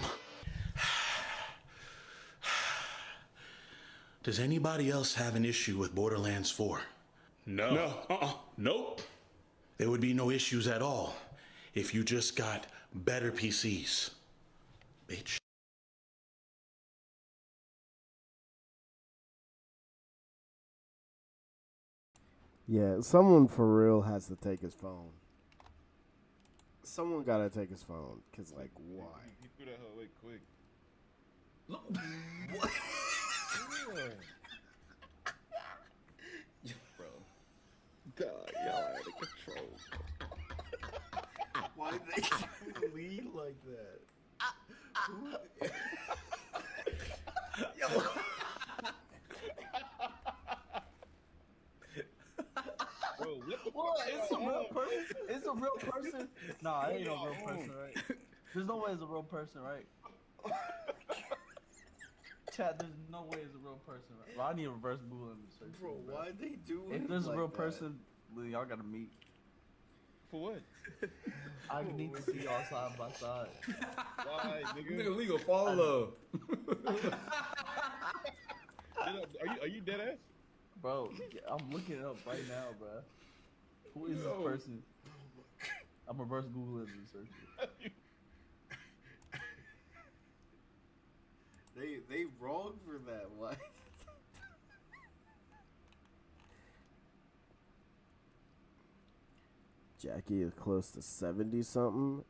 Speaker 16: Does anybody else have an issue with Borderlands 4?
Speaker 17: No.
Speaker 16: Nope. There would be no issues at all
Speaker 18: if you just got better PCs, bitch.
Speaker 1: Yeah, someone for real has to take his phone. Someone gotta take his phone, cause like, why?
Speaker 19: He threw that hoe away quick.
Speaker 6: What?
Speaker 19: Bro. God, y'all out of control.
Speaker 10: Why did they lead like that?
Speaker 6: Yo.
Speaker 19: Bro,
Speaker 20: What? It's a real person? It's a real person? Nah, it ain't no real person, right? There's no way it's a real person, right? Chat, there's no way it's a real person, right? Well, I need a reverse Boolean search.
Speaker 10: Bro, why'd they do it
Speaker 20: If there's
Speaker 10: like
Speaker 20: a real
Speaker 10: that?
Speaker 20: person, y'all gotta meet.
Speaker 19: For what?
Speaker 20: I need to see y'all side by side.
Speaker 19: Why, nigga?
Speaker 9: Nigga, we gonna follow.
Speaker 19: Are you dead ass?
Speaker 20: Bro, I'm looking it up right now, bro. Who is this person? I'm reverse Googling and searching.
Speaker 10: They wrong for that. What?
Speaker 1: Jackie is close to 70 something.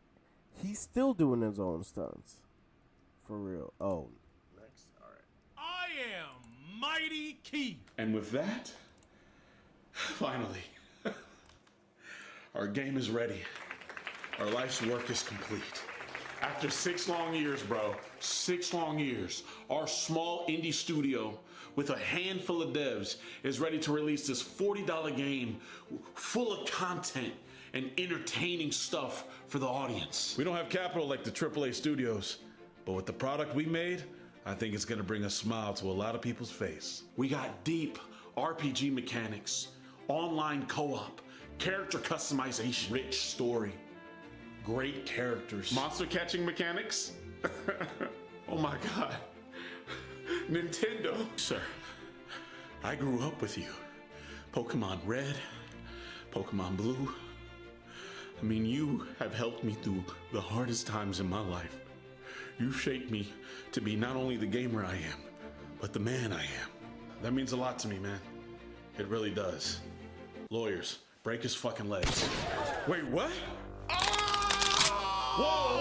Speaker 1: He's still doing his own stunts. For real. Oh, next. All right.
Speaker 21: I am Mighty Keith.
Speaker 18: And with that, finally, our game is ready. Our life's work is complete. After 6 long years, bro, 6 long years, our small indie studio with a handful of devs is ready to release this $40 game full of content and entertaining stuff for the audience. We don't have capital like the AAA studios, but with the product we made, I think it's gonna bring a smile to a lot of people's face. We got deep RPG mechanics, online co-op, character customization, rich story, great characters, monster catching mechanics. Oh my God. Nintendo. Sir, I grew up with you. Pokemon Red, Pokemon Blue. I mean, you have helped me through the hardest times in my life. You've shaped me to be not only the gamer I am, but the man I am. That means a lot to me, man. It really does. Lawyers, break his fucking legs. Wait, what? Whoa!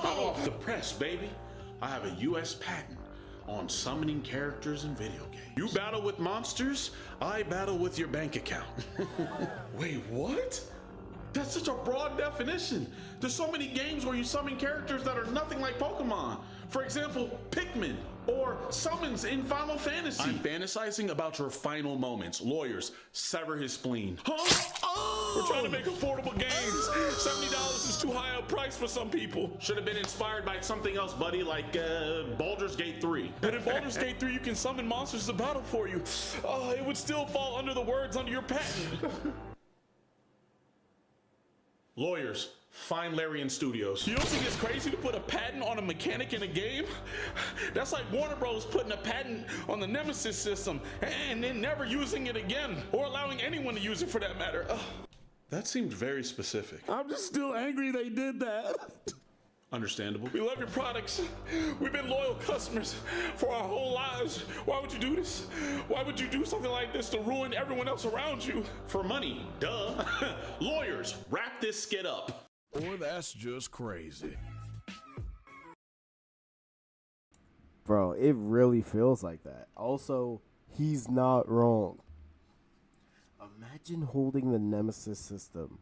Speaker 18: I'm off the press, baby. I have a U.S. patent on summoning characters in video games. You battle with monsters, I battle with your bank account. Wait, what? That's such a broad definition. There's so many games where you summon characters that are nothing like Pokemon. For example, Pikmin or summons in Final Fantasy. I'm fantasizing about your final moments. Lawyers, sever his spleen. Huh? We're trying to make affordable games. $70 is too high a price for some people. Should have been inspired by something else, buddy, like Baldur's Gate 3. But in Baldur's Gate 3, you can summon monsters to battle for you. It would still fall under the words under your patent. Lawyers, find Larian Studios. You don't think it's crazy to put a patent on a mechanic in a game? That's like Warner Bros. Putting a patent on the Nemesis system and then never using it again, or allowing anyone to use it for that matter. That seemed very specific. I'm just still angry they did that. Understandable. We love your products. We've been loyal customers for our whole lives. Why would you do this? Why would you do something like this to ruin everyone else around you? For money, duh. Lawyers, wrap this skit up.
Speaker 12: Or that's just crazy.
Speaker 1: Bro, it really feels like that. Also, he's not wrong. Imagine holding the Nemesis system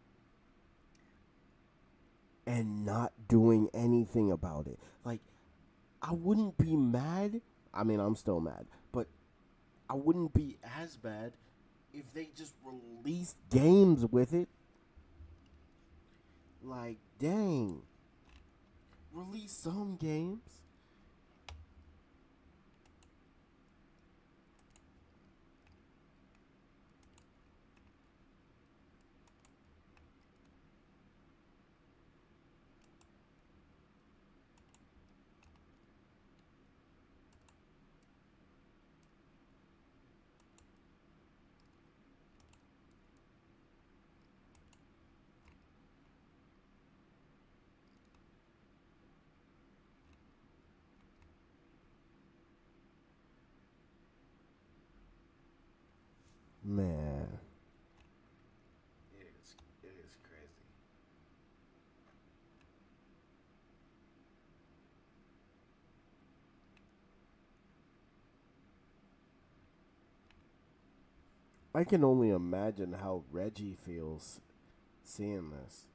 Speaker 1: and not doing anything about it. Like, I wouldn't be mad. I mean, I'm still mad, but I wouldn't be as bad if they just released games with it. Like, dang. Release some games. Man.
Speaker 6: It is crazy.
Speaker 1: I can only imagine how Reggie feels seeing this.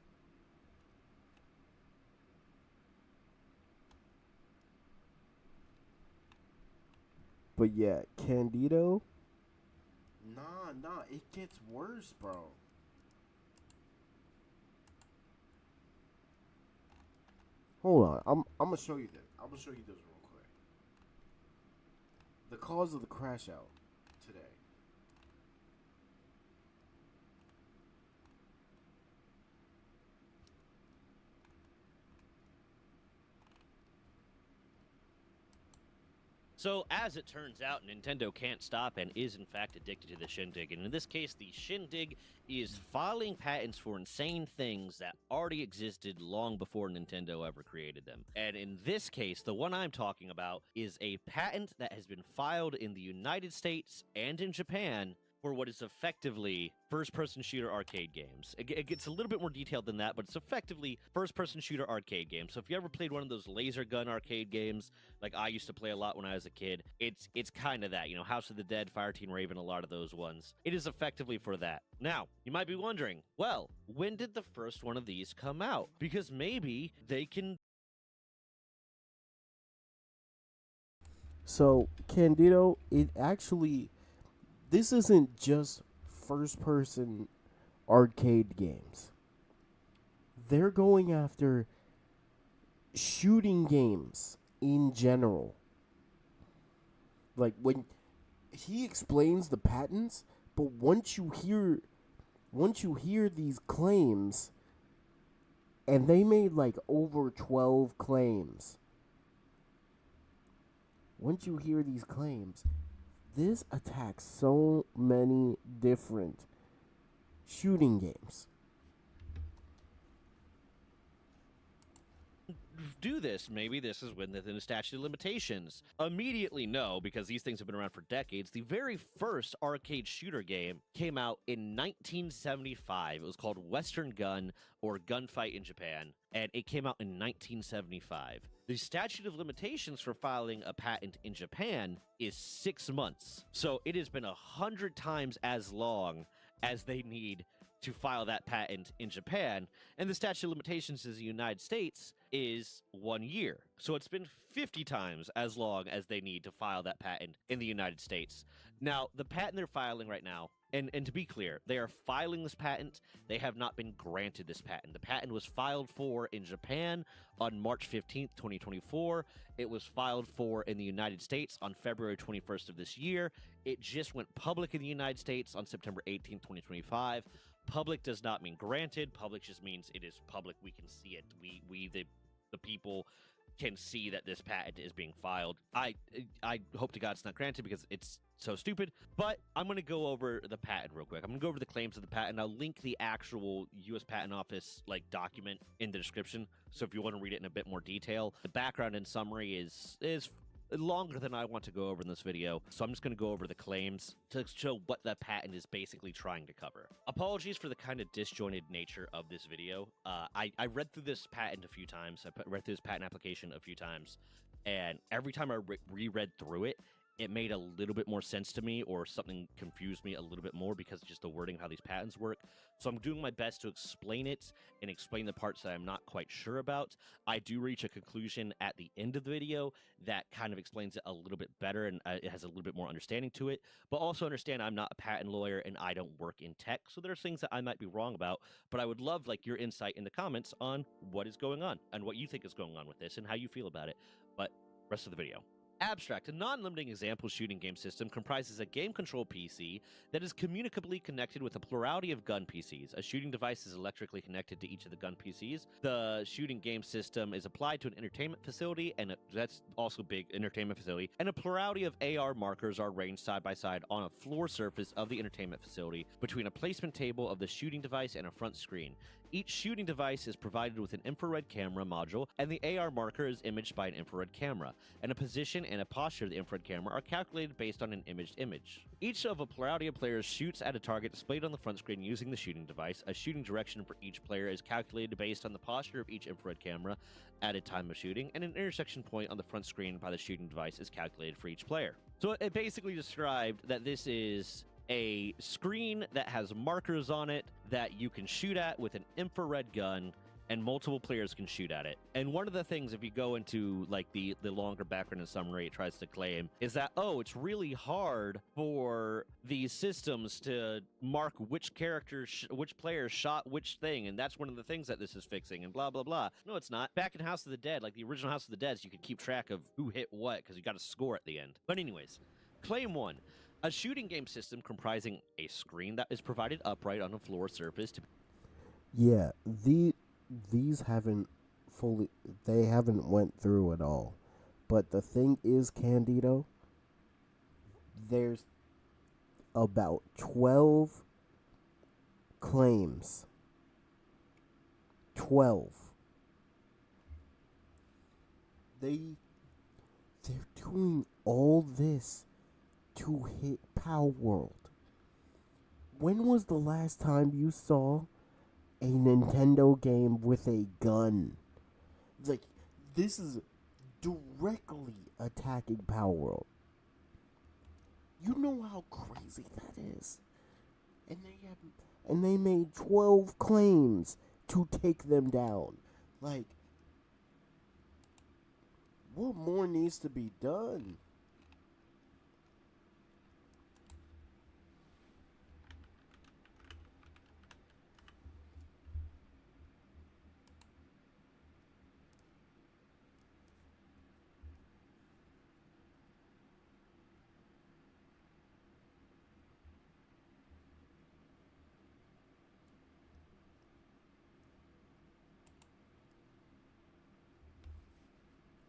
Speaker 1: But yeah, Candido. Nah, it gets worse, bro. Hold on, I'm gonna show you this. I'm gonna show you this real quick. The cause of the crash out today.
Speaker 2: So, as it turns out, Nintendo can't stop and is in fact addicted to the shindig. And in this case, the shindig is filing patents for insane things that already existed long before Nintendo ever created them. And in this case, the one I'm talking about is a patent that has been filed in the United States and in Japan for what is effectively first-person shooter arcade games. It gets a little bit more detailed than that, but it's effectively first-person shooter arcade games. So if you ever played one of those laser gun arcade games, like I used to play a lot when I was a kid, it's kind of that, you know, House of the Dead, Fireteam Raven, a lot of those ones. It is effectively for that. Now, you might be wondering, well, when did the first one of these come out? Because maybe they can...
Speaker 1: So, Candido, it actually, this isn't just first person arcade games. They're going after shooting games in general. Like when he explains the patents, but once you hear these claims, and they made like over 12 claims. Once you hear these claims, this attacks so many different shooting games.
Speaker 2: do this, maybe this is within the statute of limitations. Immediately, no, because these things have been around for decades. The very first arcade shooter game came out in 1975. It was called Western Gun, or Gunfight in Japan, and it came out in 1975. The statute of limitations for filing a patent in Japan is 6 months. So it has been 100 times as long as they need to file that patent in Japan, and the statute of limitations in the United States is 1 year. So it's been 50 times as long as they need to file that patent in the United States. Now, the patent they're filing right now, and to be clear, they are filing this patent. They have not been granted this patent. The patent was filed for in Japan on March 15th, 2024. It was filed for in the United States on February 21st of this year. It just went public in the United States on September 18th, 2025. Public does not mean granted. Public just means it is public. We can see it. We the people can see that this patent is being filed. I hope to God it's not granted because it's so stupid, but I'm going to go over the patent real quick. I'm going to go over the claims of the patent. I'll link the actual U.S. Patent Office document in the description, so if you want to read it in a bit more detail. The background and summary is longer than I want to go over in this video, so I'm just going to go over the claims to show what the patent is basically trying to cover. Apologies for the kind of disjointed nature of this video. I read through this patent a few times. I read through this patent application a few times, and every time I reread through it, it made a little bit more sense to me, or something confused me a little bit more because of just the wording of how these patents work. So I'm doing my best to explain it and explain the parts that I'm not quite sure about. I do reach a conclusion at the end of the video that kind of explains it a little bit better, and it has a little bit more understanding to it. But also understand I'm not a patent lawyer and I don't work in tech, so there's things that I might be wrong about. But I would love your insight in the comments on what is going on and what you think is going on with this and how you feel about it. But rest of the video. Abstract, a non-limiting example shooting game system, comprises a game control PC that is communicably connected with a plurality of gun PCs. A shooting device is electrically connected to each of the gun PCs. The shooting game system is applied to an entertainment facility, and that's also big, entertainment facility, and a plurality of AR markers are arranged side by side on a floor surface of the entertainment facility between a placement table of the shooting device and a front screen. Each shooting device is provided with an infrared camera module, and the AR marker is imaged by an infrared camera, and a position and a posture of the infrared camera are calculated based on an imaged image. Each of a plurality of players shoots at a target displayed on the front screen using the shooting device. A shooting direction for each player is calculated based on the posture of each infrared camera at a time of shooting, and an intersection point on the front screen by the shooting device is calculated for each player. So it basically described that this is a screen that has markers on it that you can shoot at with an infrared gun, and multiple players can shoot at it. And one of the things, if you go into like the longer background and summary, it tries to claim is that, oh, it's really hard for these systems to mark which characters, which players shot which thing, and that's one of the things that this is fixing, and blah, blah, blah. No, it's not. Back in House of the Dead, like the original House of the Dead, you could keep track of who hit what, because you got a score at the end. But anyways, claim 1. A shooting game system comprising a screen that is provided upright on a floor surface to...
Speaker 1: Yeah, these haven't fully, they haven't went through it all. But the thing is, Candido, there's about 12 claims. 12. They're doing all this to hit Power World. When was the last time you saw a Nintendo game with a gun? Like, this is directly attacking Power World. You know how crazy that is. And they made 12 claims to take them down. Like, what more needs to be done?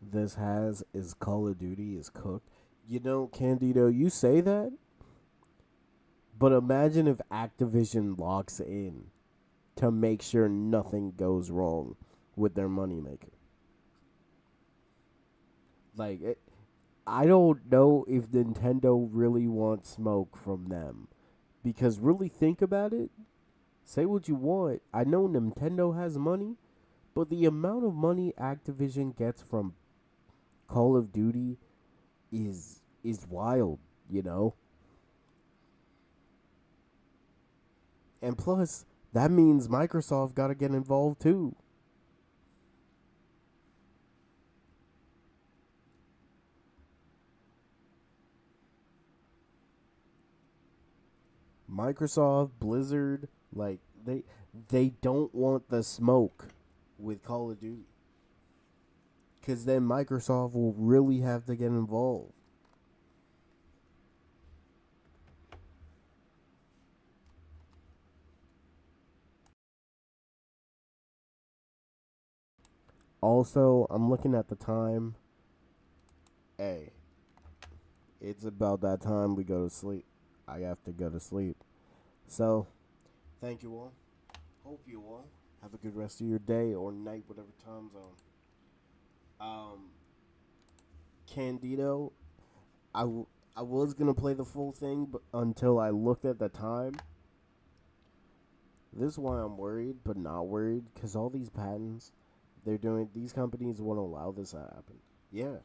Speaker 1: This has is Call of Duty is cooked. You know, Candido, you say that, but imagine if Activision locks in to make sure nothing goes wrong with their moneymaker. Like, I don't know if Nintendo really wants smoke from them. Because really think about it. Say what you want. I know Nintendo has money, but the amount of money Activision gets from Call of Duty is wild, you know? And plus, that means Microsoft got to get involved too. Microsoft, Blizzard, like they don't want the smoke with Call of Duty. Cuz then Microsoft will really have to get involved. Also, I'm looking at the time. Hey, it's about that time we go to sleep. I have to go to sleep. So, thank you all. Hope you all have a good rest of your day or night, whatever time zone. Candido, I was going to play the full thing but until I looked at the time. This is why I'm worried, but not worried, because all these patents, these companies won't allow this to happen. Yeah.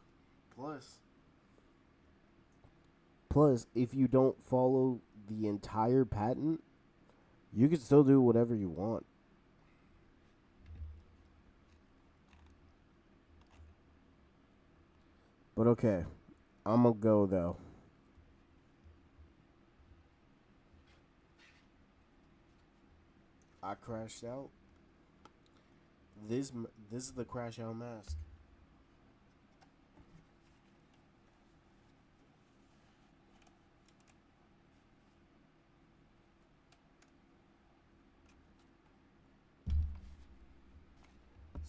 Speaker 1: Plus, if you don't follow the entire patent, you can still do whatever you want. But okay, I'm gonna go though. I crashed out. This is the crash out mask.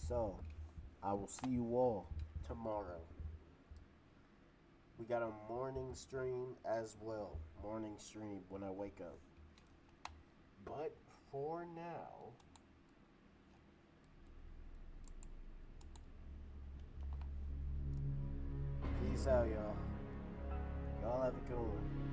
Speaker 1: So, I will see you all tomorrow. We got a morning stream as well. Morning stream when I wake up. But for now,
Speaker 10: Peace out, y'all. Y'all have a good one.